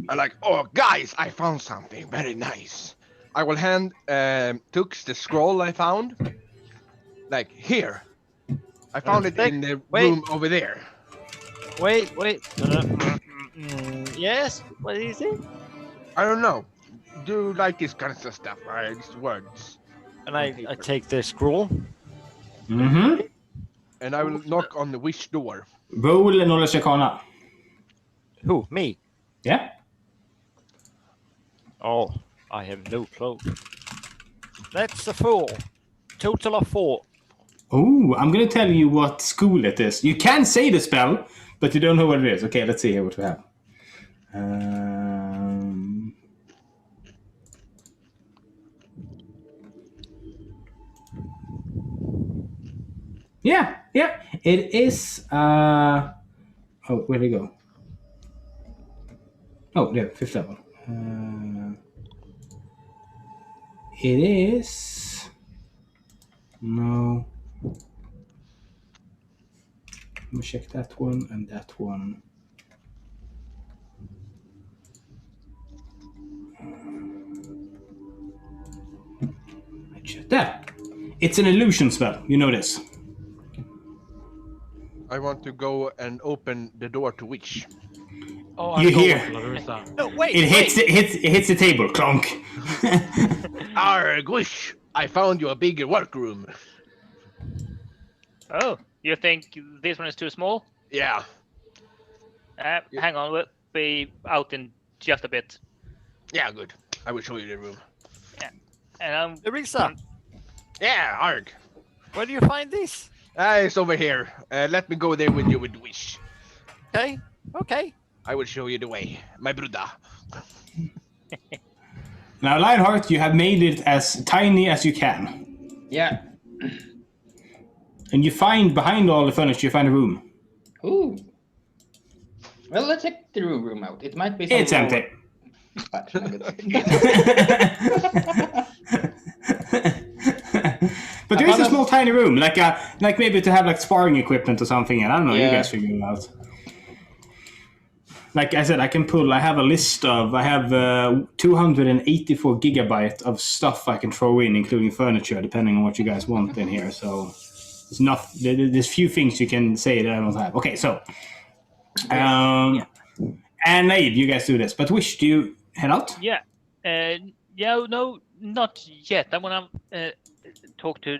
F: I'm like, oh, guys, I found something very nice. I will hand Tux the scroll I found. Like, here. I found it in the room over there.
G: Wait. Yes, what is it?
F: I don't know. Do you like this kind of stuff? These words.
G: And I take the scroll.
A: Mm-hmm.
F: And I will knock on the wish door.
A: Roll a knowledge arcana.
G: Who? Me?
A: Yeah.
G: Oh, I have no clue. That's a 4. Total of 4.
A: Oh, I'm going to tell you what school it is. You can say the spell, but you don't know what it is. Okay, let's see here what we have. Yeah. It is... oh, where'd it go? Oh, there, 5th level. It is... No. Let me check that one and that one. There. It's an illusion spell. You know this.
F: I want to go and open the door to wish.
H: Oh,
A: You
H: I go
A: hear?
H: with Larissa.
G: No, wait.
A: It hits the table. Clonk.
F: Arg, wish! I found you a bigger workroom.
C: Oh, you think this one is too small?
F: Yeah.
C: Hang on, we'll be out in just a bit.
F: Yeah, good. I will show you the room.
C: And
G: Larissa,
F: Yeah, Arg.
G: where do you find this?
F: It's over here. Let me go there with you with wish.
G: Okay.
F: I will show you the way, my brother.
A: Now, Lionheart, you have made it as tiny as you can.
D: Yeah.
A: And you find, behind all the furniture, you find a room.
D: Ooh. Well, let's check the room out. It might be some
A: It's empty.
D: patch nuggets.
A: But there is a small tiny room, like maybe to have like sparring equipment or something, and I don't know, you guys figure it out. Like I said, I have a list of, I have 284 gigabyte of stuff I can throw in, including furniture, depending on what you guys want in here. So there's few things you can say that I don't have. Okay, so, and Naive, you guys do this, but Wish, do you head out?
C: Yeah. No, not yet. I want to talk to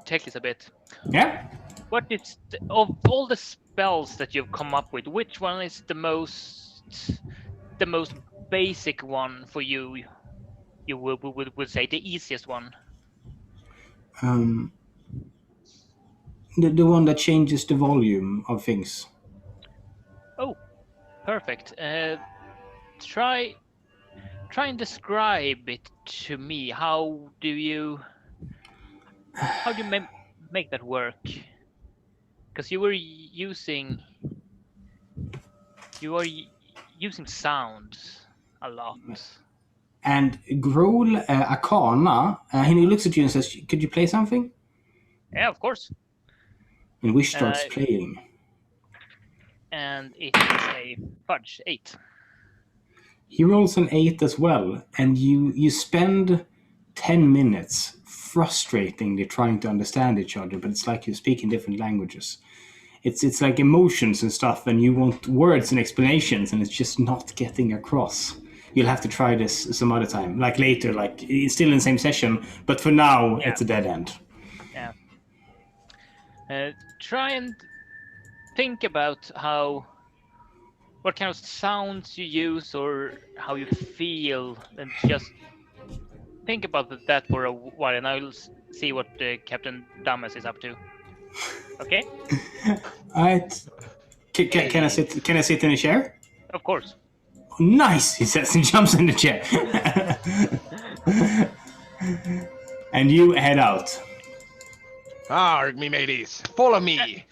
C: Teklis a bit.
A: Yeah?
C: What is of all the spells that you've come up with, which one is the most basic one for you? You would say the easiest one.
A: The one that changes the volume of things.
C: Oh, perfect. Try and describe it to me. How do you make that work? Because you are using sound a lot.
A: And Grohl Arcana, he looks at you and says, could you play something?
C: Yeah, of course.
A: And Wish starts playing.
C: And it is a fudge 8.
A: He rolls an 8 as well, and you spend 10 minutes frustratingly trying to understand each other, but it's like you speak in different languages. It's like emotions and stuff, and you want words and explanations, and it's just not getting across. You'll have to try this some other time, like later, like it's still in the same session, but for now, it's a dead end.
C: Yeah. Try and think about what kind of sounds you use or how you feel, and just think about that for a while, and I'll see what Captain Damas is up to. Okay?
A: Alright. Can I sit in a chair?
C: Of course.
A: Oh, nice, he says, and jumps in the chair. And you head out.
F: Arg, me mateys, follow me.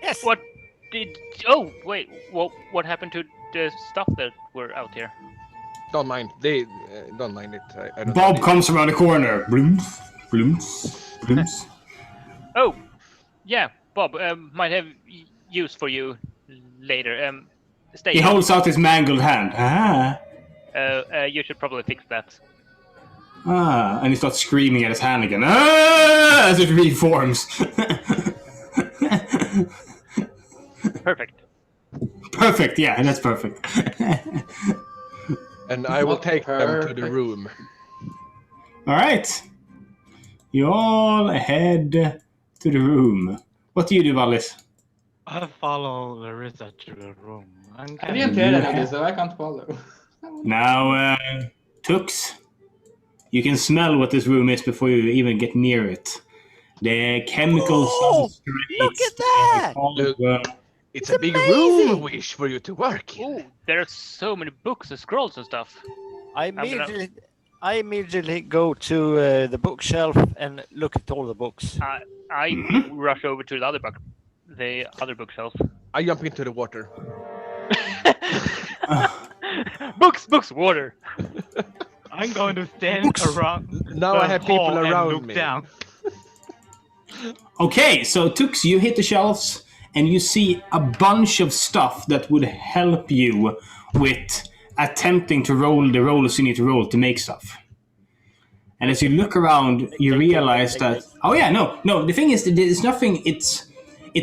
G: Yes.
C: What did? Oh wait, what happened to the stuff that were out here?
F: Don't mind. They don't mind it. I don't
A: Bob
F: mind
A: comes around the corner. Blooms, blooms, blooms.
C: Oh, yeah, Bob. Might have use for you later. Stay.
A: He holds out his mangled hand. Ah.
C: You should probably fix that.
A: Ah, and he starts screaming at his hand again. Ah, as it reforms.
C: Perfect.
A: Perfect, yeah, that's perfect.
F: And I will
D: Not
F: take them to the
D: perfect.
F: room.
A: Alright. You all head to the room. What do you do, Valis?
H: I follow Larissa to the room. I'm
D: I
H: kinda-
D: didn't hear that of this, so I can't follow.
A: Now, Tux, you can smell what this room is before you even get near it. The chemical
G: Oh,
A: substrates.
G: look at that!
F: Look.
A: Look.
F: It's
G: It's
F: a big
G: amazing!
F: room, Wish, for you to work in.
C: Ooh, there are so many books and scrolls and stuff.
G: I immediately go to the bookshelf and look at all the books.
C: I
A: Mhm.
C: rush over to the other bookshelf.
F: I jump into the water.
C: Books, water.
H: I'm going to stand around.
F: Now
H: the
F: I have people
H: hall and
F: around
H: look
F: me.
H: down.
A: Okay, so Tux, you hit the shelves and you see a bunch of stuff that would help you with attempting to roll the rolls you need to roll to make stuff. And as you look around, you realize that no. The thing is, that there's nothing. It's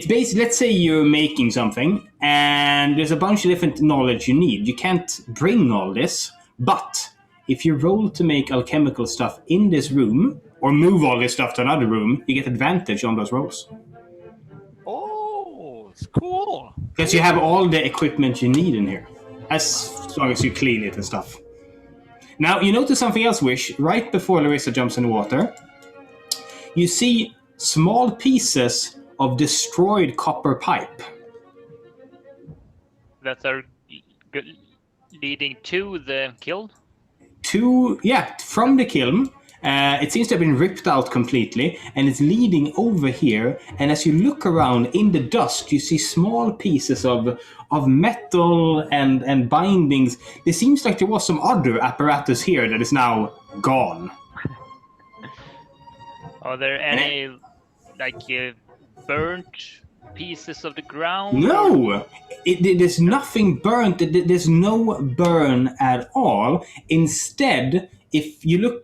A: basically, let's say you're making something, and there's a bunch of different knowledge you need. You can't bring all this, but if you roll to make alchemical stuff in this room or move all this stuff to another room, you get advantage on those rolls
G: Oh, it's cool.
A: because you have all the equipment you need in here, as long as you clean it and stuff. Now, you notice something else, Wish. Right before Larissa jumps in the water, you see small pieces of destroyed copper pipe.
C: That are leading to the kiln.
A: From the kiln. It seems to have been ripped out completely, and it's leading over here. And as you look around in the dust, you see small pieces of metal and bindings. It seems like there was some other apparatus here that is now gone.
C: Are there any burnt pieces of the ground?
A: No! There's nothing burnt. There's no burn at all. Instead, if you look,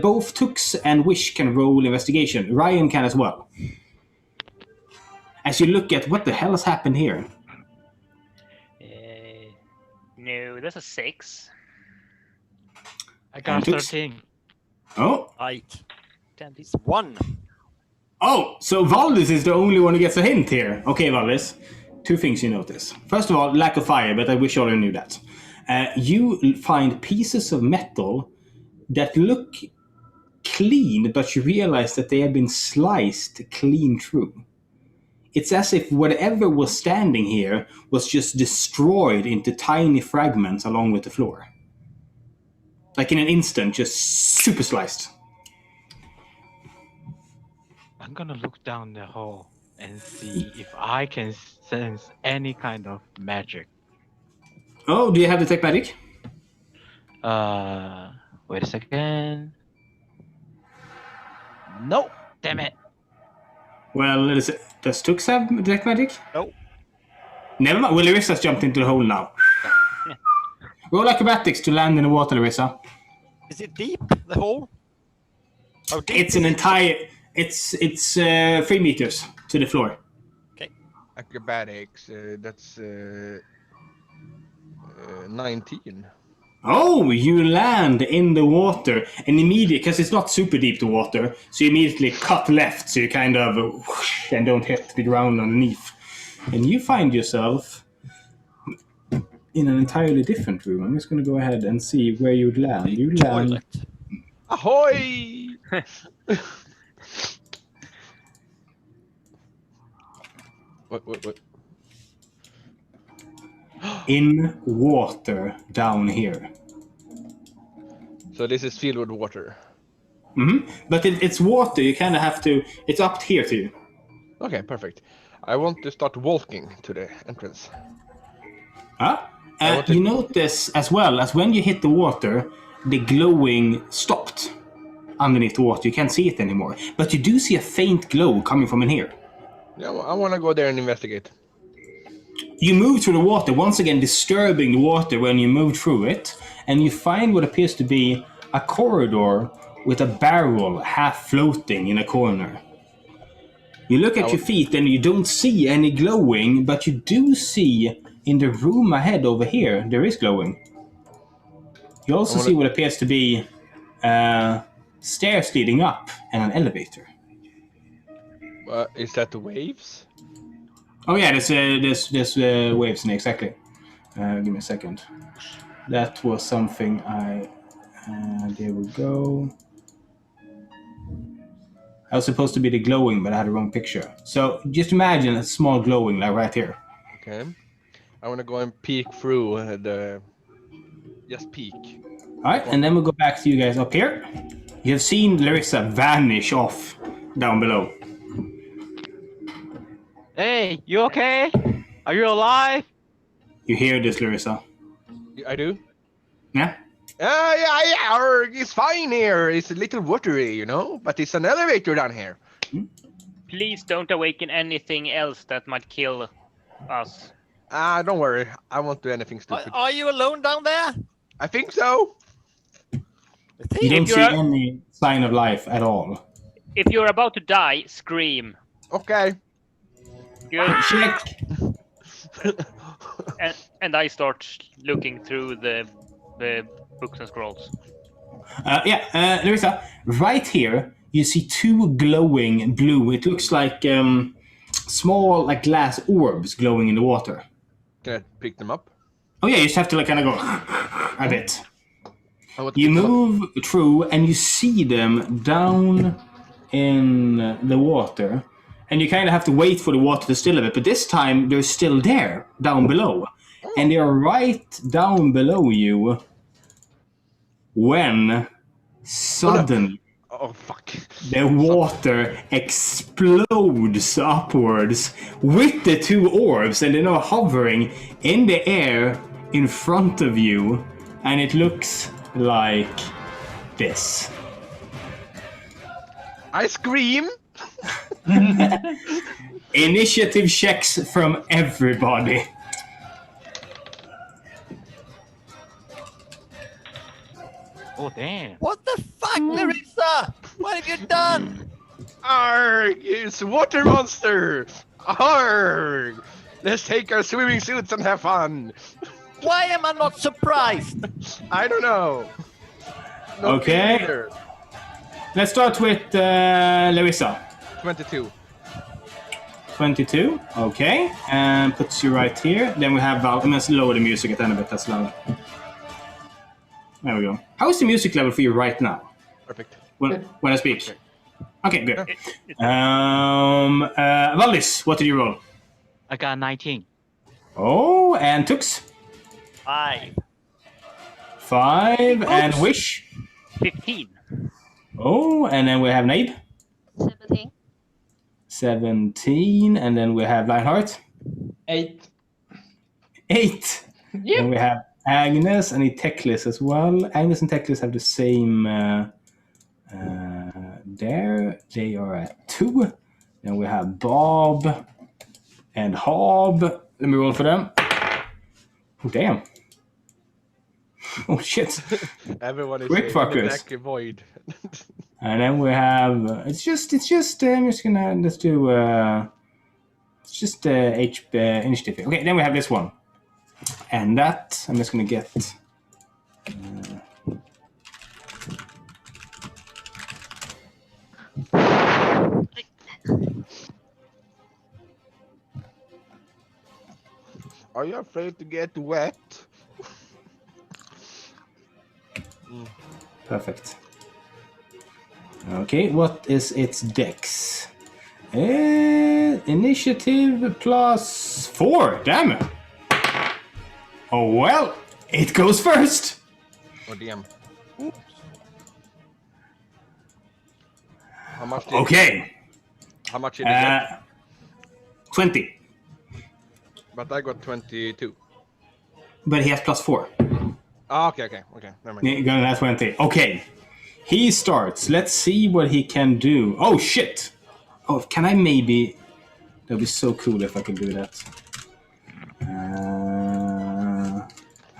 A: both Tux and Wish can roll investigation. Ryan can as well. As you look at what the hell has happened here.
C: No, that's a 6.
H: I got
A: And Tux?
H: 13.
A: Oh.
G: Right.
C: Damn, these
G: 1.
A: Oh, so Valdis is the only one who gets a hint here. Okay, Valdis. 2 things you notice. First of all, lack of fire, but I wish all of you knew that. You find pieces of metal that look clean, but you realize that they have been sliced clean through. It's as if whatever was standing here was just destroyed into tiny fragments along with the floor. Like in an instant, just super sliced.
H: I'm gonna look down the hall and see if I can sense any kind of magic.
A: Oh, do you have detect magic?
H: Wait a second. Nope. Damn it.
A: Well, does Tux have detect magic?
G: Nope.
A: Never mind. Well, Larissa's jumped into the hole now. Roll acrobatics to land in the water, Larissa.
G: Is it deep, the hole? How deep
A: It's
G: is
A: an
G: it?
A: entire... It's 3 meters to the floor.
F: Acrobatics, that's 19.
A: Oh, you land in the water and immediately, because it's not super deep the water, so you immediately cut left, so you kind of whoosh, and don't hit the ground underneath. And you find yourself in an entirely different room. I'm just going to go ahead and see where you'd land. You land.
G: Toilet.
F: Ahoy! What?
A: In water down here.
F: So this is filled with water.
A: But it's water. You kind of have to. It's up here to you.
F: Okay, perfect. I want to start walking to the entrance.
A: You notice as well as when you hit the water, the glowing stopped underneath the water. You can't see it anymore. But you do see a faint glow coming from in here.
F: Yeah, I want to go there and investigate.
A: You move through the water, once again disturbing the water when you move through it, and you find what appears to be a corridor with a barrel half floating in a corner. You look at your feet and you don't see any glowing, but you do see in the room ahead over here, there is glowing. You also see what appears to be stairs leading up and an elevator.
F: Is that the waves?
A: Oh yeah, there's waves in it, exactly. Give me a second. That was something I... there we go. I was supposed to be the glowing, but I had the wrong picture. So just imagine a small glowing like right here.
F: Okay. I want to go and peek through the... Just peek.
A: Alright, and then we'll go back to you guys up here. You have seen Larissa vanish off down below.
H: Hey, you okay? Are you alive?
A: You hear this, Larissa?
F: I do?
A: Yeah?
F: Yeah, it's fine here. It's a little watery, you know, but it's an elevator down here.
C: Please don't awaken anything else that might kill us.
F: Don't worry. I won't do anything stupid.
G: Are you alone down there?
F: I think so.
A: You don't see any sign of life at all.
C: If you're about to die, scream.
F: Okay.
C: Good.
A: Check.
C: And I start looking through the books and scrolls.
A: Larissa, right here, you see two glowing blue. It looks like small, like glass orbs glowing in the water.
F: Can I pick them up?
A: Oh yeah, you just have to like kind of go a bit. You move through and you see them down in the water. And you kind of have to wait for the water to still a bit. But this time, they're still there, down below. And they're right down below you when suddenly the water explodes upwards with the two orbs. And they're now hovering in the air in front of you. And it looks like this.
F: I scream.
A: Initiative checks from everybody.
H: Oh, damn.
G: What the fuck, Larissa? What have you done?
F: Arg! It's a water monster! Arg! Let's take our swimming suits and have fun.
G: Why am I not surprised?
F: I don't know.
A: Okay. Let's start with Larissa.
F: 22.
A: 22. Okay. And puts you right here. Then we have Val. Let's lower the music a bit. That's loud. There we go. How is the music level for you right now?
F: Perfect.
A: When I speak. Okay, good. Valdis, what did you roll?
H: I got 19.
A: Oh, and Tux?
G: 5.
A: 5. And Wish?
C: 15.
A: Oh, and then we have Nabe?
I: 17.
A: 17. And then we have Lionheart?
D: 8.
A: 8.
D: Yep.
A: And we have Agnes and Teklis as well. Agnes and Teklis have the same there. They are at 2. Then we have Bob and Hob. Let me roll for them. Oh, damn. Oh, shit.
F: Everyone is
A: Quick
F: in
A: fuckers.
F: the black void.
A: And then we have, I'm just gonna, let's do, it's just initiative here. Okay, then we have this one. And that, I'm just gonna get,
F: Are you afraid to get wet?
A: perfect. Okay, what is its dex? Initiative plus 4, damn it. Oh well, it goes first.
F: Oh damn. How much did
A: Okay.
F: How much did you get?
A: 20.
F: But I got 22.
A: but he has +4.
F: Oh, okay. Never mind.
A: Gonna last 20. Okay. He starts. Let's see what he can do. Oh, shit! Oh, can I maybe... That'd be so cool if I could do that.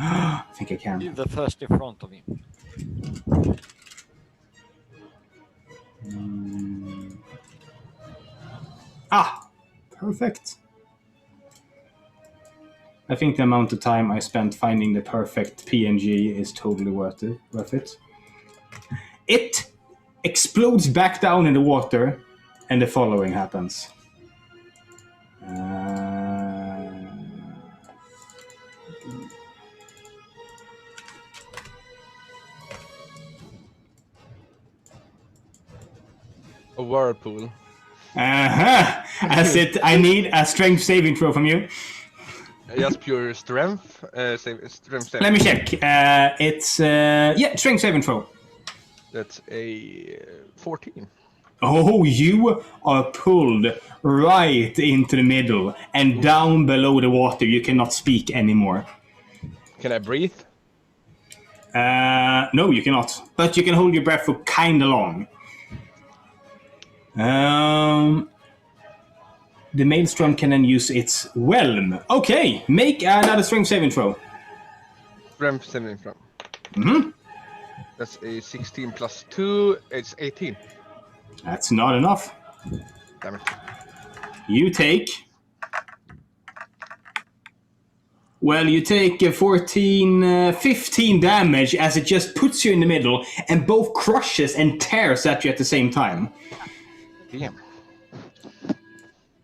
A: I think I can.
G: Be the first in front of him.
A: Perfect. I think the amount of time I spent finding the perfect PNG is totally worth it. It explodes back down in the water, and the following happens.
F: A whirlpool.
A: I need a strength saving throw from you.
F: Just pure strength. Strength saving.
A: Let me check. It's strength saving throw.
F: That's a 14.
A: Oh, you are pulled right into the middle and down below the water. You cannot speak anymore.
F: Can I breathe?
A: No, you cannot. But you can hold your breath for kind of long. The maelstrom can then use its whelm. Okay, make another strength saving throw.
F: Strength saving throw.
A: Mm-hmm.
F: That's a 16 plus 2. It's 18.
A: That's not enough.
F: Damn it.
A: You take 15 damage as it just puts you in the middle and both crushes and tears at you at the same time.
F: Damn.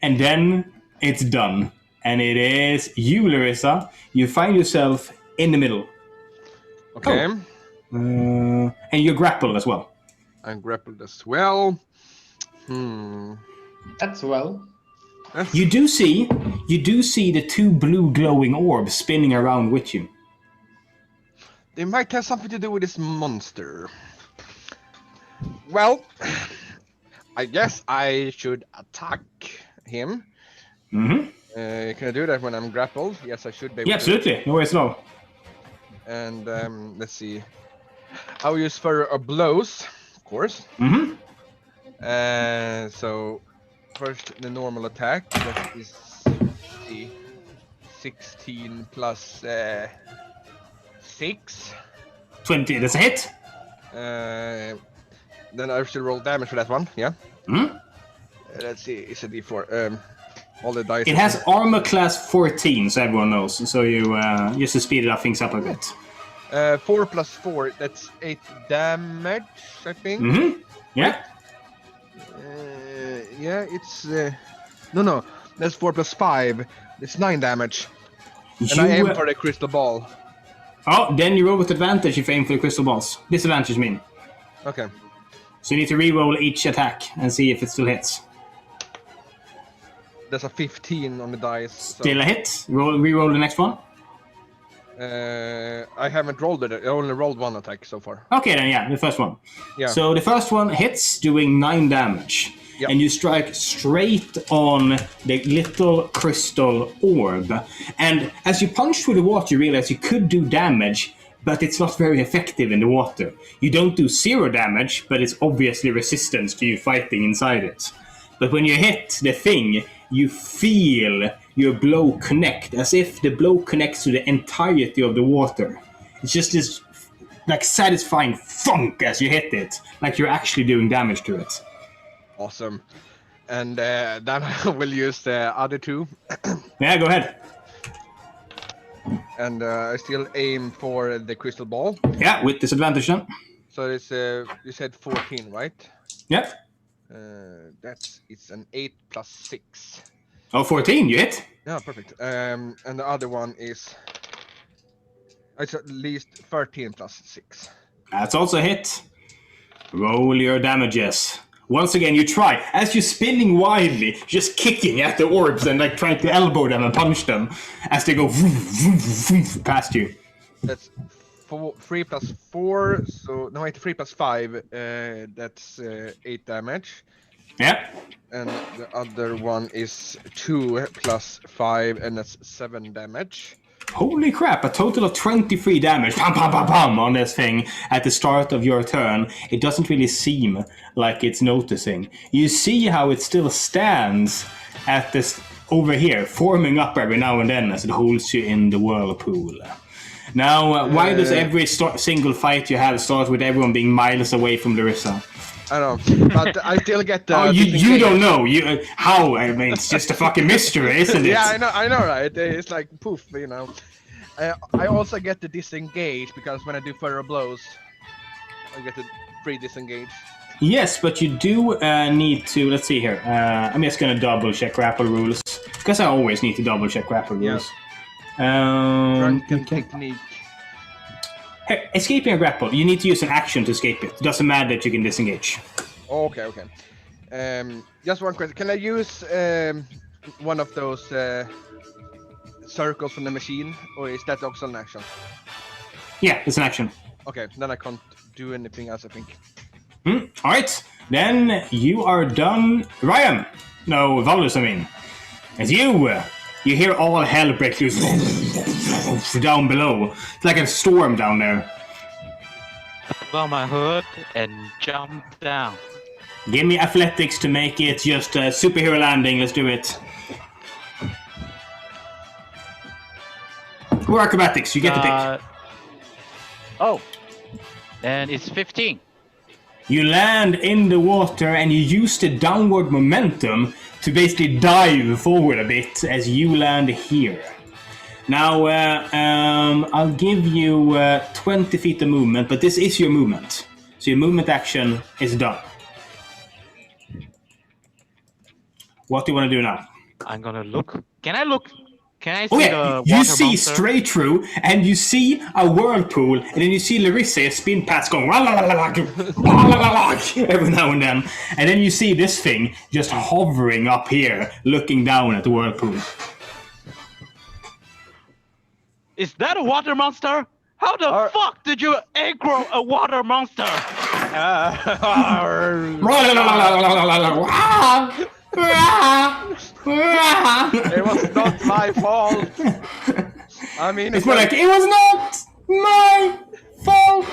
A: And then it's done. And it is you, Larissa. You find yourself in the middle.
F: Okay.
A: And you're grappled as well.
F: I'm grappled as well.
D: That's well.
A: You do see the 2 blue glowing orbs spinning around with you.
F: They might have something to do with this monster. Well, I guess I should attack him.
A: Mm-hmm.
F: Can I do that when I'm grappled? Yes, I should be able
A: Yeah, absolutely. No worries at all.
F: And let's see. I'll use for blows, of course.
A: Mm-hmm.
F: So first the normal attack. That is 16 plus 6.
A: 20. That's a hit.
F: Then I should roll damage for that one. Yeah.
A: Mm-hmm.
F: Let's see. It's a D4. All the dice.
A: It has armor class 14, so everyone knows. So you just to speed things up a bit.
F: 4 plus 4. That's 8 damage, I think.
A: Mm-hmm. Yeah.
F: Yeah. It's no. That's 4 plus 5. It's 9 damage. And I aim for the crystal ball.
A: Oh, then you roll with advantage if you aim for the crystal balls. Disadvantage, mean.
F: Okay.
A: So you need to re-roll each attack and see if it still hits.
F: There's a 15 on the dice. So.
A: Still a hit. Re-roll the next one.
F: I haven't rolled it. I only rolled one attack so far.
A: Okay, then yeah, the first one.
F: Yeah.
A: So the first one hits, doing 9 damage.
F: Yep.
A: And you strike straight on the little crystal orb. And as you punch through the water, you realize you could do damage, but it's not very effective in the water. You don't do 0 damage, but it's obviously resistance to you fighting inside it. But when you hit the thing, you feel your blow connect, as if the blow connects to the entirety of the water. It's just this like satisfying thunk as you hit it, like you're actually doing damage to it.
F: Awesome. And then I will use the other 2.
A: Yeah, go ahead.
F: And I still aim for the crystal ball.
A: Yeah, with disadvantage then.
F: So it's you said 14, right?
A: Yep.
F: It's an 8 plus 6.
A: Oh, 14, you hit.
F: Yeah, perfect. And the other one is it's at least 13 plus 6.
A: That's also a hit. Roll your damages. Once again, you try. As you're spinning wildly, just kicking at the orbs and like trying to elbow them and punch them as they go past you.
F: That's 3 plus 4. So no, wait, 3 plus 5. That's 8 damage.
A: Yeah.
F: And the other one is 2 plus 5, and that's 7 damage.
A: Holy crap, a total of 23 damage pam, pam, pam, pam, on this thing at the start of your turn. It doesn't really seem like it's noticing. You see how it still stands at this over here, forming up every now and then as it holds you in the whirlpool. Now, why does every single fight you have start with everyone being miles away from Larissa?
F: I don't know, but I still get the.
A: You don't know. How? I mean, it's just a fucking mystery, isn't it?
F: Yeah, I know, right? It's like poof, you know. I also get the disengage because when I do further blows, I get the free disengage.
A: Yes, but you do need to. Let's see here. I'm just gonna double check grapple rules because I always need to double check grapple rules.
F: Drunken technique.
A: Hey, escaping a grapple, you need to use an action to escape it. Doesn't matter that you can disengage.
F: Okay. Just one question. Can I use one of those circles from the machine, or is that also an action?
A: Yeah, it's an action.
F: Okay, then I can't do anything else, I think.
A: All right, then you are done. Ryan! No, Valus, I mean. It's you! You hear all hell break loose down below. It's like a storm down there.
H: Pull out my hood and jump down.
A: Give me athletics to make it just a superhero landing. Let's do it. Or acrobatics, you get the pick.
H: Oh, and it's 15.
A: You land in the water and you use the downward momentum to basically dive forward a bit as you land here. Now, I'll give you 20 feet of movement, but this is your movement. So your movement action is done. What do you want to do now?
H: I'm gonna look. Can I look? Can I see
A: Oh
H: the
A: yeah,
H: water
A: you see
H: monster?
A: straight through, and you see a whirlpool, and then you see Larissa spin past going every now and then, and then you see this thing just hovering up here, looking down at the whirlpool.
H: Is that a water monster? How the fuck did you aggro a water monster?
F: It was not my fault. I mean,
A: It's more like, it was not my fault.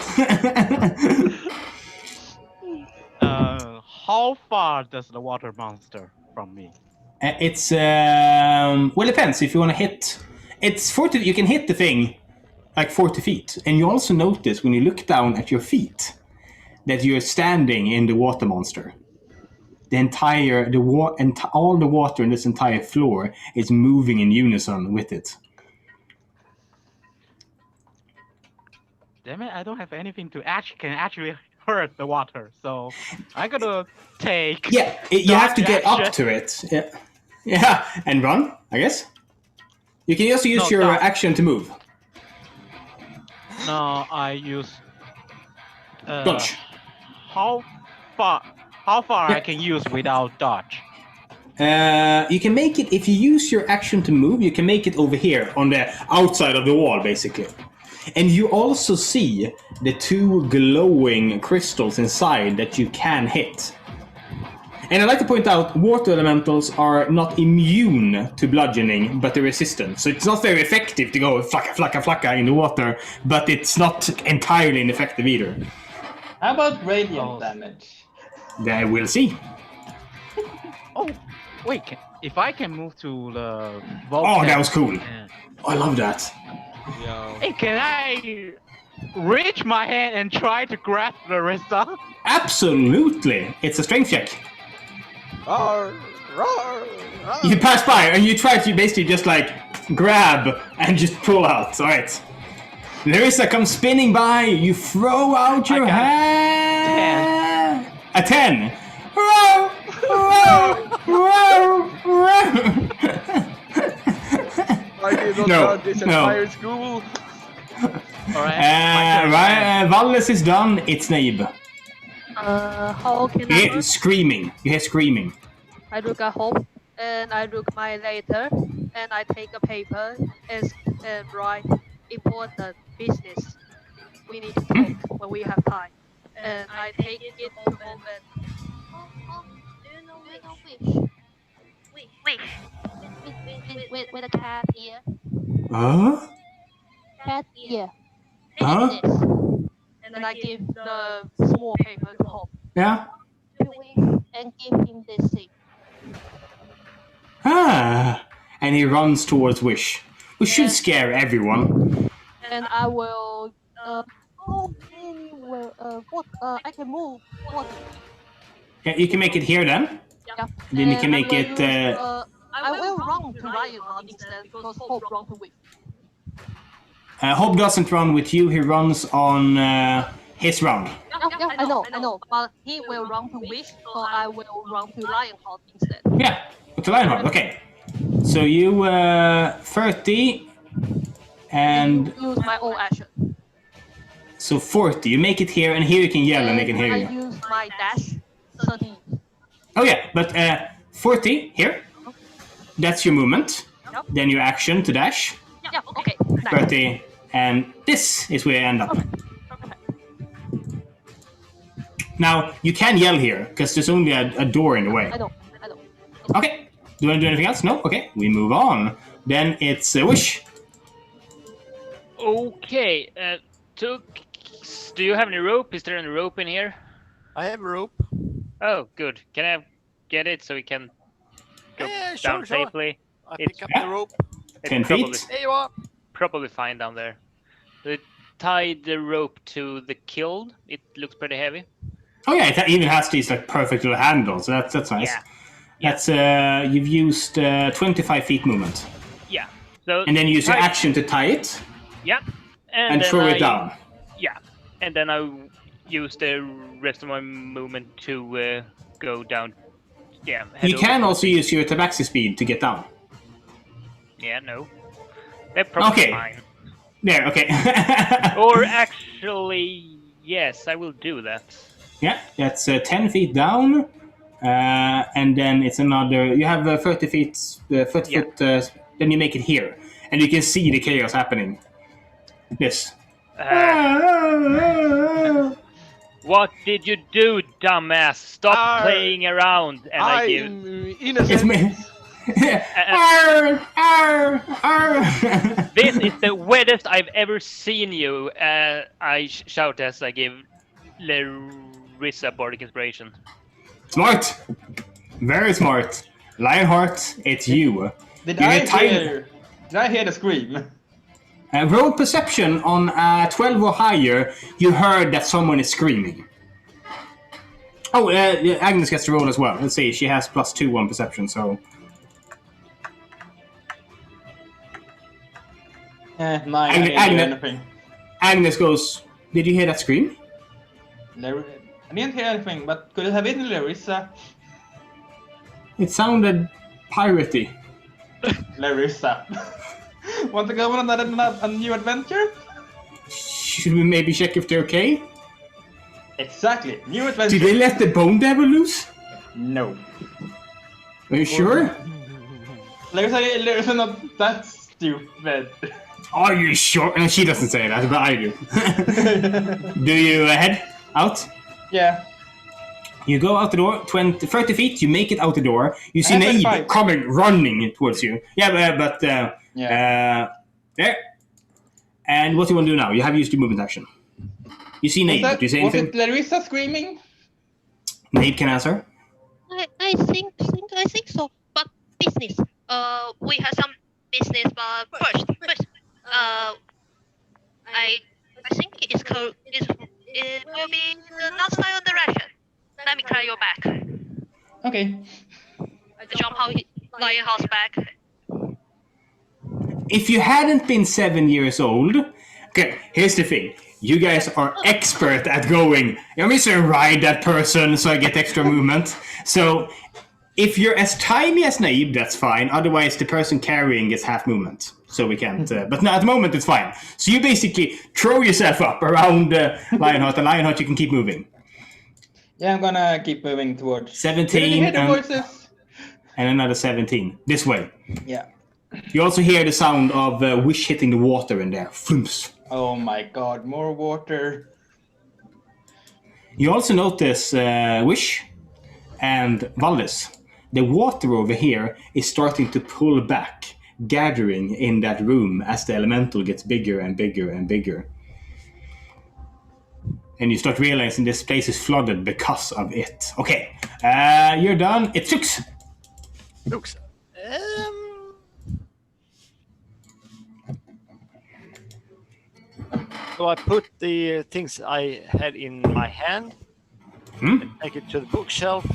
H: How far does the water monster from me?
A: It's well, it depends if you want to hit. It's 40. You can hit the thing like 40 feet, and you also notice when you look down at your feet that you're standing in the water monster. All the water in this entire floor is moving in unison with it.
H: Damn it! I don't have anything to actually hurt the water, so I'm gonna take.
A: Yeah, you have to get up to it. Yeah, and run, I guess. You can also use your action to move.
H: No, I use.
A: Dodge.
H: How far I can use without dodge?
A: You can make it, if you use your action to move, you can make it over here on the outside of the wall, basically. And you also see the two glowing crystals inside that you can hit. And I'd like to point out, water elementals are not immune to bludgeoning, but they're resistant. So it's not very effective to go flacka, flacka, flacka in the water, but it's not entirely ineffective either.
D: How about radiant damage?
A: Then we'll see.
H: Oh, wait, if I can move to the
A: Oh, that was cool.
H: Yeah.
A: Oh, I love that.
F: Yeah.
H: Hey, can I reach my hand and try to grab Larissa?
A: Absolutely. It's a strength check.
F: Roar, roar, roar.
A: You pass by and you try to basically just like grab and just pull out. All right. Larissa comes spinning by. You throw out your hand. 10. A 10. Row, row, row, row.
F: I did not start this entire school.
H: Alright.
A: Valles is done. It's Naib.
E: How can
A: You
E: I
A: hear
E: look?
A: screaming. You hear screaming.
E: I look at home and I look my letter and I take a paper and write important business. We need to talk when we have time. And I take it to mom and
I: Do you know wish? With a cat here.
A: Huh?
I: cat ear.
A: Huh?
I: Take this. And I give the small paper to Hope.
A: Yeah.
I: To Wish and give him this thing.
A: Ah. And he runs towards Wish, which should scare everyone.
E: And I will. How many will? What? I can move 40.
A: Yeah, you can make it here then.
E: Yeah.
A: Then you can
E: And
A: make
E: I
A: it.
E: will use, I will run to Lionheart instead because Hope run to Wish.
A: Hope doesn't run with you. He runs on his round.
E: Yeah, I know. But he will run to Wish, so I will run to Lionheart instead.
A: Yeah, to Lionheart. Okay. So you 30 and
E: use my own action.
A: so 40. You make it here, and here you can yell and they can hear
E: I
A: you.
E: use my dash 30.
A: Oh yeah, but 40 here. That's your movement.
E: Yep.
A: Then your action to dash.
E: Yeah, okay. Nice.
A: 30, and this is where you end up.
E: Okay.
A: Now you can yell here because there's only a door in the way.
E: I know.
A: Okay. Do you want to do anything else? No? Okay. We move on. Then it's Wish.
C: Okay. Do you have any rope? Is there any rope in here?
G: I have a rope.
C: Oh, good. Can I get it so we can go
G: Yeah,
C: down
G: sure.
C: safely?
G: I
C: It's-
G: pick up the rope.
A: 10 feet.
G: There you are.
C: Probably fine down there. They tied the rope to the kiln. It looks pretty heavy.
A: Oh yeah, it even has these like perfect little handles. So that's nice.
C: Yeah.
A: That's you've used 25 feet movement,
C: Yeah. So
A: and then you use your
C: tie-
A: action to tie it
C: Yeah.
A: and
C: then
A: throw it down.
C: Yeah. And then I use the rest of my movement to go down. Yeah. head
A: You can
C: over.
A: also use your tabaxi speed to get down.
C: Yeah. No. They're probably
A: Okay.
C: fine.
A: There, okay.
C: Or actually, yes, I will do that.
A: Yeah, that's 10 feet down, and then it's another. You have 30 feet, 30
C: Yeah.
A: foot. Then you make it here, and you can see the chaos happening. This.
C: What did you do, dumbass? Stop playing around, and I give.
F: I'm
A: It's
F: innocent.
A: me. Arr, arr, arr.
C: This is the wettest I've ever seen you. I shout as I give Larissa bardic inspiration.
A: Smart, very smart. Lionheart, it's you.
D: Did
A: You
D: I
A: get time-
D: hear the scream?
A: Roll perception on 12 or higher. You heard that someone is screaming. Oh, Agnes gets to roll as well. Let's see, she has +2 on perception, so.
D: Mine, I didn't hear anything.
A: Agnes goes, "Did you hear that scream?"
D: I didn't hear anything, but could it have been Larissa?
A: It sounded piratey.
D: Larissa. Want to go on a new adventure?
A: Should we maybe check if they're okay?
D: Exactly. New adventure.
A: Did they let the bone devil loose?
D: No.
A: Are you sure?
D: Larissa not that stupid.
A: Are you sure? No, she doesn't say that, but I do. Do you head out?
D: Yeah.
A: You go out the door, 30 feet, you make it out the door. You see
D: I have
A: Naib
D: 25.
A: coming, running towards you. Yeah, but there. And what do you want to do now? You have used your movement action. You see Naib, do you say
D: was
A: anything?
D: it Larissa screaming?
A: Naib can answer.
I: I think so. But business. We have some business. But first, I think it will be the north-south direction. Let me clear your back.
D: Okay.
I: I jump out Lionheart's back.
A: If you hadn't been 7 years old, okay, here's the thing. You guys are expert at going, I'm just gonna ride that person so I get extra movement. So if you're as tiny as Naib, that's fine. Otherwise, the person carrying gets half movement. So we can't, but now at the moment it's fine. So you basically throw yourself up around Lionheart, and Lionheart you can keep moving.
D: Yeah, I'm gonna keep moving towards.
A: 17
D: Did you hear the
A: and,
D: voices?
A: and another 17. This way.
D: Yeah.
A: You also hear the sound of Wish hitting the water in there. Flumps.
D: Oh my god, more water.
A: You also notice Wish and Valdis. The water over here is starting to pull back gathering in that room as the elemental gets bigger and bigger and bigger. And you start realizing this place is flooded because of it. Okay, you're done. It's Tux.
G: Looks. So I put the things I had in my hand, take it to the bookshelf.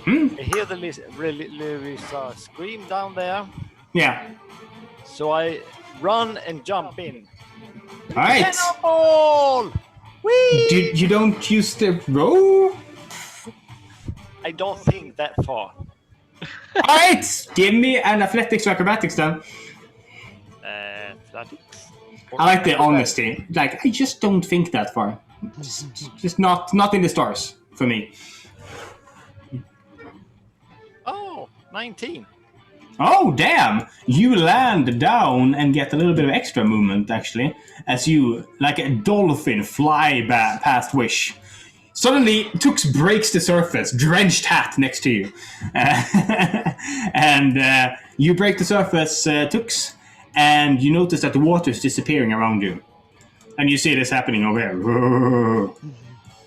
G: I hear the Larissa scream down there.
A: Yeah.
G: So I run and jump in.
A: All right.
G: Cannonball! Whee!
A: You don't use the row?
G: I don't think that far.
A: All right. Give me an athletics or acrobatics then.
G: Athletics.
A: I like the honesty. Like, I just don't think that far. Just not in the stars for me.
G: Oh, 19.
A: Oh, damn! You land down and get a little bit of extra movement, actually, as you, like a dolphin, fly past Wish. Suddenly, Tux breaks the surface, drenched hat next to you. And you break the surface, Tux, and you notice that the water is disappearing around you. And you see this happening over here.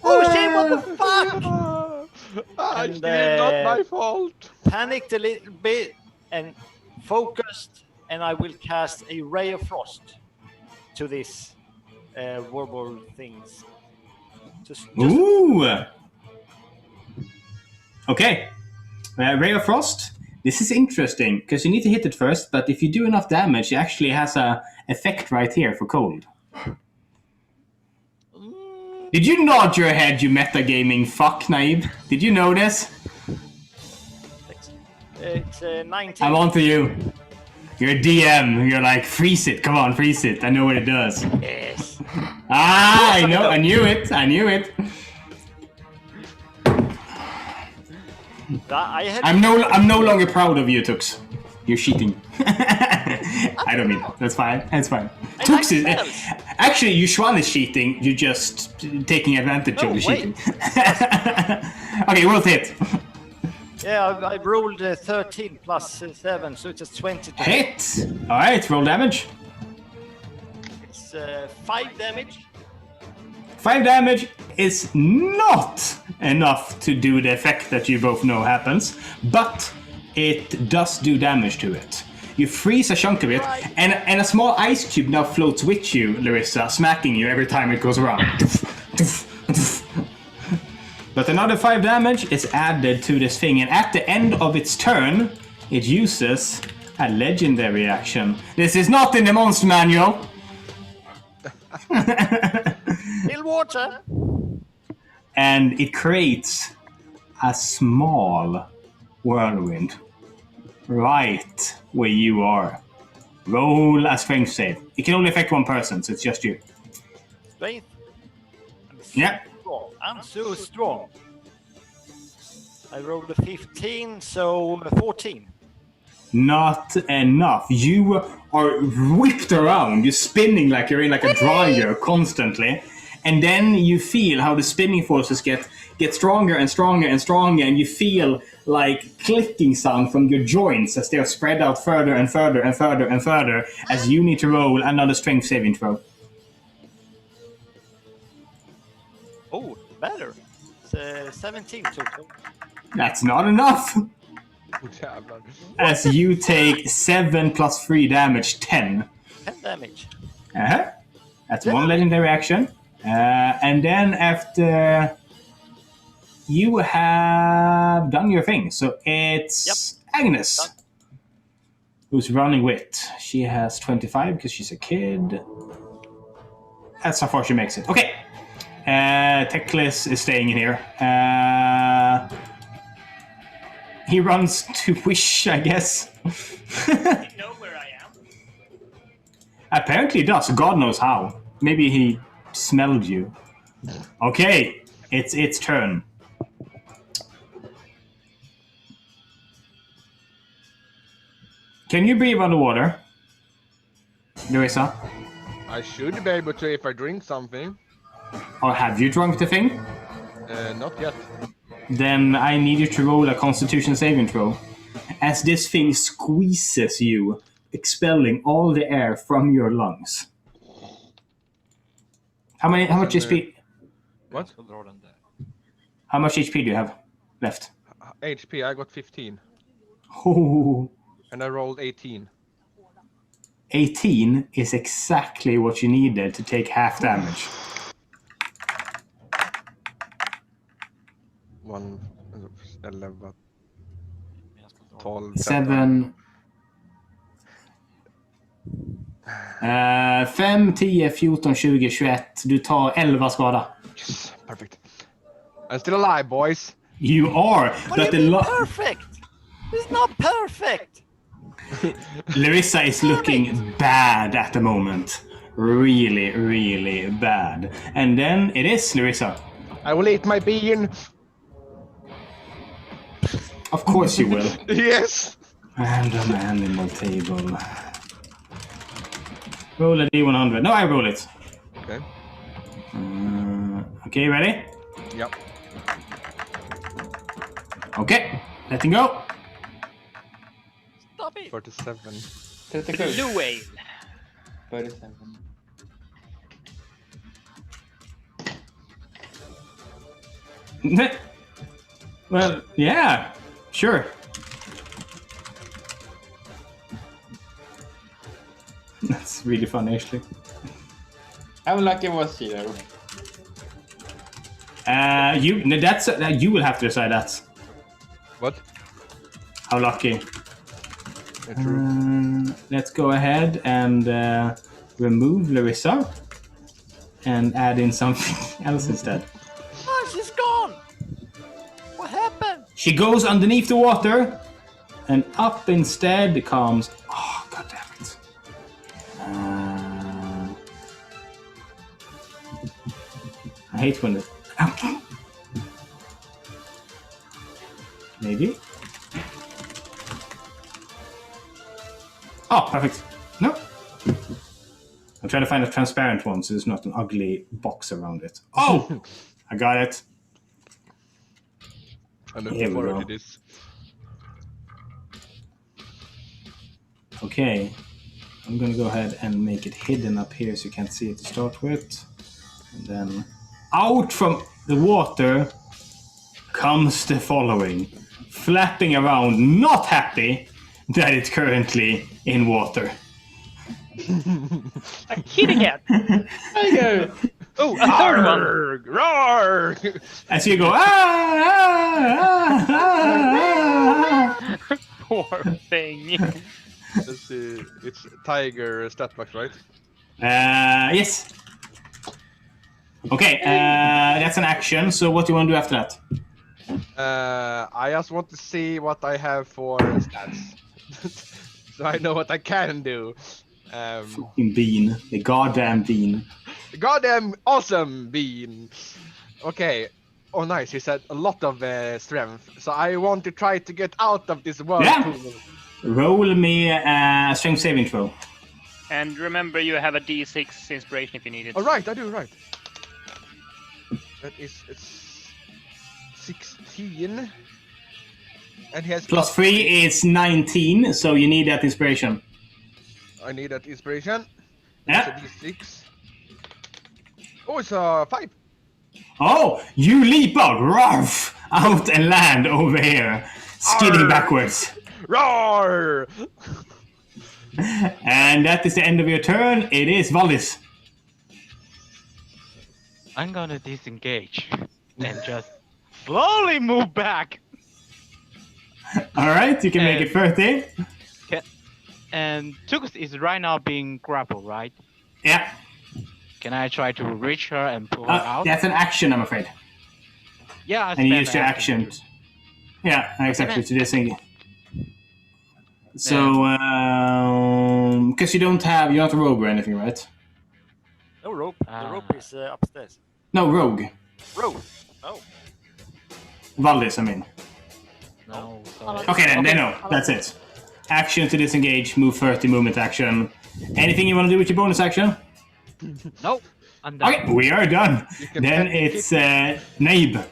G: Oh shit, what the fuck?
F: It's not my fault.
G: Panicked a little bit and focused, and I will cast a ray of frost to this warble things. Just
A: Ooh! Okay. Ray of Frost. This is interesting, because you need to hit it first, but if you do enough damage, it actually has a effect right here for cold. Did you nod your head, you metagaming fuck, Naib? Did you know this?
G: It's 19.
A: I'm on to you. You're a DM. You're like, freeze it. Come on, freeze it. I know what it does.
G: Yes.
A: Ah, I know. I knew it. I knew it. I'm no longer proud of you, Tux. You're cheating. I don't mean that. That's fine. That's fine. Tux is actually Yushuan is cheating. You're just taking advantage of the cheating. Okay, world hit.
G: Yeah, I rolled 13 plus 7, so it's a 20.
A: Hit. All right, roll damage.
G: It's 5 damage.
A: 5 damage is not enough to do the effect that you both know happens, but it does do damage to it. You freeze a chunk of it, and a small ice cube now floats with you, Larissa, smacking you every time it goes around. But another 5 damage is added to this thing, and at the end of its turn, it uses a legendary action. This is not in the monster manual.
G: Little water.
A: And it creates a small whirlwind right where you are. Roll a strength save. It can only affect one person, so it's just you.
G: Strength.
A: Yeah.
G: I'm so strong. I rolled a 15, so 14.
A: Not enough. You are whipped around. You're spinning like you're in like a dryer constantly. And then you feel how the spinning forces get stronger and stronger and stronger, and you feel like clicking sound from your joints as they are spread out further and further and further and further as you need to roll another strength saving throw.
G: Oh, better. It's 17 total.
A: That's not enough. As you take 7 plus 3 damage, 10.
G: 10 damage.
A: Uh-huh. That's one legendary action. And then after you have done your thing, so it's Agnes who's running with. She has 25 because she's a kid. That's how far she makes it. Okay. Teclis is staying in here. He runs to Wish, I guess.
C: Does he know where I am?
A: Apparently he does. God knows how. Maybe he smelled you. Okay, it's its turn. Can you breathe underwater, Larissa?
F: I should be able to if I drink something.
A: Or have you drunk the thing?
F: Not yet.
A: Then I need you to roll a Constitution saving throw. As this thing squeezes you expelling all the air from your lungs. How much HP?
F: What?
A: How much HP do you have left?
F: HP, I got 15.
A: Oh,
F: And I rolled 18.
A: 18 is exactly what you needed to take half damage.
F: 1, 11, 12,
A: 7... 5, 10, 14, 20, 21. Du tar 11 skada.
F: Yes, perfect. I'm still alive, boys.
A: You are,
G: What
A: but
G: do
A: the
G: you mean perfect? It's not perfect.
A: Larissa is looking bad at the moment. Really, really bad. And then it is Larissa.
F: I will eat my bean.
A: Of course you will.
F: Yes.
A: Random animal table. Roll a D100. No, I roll it.
F: Okay.
A: Okay, ready?
F: Yep.
A: Okay, letting go.
G: Stop it.
F: 47.
D: 37.
C: Blue whale.
D: 37.
A: Well, yeah, sure. That's really fun, actually.
D: How lucky was she though?
A: You will have to decide that.
F: What?
A: How lucky.
F: Yeah, true.
A: Let's go ahead and remove Larissa and add in something else instead.
G: Oh, she's gone. What happened?
A: She goes underneath the water and up instead comes. Oh, god damn it. I hate when it. Maybe. Oh, perfect. No. I'm trying to find a transparent one so there's not an ugly box around it. Oh! I got it.
F: I'm
A: Here
F: looking
A: we
F: forward
A: go.
F: to this.
A: Okay. I'm gonna go ahead and make it hidden up here so you can't see it to start with. And then out from the water comes the following. Flapping around, not happy that it's currently in water.
C: A kitty cat.
D: Tiger!
C: Oh, a third one.
F: Roar!
A: As you go,
C: Poor thing.
F: Let's see. It's tiger stat box, right?
A: Yes. Okay, that's an action. So what do you want to do after that?
F: I just want to see what I have for stats. So I know what I can do.
A: Fucking bean. The goddamn bean.
F: Goddamn awesome bean. Okay. Oh, nice. He said a lot of strength. So I want to try to get out of this whirlpool.
A: Roll me a strength saving throw.
C: And remember, you have a D6 inspiration if you need it.
F: Oh, right. I do, right. That is it's 16. And he has
A: Plus 3 is 19, so you need that inspiration.
F: I need that inspiration.
A: Yeah.
F: It's a D6. Oh, it's a 5.
A: Oh, you leap out, ruff, out and land over here, skidding
F: Arr!
A: backwards.
F: Roar!
A: And that is the end of your turn. It is Valdis.
H: I'm gonna disengage and just slowly move back.
A: All right, you can make it 30.
H: And Tux is right now being grappled, right?
A: Yeah.
H: Can I try to reach her and pull her out?
A: That's an action, I'm afraid.
H: Yeah, I
A: And you
H: spend
A: use your action. Yeah, exactly, to disengage. So, because you're not a rogue or anything, right?
G: No rope. The rope is upstairs.
A: No, rogue.
G: Rope. Oh.
A: Valdis, I mean.
H: No, sorry.
A: Okay, then, they know. That's it. Action to disengage, move 30, movement action. Anything you want to do with your bonus action?
H: Nope. I'm done.
A: Okay, we are done. Then it's Naib.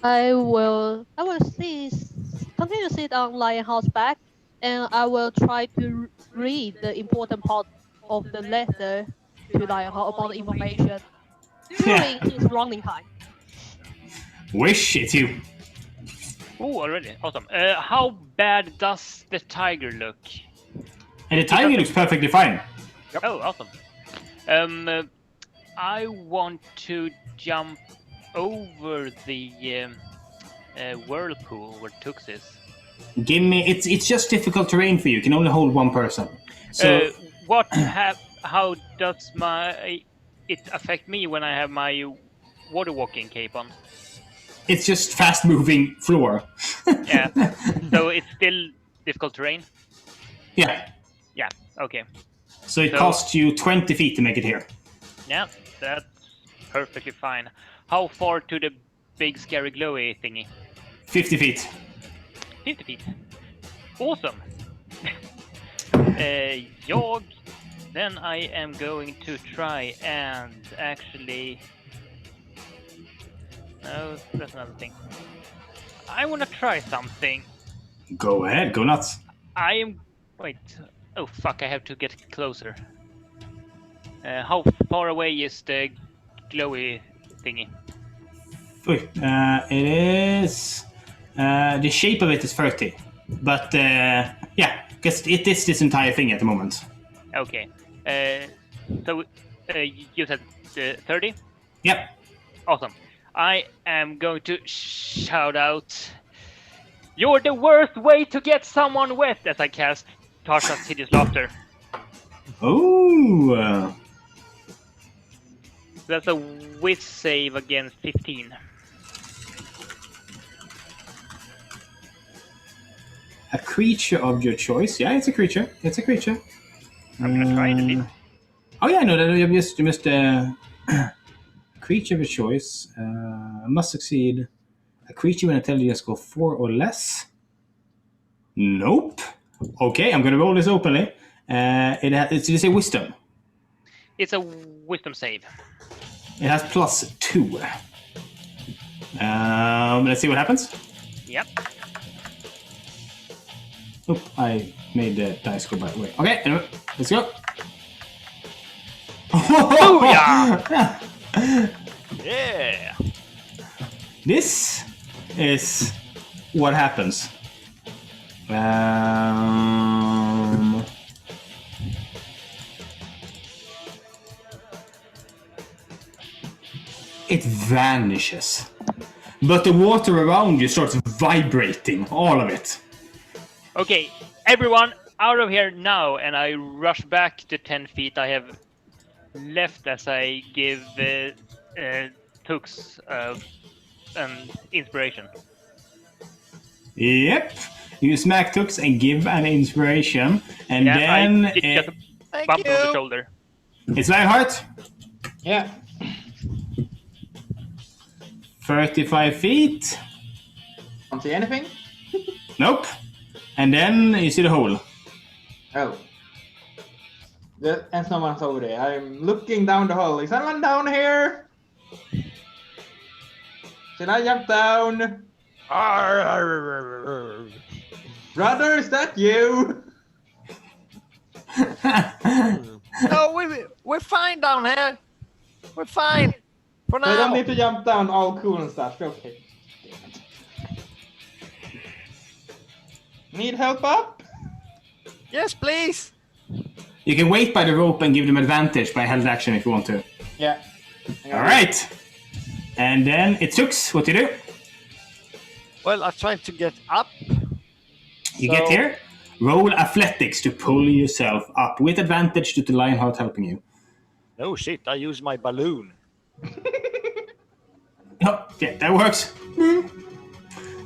E: I will continue to sit on lion horseback and I will try to read the important part of the letter to Lionheart about the information during his running time.
A: Wish it's you.
C: Oh, already. Awesome. How bad does the tiger look?
A: And the tiger looks perfectly fine.
C: Oh, awesome. I want to jump over the whirlpool where Tux is.
A: Give me. It's just difficult terrain for you. You can only hold one person. So
C: How does it affect me when I have my water walking cape on?
A: it's just fast moving floor.
C: Yeah. So it's still difficult terrain?
A: Yeah.
C: Yeah, okay.
A: So it costs you 20 feet to make it here.
C: Yeah, that's perfectly fine. How far to the big scary glowy thingy?
A: 50 feet.
C: 50 feet. Awesome. Then I am going to try and actually... No, that's another thing. I want to try something.
A: Go ahead, go nuts.
C: I am... Wait. Oh, fuck, I have to get closer. How far away is the glowy thingy?
A: It is... the shape of it is 30. But, yeah, because it is this entire thing at the moment.
C: Okay. So, you said 30?
A: Yep.
C: Awesome. I am going to shout out, "You're the worst way to get someone wet," as I cast Tarshan's Hideous Laughter.
A: Oh!
C: That's a whiz save against 15.
A: A creature of your choice. Yeah, it's a creature. It's a creature.
C: I'm gonna try it a bit.
A: Oh yeah, no, you missed creature of your choice must succeed. A creature with intelligence score 4 or less. Nope. Okay, I'm gonna roll this openly. Did you say wisdom?
C: It's a wisdom save.
A: It has +2. Let's see what happens.
C: Yep.
A: Oh, I made the dice go by the way. Okay, anyway, let's go.
C: Oh yeah! Yeah.
A: This is what happens. It vanishes. But the water around you starts vibrating, all of it.
C: Okay, everyone, out of here now, and I rush back the 10 feet I have left as I give Tux an inspiration.
A: Yep. You smack Tux and give an inspiration, and then
C: I did just a bump on the shoulder.
A: It's Lionheart.
D: Yeah.
A: 35 feet.
D: Don't see anything?
A: Nope. And then you see the hole.
D: Oh. And someone's over there. I'm looking down the hole. Is anyone down here? Should I jump down? Brother, is that you?
G: No, we're fine down here. We're fine. For now.
D: I don't need to jump down all cool and stuff. Okay. Need help up?
G: Yes, please.
A: You can wait by the rope and give them advantage by held action if you want to.
D: Yeah.
A: Alright. And then it Tux. What do you do?
G: Well, I tried to get up.
A: You get here. Roll athletics to pull yourself up with advantage due to Lionheart helping you.
G: Oh shit, I used my balloon.
A: Oh, yeah, that works.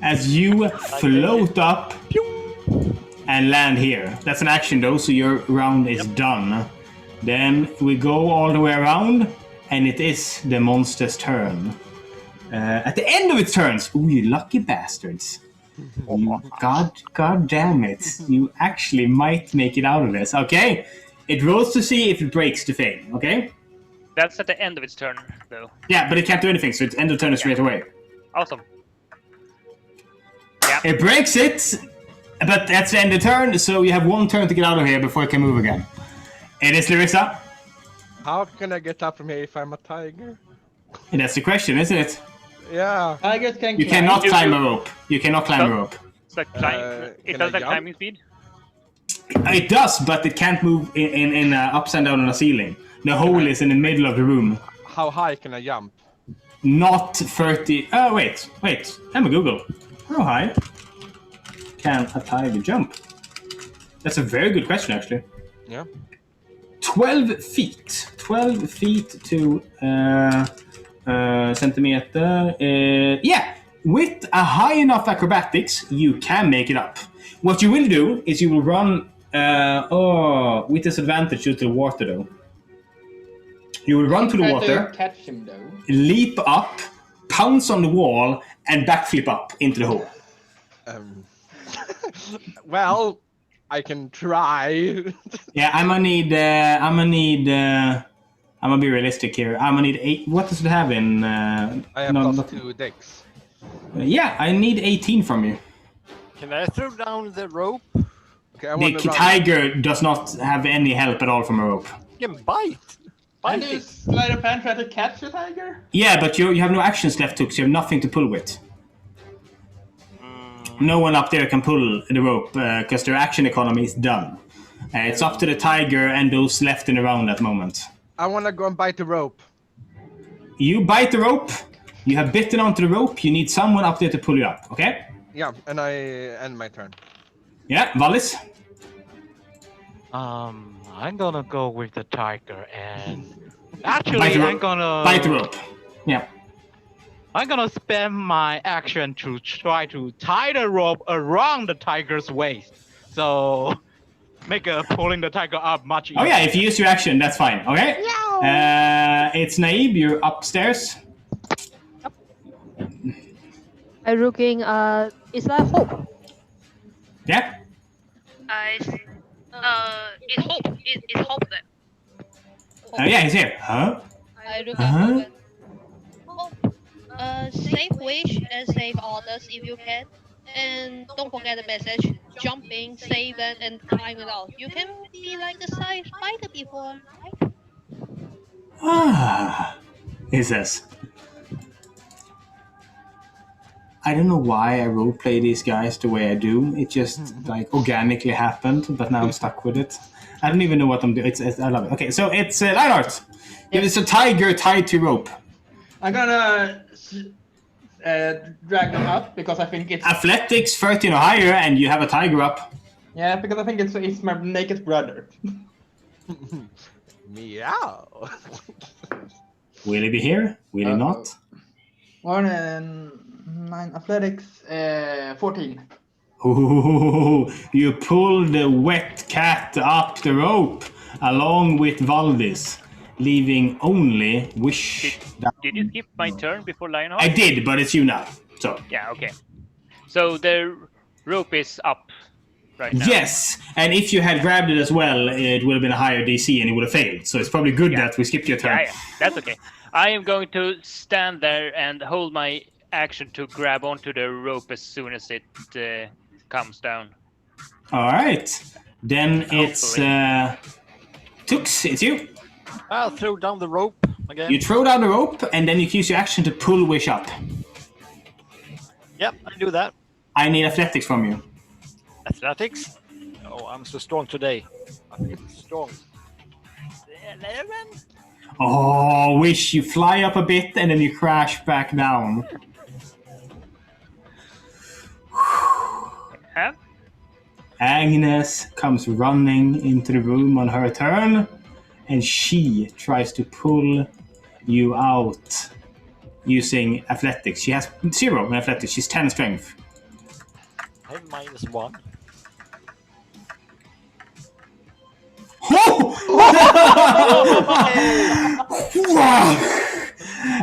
A: As you float up and land here. That's an action though, so your round is done. Then we go all the way around, and it is the monster's turn. At the end of its turns, ooh, you lucky bastards. God damn it. You actually might make it out of this. Okay? It rolls to see if it breaks the thing, okay?
C: That's at the end of its turn, though.
A: Yeah, but it can't do anything, so its end of turn is straight away.
C: Awesome.
A: It breaks it, But that's the end of the turn, so you have one turn to get out of here before you can move again. It is Larissa.
F: How can I get up from here if I'm a tiger?
A: And that's the question, isn't it?
F: Yeah.
D: Tigers can
A: You
D: climb.
A: cannot climb a rope. You cannot climb a rope.
C: It's like
F: can
C: it
F: I
C: does like
F: jump?
C: climbing speed.
A: It does, but it can't move in ups and down on a ceiling. The hole is in the middle of the room.
F: How high can I jump?
A: Not 30... Oh, wait. Let me Google. How high can a tiger jump? That's a very good question, actually.
F: Yeah.
A: 12 feet. 12 feet to centimeter. Yeah, with a high enough acrobatics, you can make it up. What you will do is you will run... with disadvantage due to the water, though. You will run to the
D: Try
A: water,
D: to catch him though.
A: leap up, pounce on the wall, and backflip up into the hole.
F: Well, I can try.
A: Yeah, I'm gonna be realistic here. I'm gonna need 8. What does it have in?
F: I have +2 dex.
A: Yeah, I need 18 from you.
G: Can I throw down the rope?
F: Okay, I
A: The
F: want to run.
A: tiger does not have any help at all from a rope.
G: You can bite.
D: Can
G: Bite
D: you
G: it.
D: sleight of hand try to catch a tiger?
A: Yeah, but you have no actions left, Tux. You have nothing to pull with. No one up there can pull the rope because their action economy is done. It's up to the tiger and those left in the round at the moment.
F: I want to go and bite the rope.
A: You bite the rope. You have bitten onto the rope. You need someone up there to pull you up, okay?
F: Yeah, and I end my turn.
A: Yeah, Valis?
H: I'm gonna go with the tiger and actually
A: Bite the rope.
H: I'm gonna
A: Bite the rope. Yeah.
H: I'm gonna spend my action to try to tie the rope around the tiger's waist. So make pulling the tiger up much easier.
A: Oh yeah, if you use your action, that's fine, okay? It's Naib, you're upstairs.
E: I'm looking. Is that hope?
A: Yeah?
I: It's hope. It's hope then.
A: Yeah, he's here. Huh?
I: I look
A: Uh-huh.
I: at hope. Save wish and save others if you can. And don't forget the message. Jumping, saving, and climbing out. You can be like the spider before, right?
A: Ah, he says. I don't know why I roleplay these guys the way I do. It just like organically happened, but now I'm stuck with it. I don't even know what I'm doing. I love it. Okay, so it's Lionheart. It's a tiger tied to rope.
D: I'm gonna drag them up because I think it's
A: Athletics 13 or higher, and you have a tiger up.
D: yeah because I think it's my naked brother.
F: Meow.
A: Will he be here? Will he not?
D: 1 and 9 athletics, 14.
A: Ooh, you pull the wet cat up the rope along with Valdis, leaving only Wish.
C: Did you skip my turn before Lionheart?
A: I did, but it's you now. So
C: Yeah, okay. So the rope is up right now.
A: yes, and if you had grabbed it as well, it would have been a higher DC and it would have failed. So it's probably good that we skipped your turn.
C: Yeah, that's okay. I am going to stand there and hold my action to grab onto the rope as soon as it comes down.
A: All right, then it's Tux. It's you.
G: I'll throw down the rope again.
A: You throw down the rope, and then you can use your action to pull Wish up.
G: Yep, I do that.
A: I need athletics from you.
G: Athletics. Oh, I'm so strong today. I feel strong. 11.
A: Oh, Wish, you fly up a bit and then you crash back down.
C: Huh?
A: Agnes comes running into the room on her turn, and she tries to pull you out using athletics. She has 0 in athletics. She's 10 strength.
G: I have -1.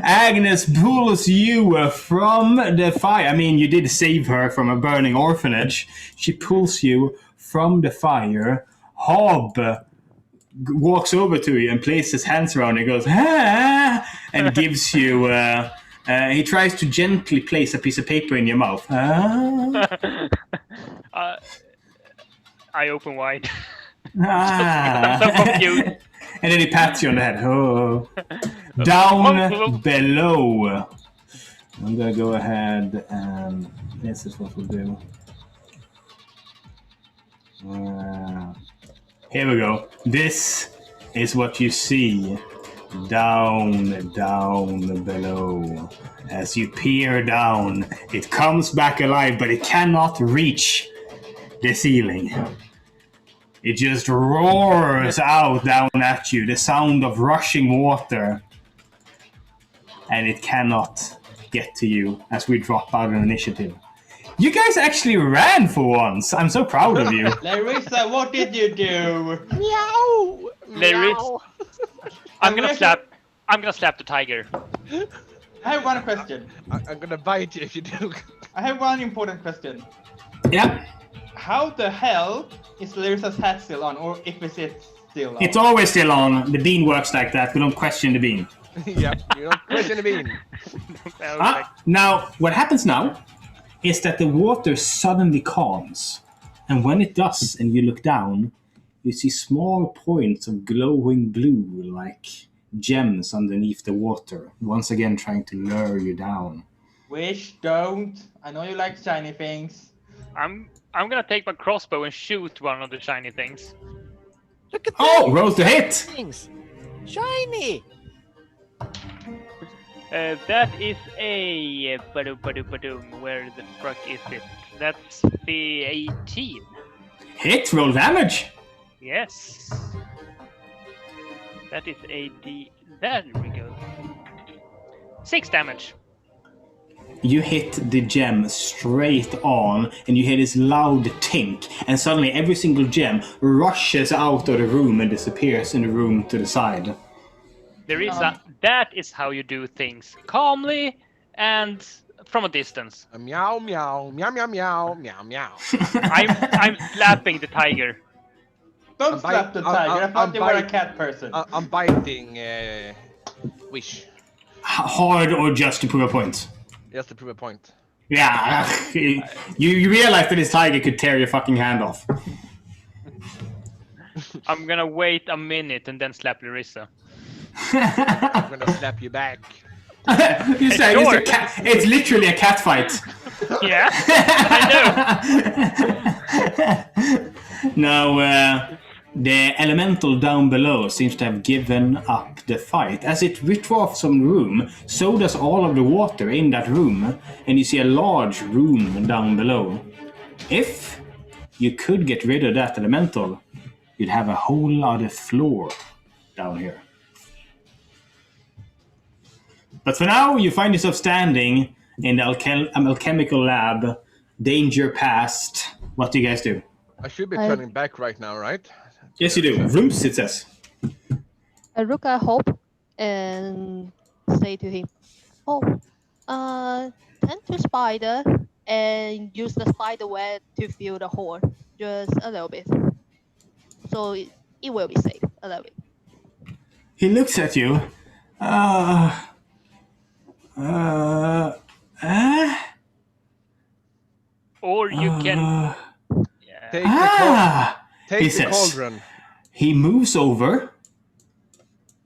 A: Agnes pulls you from the fire. I mean, you did save her from a burning orphanage. She pulls you from the fire. Hob walks over to you and places his hands around you and goes, ah, and gives you... he tries to gently place a piece of paper in your mouth. Ah.
C: I open wide.
A: Ah.
C: I'm so confused.
A: And then he pats you on the head. Oh. Down below. I'm gonna go ahead and this is what we'll do. Here we go. This is what you see down below. As you peer down, it comes back alive, but it cannot reach the ceiling. It just roars out down at you, the sound of rushing water. And it cannot get to you as we drop out an initiative. You guys actually ran for once. I'm so proud of you.
D: Larissa, what did you do?
F: Meow.
C: Larissa, I'm gonna slap the tiger.
D: I have one question.
F: I'm gonna bite you if you do.
D: I have one important question.
A: Yeah.
D: How the hell is Larissa's hat still on, or if it's still on?
A: It's always still on. The bean works like that. We don't question the bean.
F: Yep, you don't question the bean.
A: Now, what happens now is that the water suddenly calms. And when it does, and you look down, you see small points of glowing blue, like gems underneath the water, once again trying to lure you down.
D: Wish, don't. I know you like shiny things.
C: I'm gonna take my crossbow and shoot one of the shiny things.
G: Look at
A: Oh, rolls to hit!
G: things. Shiny.
C: That is a ba-doom. Where the fuck is it? That's the 18.
A: Hit, roll damage!
C: Yes. That is a D. There we go. 6 damage.
A: You hit the gem straight on, and you hear this loud tink, and suddenly every single gem rushes out of the room and disappears in the room to the side.
C: There is that is how you do things calmly and from a distance.
F: Meow, meow, meow, meow, meow, meow, meow.
C: I'm slapping the tiger.
D: Don't slap the tiger. I thought you were a cat person.
F: I'm biting Wish.
A: Hard or just to prove a point?
F: Just to prove a point.
A: Yeah, you realize that this tiger could tear your fucking hand off.
C: I'm gonna wait a minute and then slap Larissa.
F: I'm gonna slap you back.
A: You say it's literally a cat fight.
C: Yeah, I know.
A: Now, the elemental down below seems to have given up the fight. As it withdraws from the room, so does all of the water in that room, and you see a large room down below. If you could get rid of that elemental, you'd have a whole other floor down here. But for now, you find yourself standing in the alchemical lab, danger past. What do you guys do?
F: I should be turning back right now, right?
A: Yes, you do. Rooms, it says.
E: I look at Hope and say to him, Hope, tend to spider and use the spider web to fill the hole just a little bit. So it will be safe a little bit.
A: He looks at you.
C: Or you can.
F: Take the cauldron.
A: He moves over.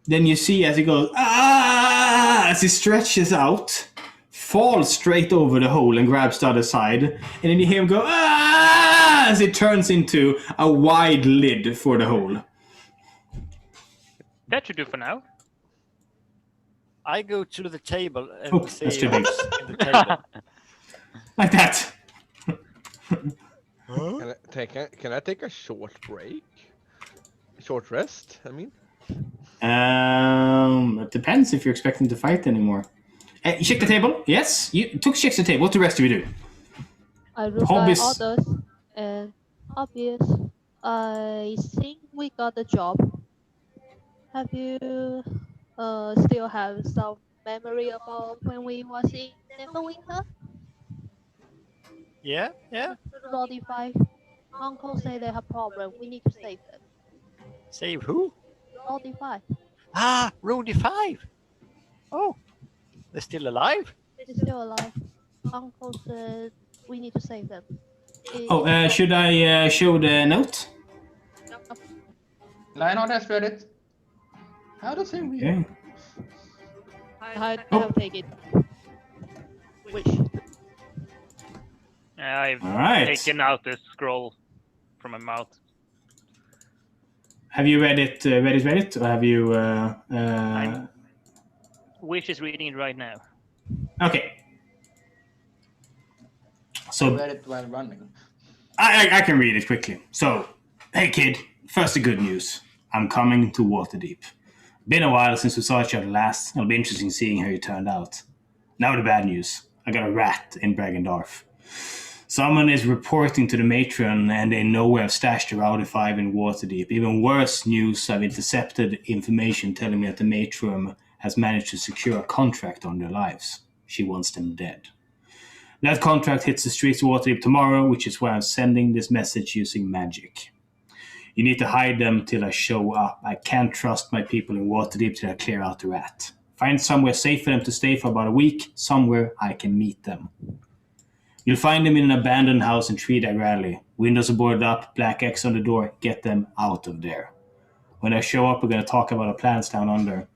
A: Then you see as he goes, as he stretches out, falls straight over the hole and grabs the other side. And then you hear him go, as it turns into a wide lid for the hole.
C: That should do for now.
G: I go to the table and see
A: that's too big.
G: what's in the table.
A: Like that.
F: Can I take a short break? Short rest, I mean?
A: It depends if you're expecting to fight anymore. You check the table? Yes? You took checks the table. What the rest of you do?
E: I look
A: Hobbies.
E: at others and obvious. I think we got the job. Have you still have some memory about when we was in Neverwinter?
G: Yeah.
E: Lordy 5. Uncle say they have problem. We need to save them.
G: Save who?
E: Lordy 5.
G: Ah, Rudy 5. Oh, they're still alive?
E: They're still alive. Uncle said we need to save them.
A: Oh, should I show the note?
D: Lionheart has read it. How does he read?
A: Okay.
E: I have taken wish.
C: I've
A: All right.
C: taken out the scroll from my mouth.
A: Have you read it? Read it? Or have you?
C: Wish is reading it right now.
A: Okay.
D: I
A: So
D: read it while running.
A: I can read it quickly. So, hey kid, first the good news. I'm coming to Waterdeep. Been a while since we saw each other last. It'll be interesting seeing how you turned out. Now the bad news. I got a rat in Bragandorf. Someone is reporting to the matron and they know we have stashed the Rowdy 5 in Waterdeep. Even worse news, I've intercepted information telling me that the matron has managed to secure a contract on their lives. She wants them dead. That contract hits the streets of Waterdeep tomorrow, which is why I'm sending this message using magic. You need to hide them till I show up. I can't trust my people in Waterdeep till I clear out the rat. Find somewhere safe for them to stay for about a week, somewhere I can meet them. You'll find them in an abandoned house in Treedag Rally. Windows are boarded up, black X on the door. Get them out of there. When I show up, we're going to talk about our plans down under.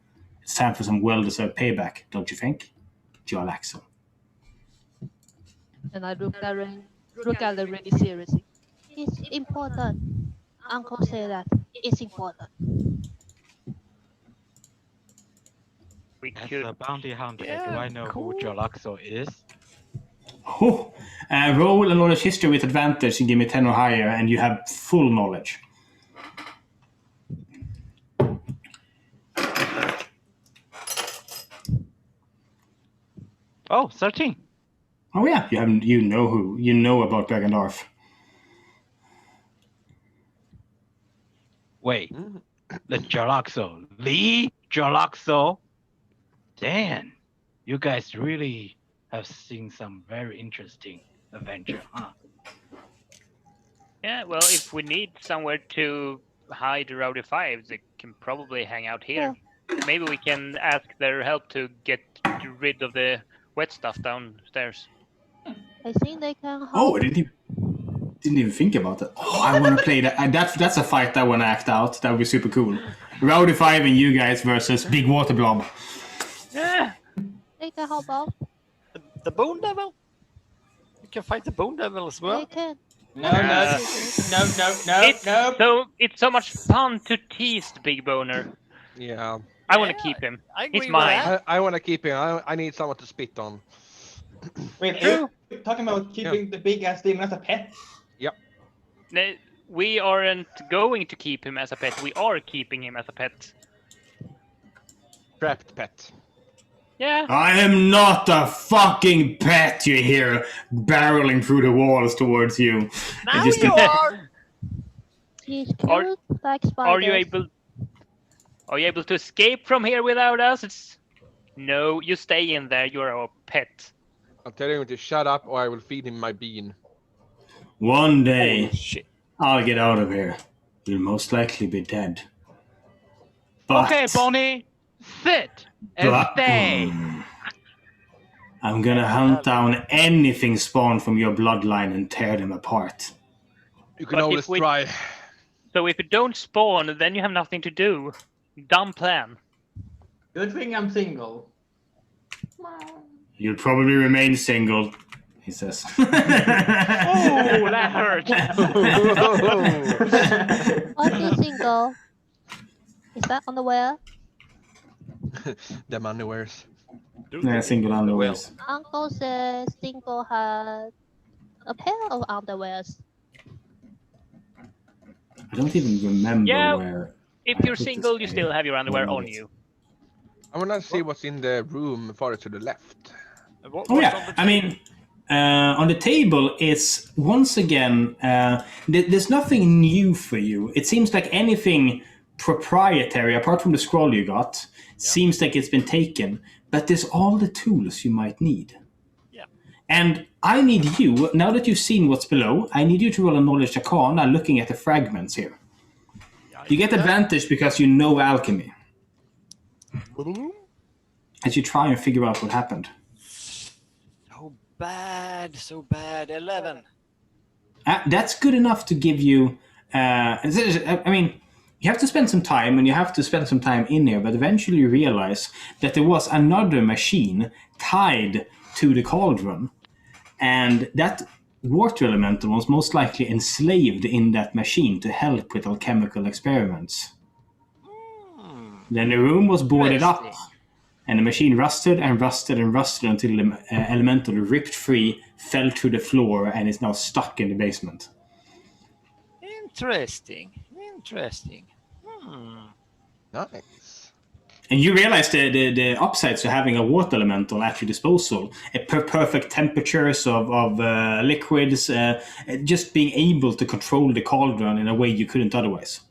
A: It's time for some well-deserved payback, don't you think? Jarl Axel.
E: And I look at it really seriously.
I: It's important. Uncle said that it's important.
C: We
H: As
C: could.
H: a bounty hunter,
G: Yeah,
H: do I know
G: cool.
H: who Jalaxo is?
A: Oh, roll a knowledge history with advantage and give me 10 or higher, and you have full knowledge.
H: Oh, 13.
A: Oh yeah, you know about Bragandorf.
H: Wait, the Jalaxo. The Jalaxo? Damn, you guys really have seen some very interesting adventure, huh?
C: Yeah, well, if we need somewhere to hide the Rowdy 5s, they can probably hang out here. Maybe we can ask their help to get rid of the wet stuff downstairs.
I: I think they can help.
A: Oh, I didn't even think about that. Oh, I want to play that. That's a fight I want to act out. That would be super cool. Rowdy 5 and you guys versus Big Water Blob.
C: Yeah.
I: They can help out.
G: The Bone Devil? You can fight the Bone Devil as well.
I: They can.
D: No.
C: It's so much fun to tease the Big Boner.
F: Yeah.
C: I want to
G: Yeah,
C: keep him.
G: I agree
C: He's
G: with
C: mine.
G: that.
F: I want to keep him. I need someone to spit on.
D: Wait,
C: True.
D: you're talking about keeping the big ass demon as a pet?
C: No, we aren't going to keep him as a pet. We are keeping him as a pet.
F: Trapped pet.
C: Yeah.
A: I am not a fucking pet, you hear, barreling through the walls towards you.
G: Now
A: just-
G: you are!
I: He's
C: Are-
I: cute like spiders.
C: Are you able to escape from here without us? No, you stay in there. You're our pet.
F: I'm telling him to shut up or I will feed him my bean.
A: One day,
G: Shit.
A: I'll get out of here. You'll most likely be dead. But,
H: Okay, Bonnie, sit and
A: but-
H: stay.
A: I'm gonna hunt down anything spawned from your bloodline and tear them apart.
F: You can
C: But
F: always
C: if we-
F: try.
C: So if you don't spawn, then you have nothing to do. Dumb plan.
D: Good thing I'm single.
A: You'll probably remain single, he says.
H: Oh, that hurt.
I: What is single? Is that underwear?
F: Them underwears.
A: Yeah, single underwears.
I: Uncle says single had a pair of underwears.
A: I don't even remember
C: Yeah,
A: where.
C: If
A: I
C: you're
A: put this
C: single, you
A: pair.
C: still have your underwear on you.
F: I want to see what's in the room farther to the left.
A: Oh yeah, I mean, on the table, it's once again, there's nothing new for you. It seems like anything proprietary, apart from the scroll you got, seems like it's been taken. But there's all the tools you might need.
G: Yeah.
A: And I need you, now that you've seen what's below, I need you to roll a knowledge arcana looking at the fragments here. You get advantage because you know alchemy. As you try and figure out what happened.
G: So bad. 11.
A: That's good enough to give you. I mean, you have to spend some time, and you have to spend some time in here. But eventually, you realize that there was another machine tied to the cauldron, and that water elemental was most likely enslaved in that machine to help with alchemical experiments. Then the room was boarded up, and the machine rusted and rusted and rusted until the elemental ripped free, fell through the floor, and is now stuck in the basement.
G: Interesting.
F: Nice.
A: And you realize the upsides to having a water elemental at your disposal, perfect temperatures of liquids, just being able to control the cauldron in a way you couldn't otherwise.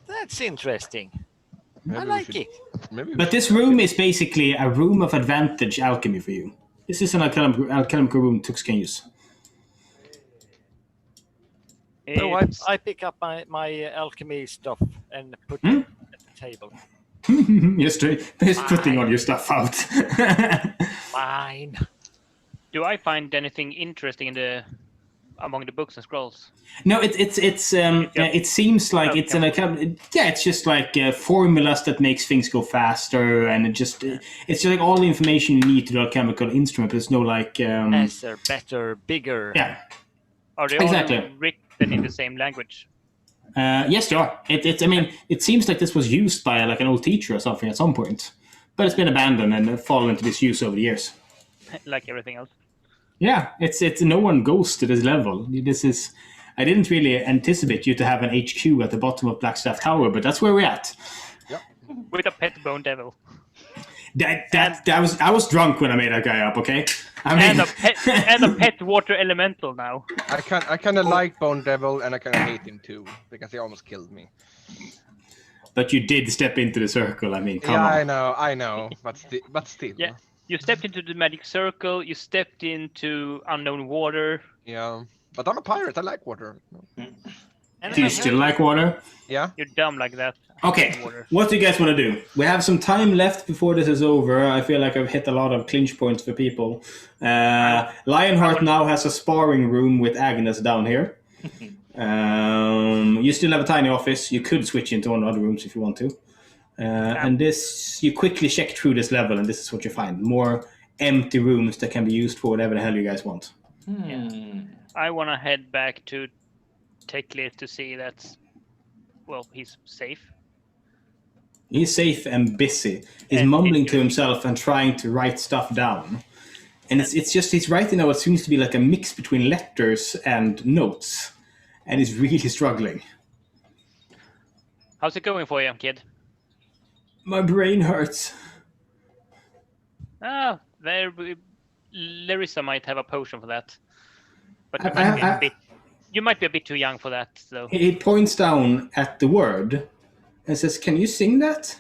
G: That's interesting.
F: Maybe
G: I
F: we
G: like
F: should-
G: it.
F: Maybe we
A: But
F: should
A: this
F: check
A: room
F: it.
A: is basically a room of advantage alchemy for you. This is an alchemical room Tux can use.
G: So
C: It's-
G: I pick up my alchemy stuff and put it at the table.
A: Just putting all your stuff out.
G: Fine.
C: Do I find anything interesting among the books and scrolls?
A: No, it seems like it's an it's just like formulas that makes things go faster, and it's just like all the information you need to do a chemical instrument. There's no like
G: Faster, better, bigger.
A: yeah.
C: Are they
A: Exactly.
C: all written in the same language?
A: Yes, they are. I mean, it seems like this was used by like an old teacher or something at some point, but it's been abandoned and fallen into disuse over the years.
C: Like everything else.
A: Yeah, it's no one goes to this level. This is. I didn't really anticipate you to have an HQ at the bottom of Blackstaff Tower, but that's where we're at.
C: With a pet bone devil.
A: I was drunk when I made that guy up. Okay, I mean,
C: And a pet water elemental now.
F: I kind of like Bone Devil, and I kind of hate him too because he almost killed me.
A: but you did step into the circle. I mean, come
F: Yeah,
A: on.
F: I know, but still.
C: Yeah. You stepped into the magic circle. You stepped into unknown water.
F: Yeah, but I'm a pirate. I like water.
G: And
A: Do you
G: I
A: still
G: have-
A: like water?
F: Yeah.
C: You're dumb like that.
A: Okay,
C: Water.
A: what do you guys want to do? We have some time left before this is over. I feel like I've hit a lot of clinch points for people. Lionheart now has a sparring room with Agnes down here. You still have a tiny office. You could switch into one of the other rooms if you want to. And this, you quickly check through this level, and this is what you find. More empty rooms that can be used for whatever the hell you guys want.
C: I want to head back to Tekli to see that, well, he's safe.
A: He's safe and busy. He's
C: And
A: mumbling to
C: enjoying.
A: himself and trying to write stuff down. And it's just, he's writing out what seems to be like a mix between letters and notes. And he's really struggling.
C: How's it going for you, kid?
A: My brain hurts.
C: Larissa might have a potion for that. But you,
A: I-
C: might be a bit, you might be a bit too young for that, so...
A: He points down at the word and says, "Can you sing that?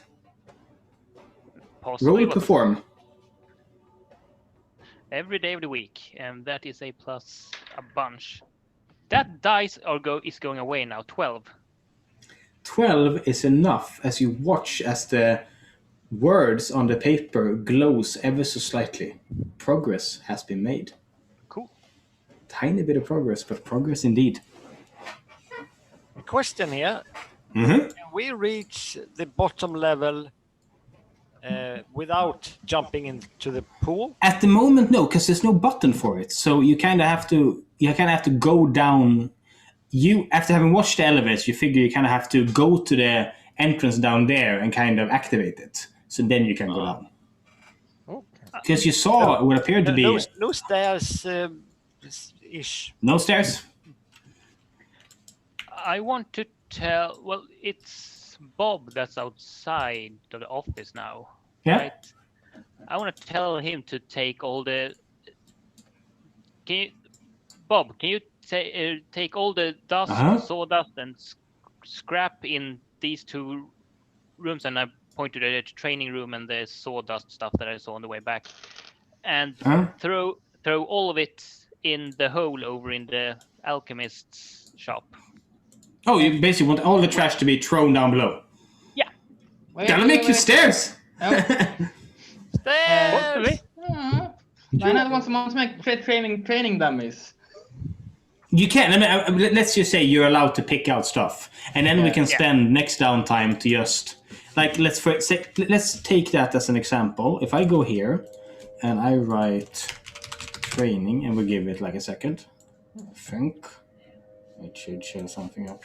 C: Possibly,
A: Roll
C: but
A: perform."
C: every day of the week, and that is a plus a bunch. That dice is going away now, 12.
A: 12 is enough as you watch as the words on the paper glows ever so slightly. Progress has been made.
C: Cool.
A: Tiny bit of progress, but progress indeed.
G: A question here.
A: Mm-hmm.
G: Can we reach the bottom level without jumping into the pool?
A: At the moment, no, because there's no button for it. So you kind of have to go down. You, after having watched the elevators, you figure you kind of have to go to the entrance down there and kind of activate it. So then you can go down.
F: Okay.
A: Because you saw what appeared to be
G: No stairs ish.
A: no stairs.
C: I want to tell... Well, it's Bob that's outside of the office now.
A: Yeah.
C: Right? I want to tell him to take all the... Bob, can you take all the dust, sawdust, and scrap in these two rooms? And I point to the training room and the sawdust stuff that I saw on the way back. And throw all of it in the hole over in the alchemist's shop.
A: Oh, you basically want all the trash to be thrown down below.
C: Yeah.
A: Gotta make you stairs.
G: Stairs!
C: Possibly.
D: Lionheart wants to make training dummies.
A: You can. I mean, let's just say you're allowed to pick out stuff, and then we can spend next downtime to just let's take that as an example. If I go here and I write training, and we give it like a second, I think it should show something up.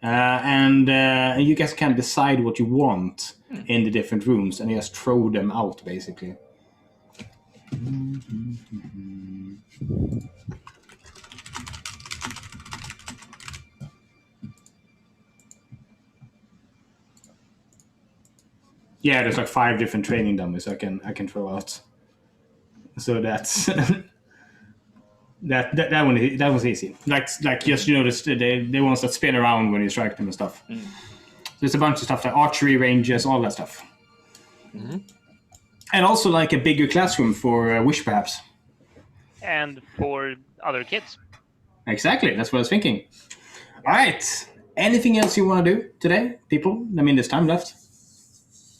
A: And you guys can decide what you want in the different rooms, and just throw them out basically. Yeah, there's like 5 different training dummies I can throw out. So that's that was easy. Like just the ones that spin around when you strike them and stuff. There's a bunch of stuff like archery ranges, all that stuff. And also like a bigger classroom for Wish perhaps.
C: And for other kids.
A: Exactly, that's what I was thinking. All right. Anything else you want to do today, people? I mean, there's time left.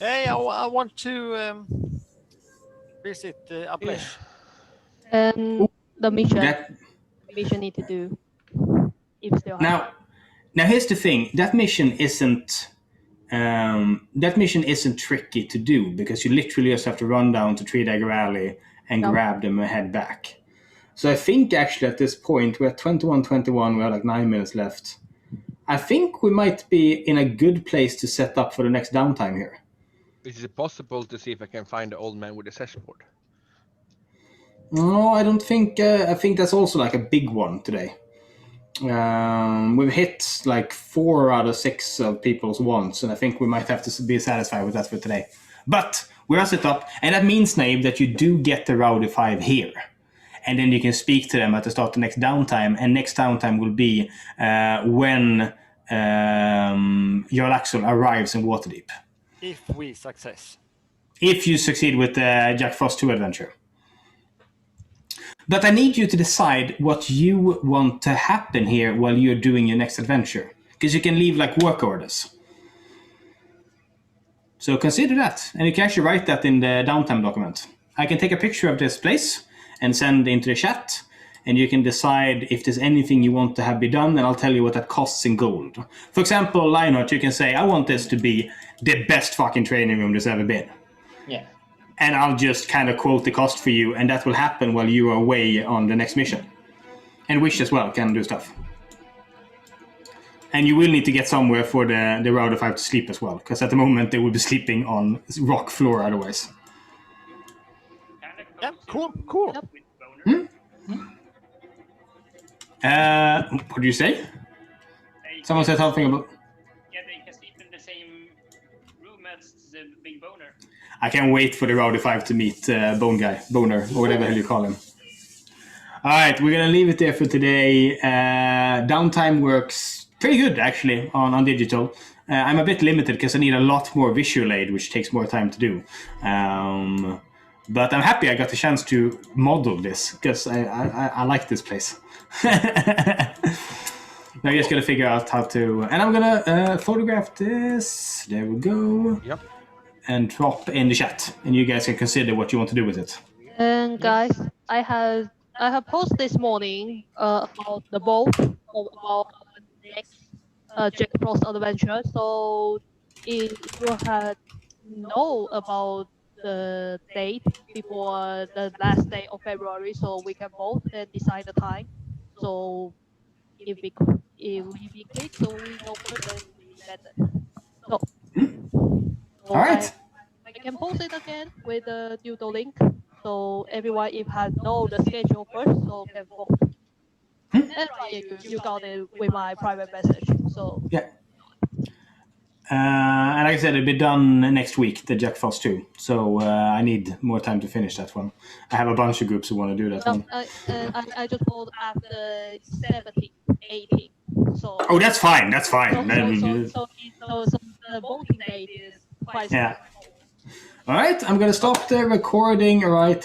G: Hey, I want to visit Ablesh.
E: And the mission.
A: That-
E: The mission need to do. If still
A: Now here's the thing. That mission isn't tricky to do because you literally just have to run down to Three Dagger Alley and grab them and head back. So I think actually at this point we're at 21:21. We have like 9 minutes left. I think we might be in a good place to set up for the next downtime here.
F: Is it possible to see if I can find the old man with the session board?
A: No, I don't think. I think that's also like a big one today. We've hit like 4 out of 6 of people's wants, and I think we might have to be satisfied with that for today. But we are set up, and that means, Nave, that you do get the Rowdy 5 here. And then you can speak to them at the start of the next downtime, and next downtime will be when Jarl Axel arrives in Waterdeep.
G: If we success.
A: If you succeed with the Jack Frost 2 adventure. But I need you to decide what you want to happen here while you're doing your next adventure. Because you can leave like work orders. So consider that. And you can actually write that in the downtime document. I can take a picture of this place and send into the chat. And you can decide if there's anything you want to have be done, and I'll tell you what that costs in gold. For example, Lionheart, you can say, I want this to be the best fucking training room there's ever been.
D: Yeah.
A: And I'll just kind of quote the cost for you, and that will happen while you are away on the next mission. And Wish as well can do stuff. And you will need to get somewhere for the Rowdy 5 to sleep as well, because at the moment they will be sleeping on rock floor otherwise.
G: Yeah, cool.
A: What do you say? Someone said something about...
C: Yeah, they can sleep in the same room as the big boner.
A: I can't wait for the Rowdy 5 to meet Boner, or whatever the hell you call him. Alright, we're going to leave it there for today. Downtime works pretty good, actually, on digital. I'm a bit limited because I need a lot more visual aid, which takes more time to do. But I'm happy I got the chance to model this, because I like this place. Now you just got to figure out how to... And I'm going to photograph this. There we go.
F: Yep.
A: And drop in the chat, and you guys can consider what you want to do with it.
E: And guys, I have posted this morning about the boat, about the next Jack Frost adventure. So if you had know about the date before the last day of February, so we can vote and decide the time. So if we click, so we know then we better. So.
A: All right.
E: I can post it again with the Doodle link, so everyone if has know the schedule first, so can vote. And you got it with my private message. So
A: yeah. And like I said, it'll be done next week, the Jack Frost 2. So I need more time to finish that one. I have a bunch of groups who want to do that one.
E: I just vote after 17, 18. So.
A: Oh, that's fine. That's fine.
E: So the voting date is quite.
A: Yeah. All right, I'm going to stop the recording right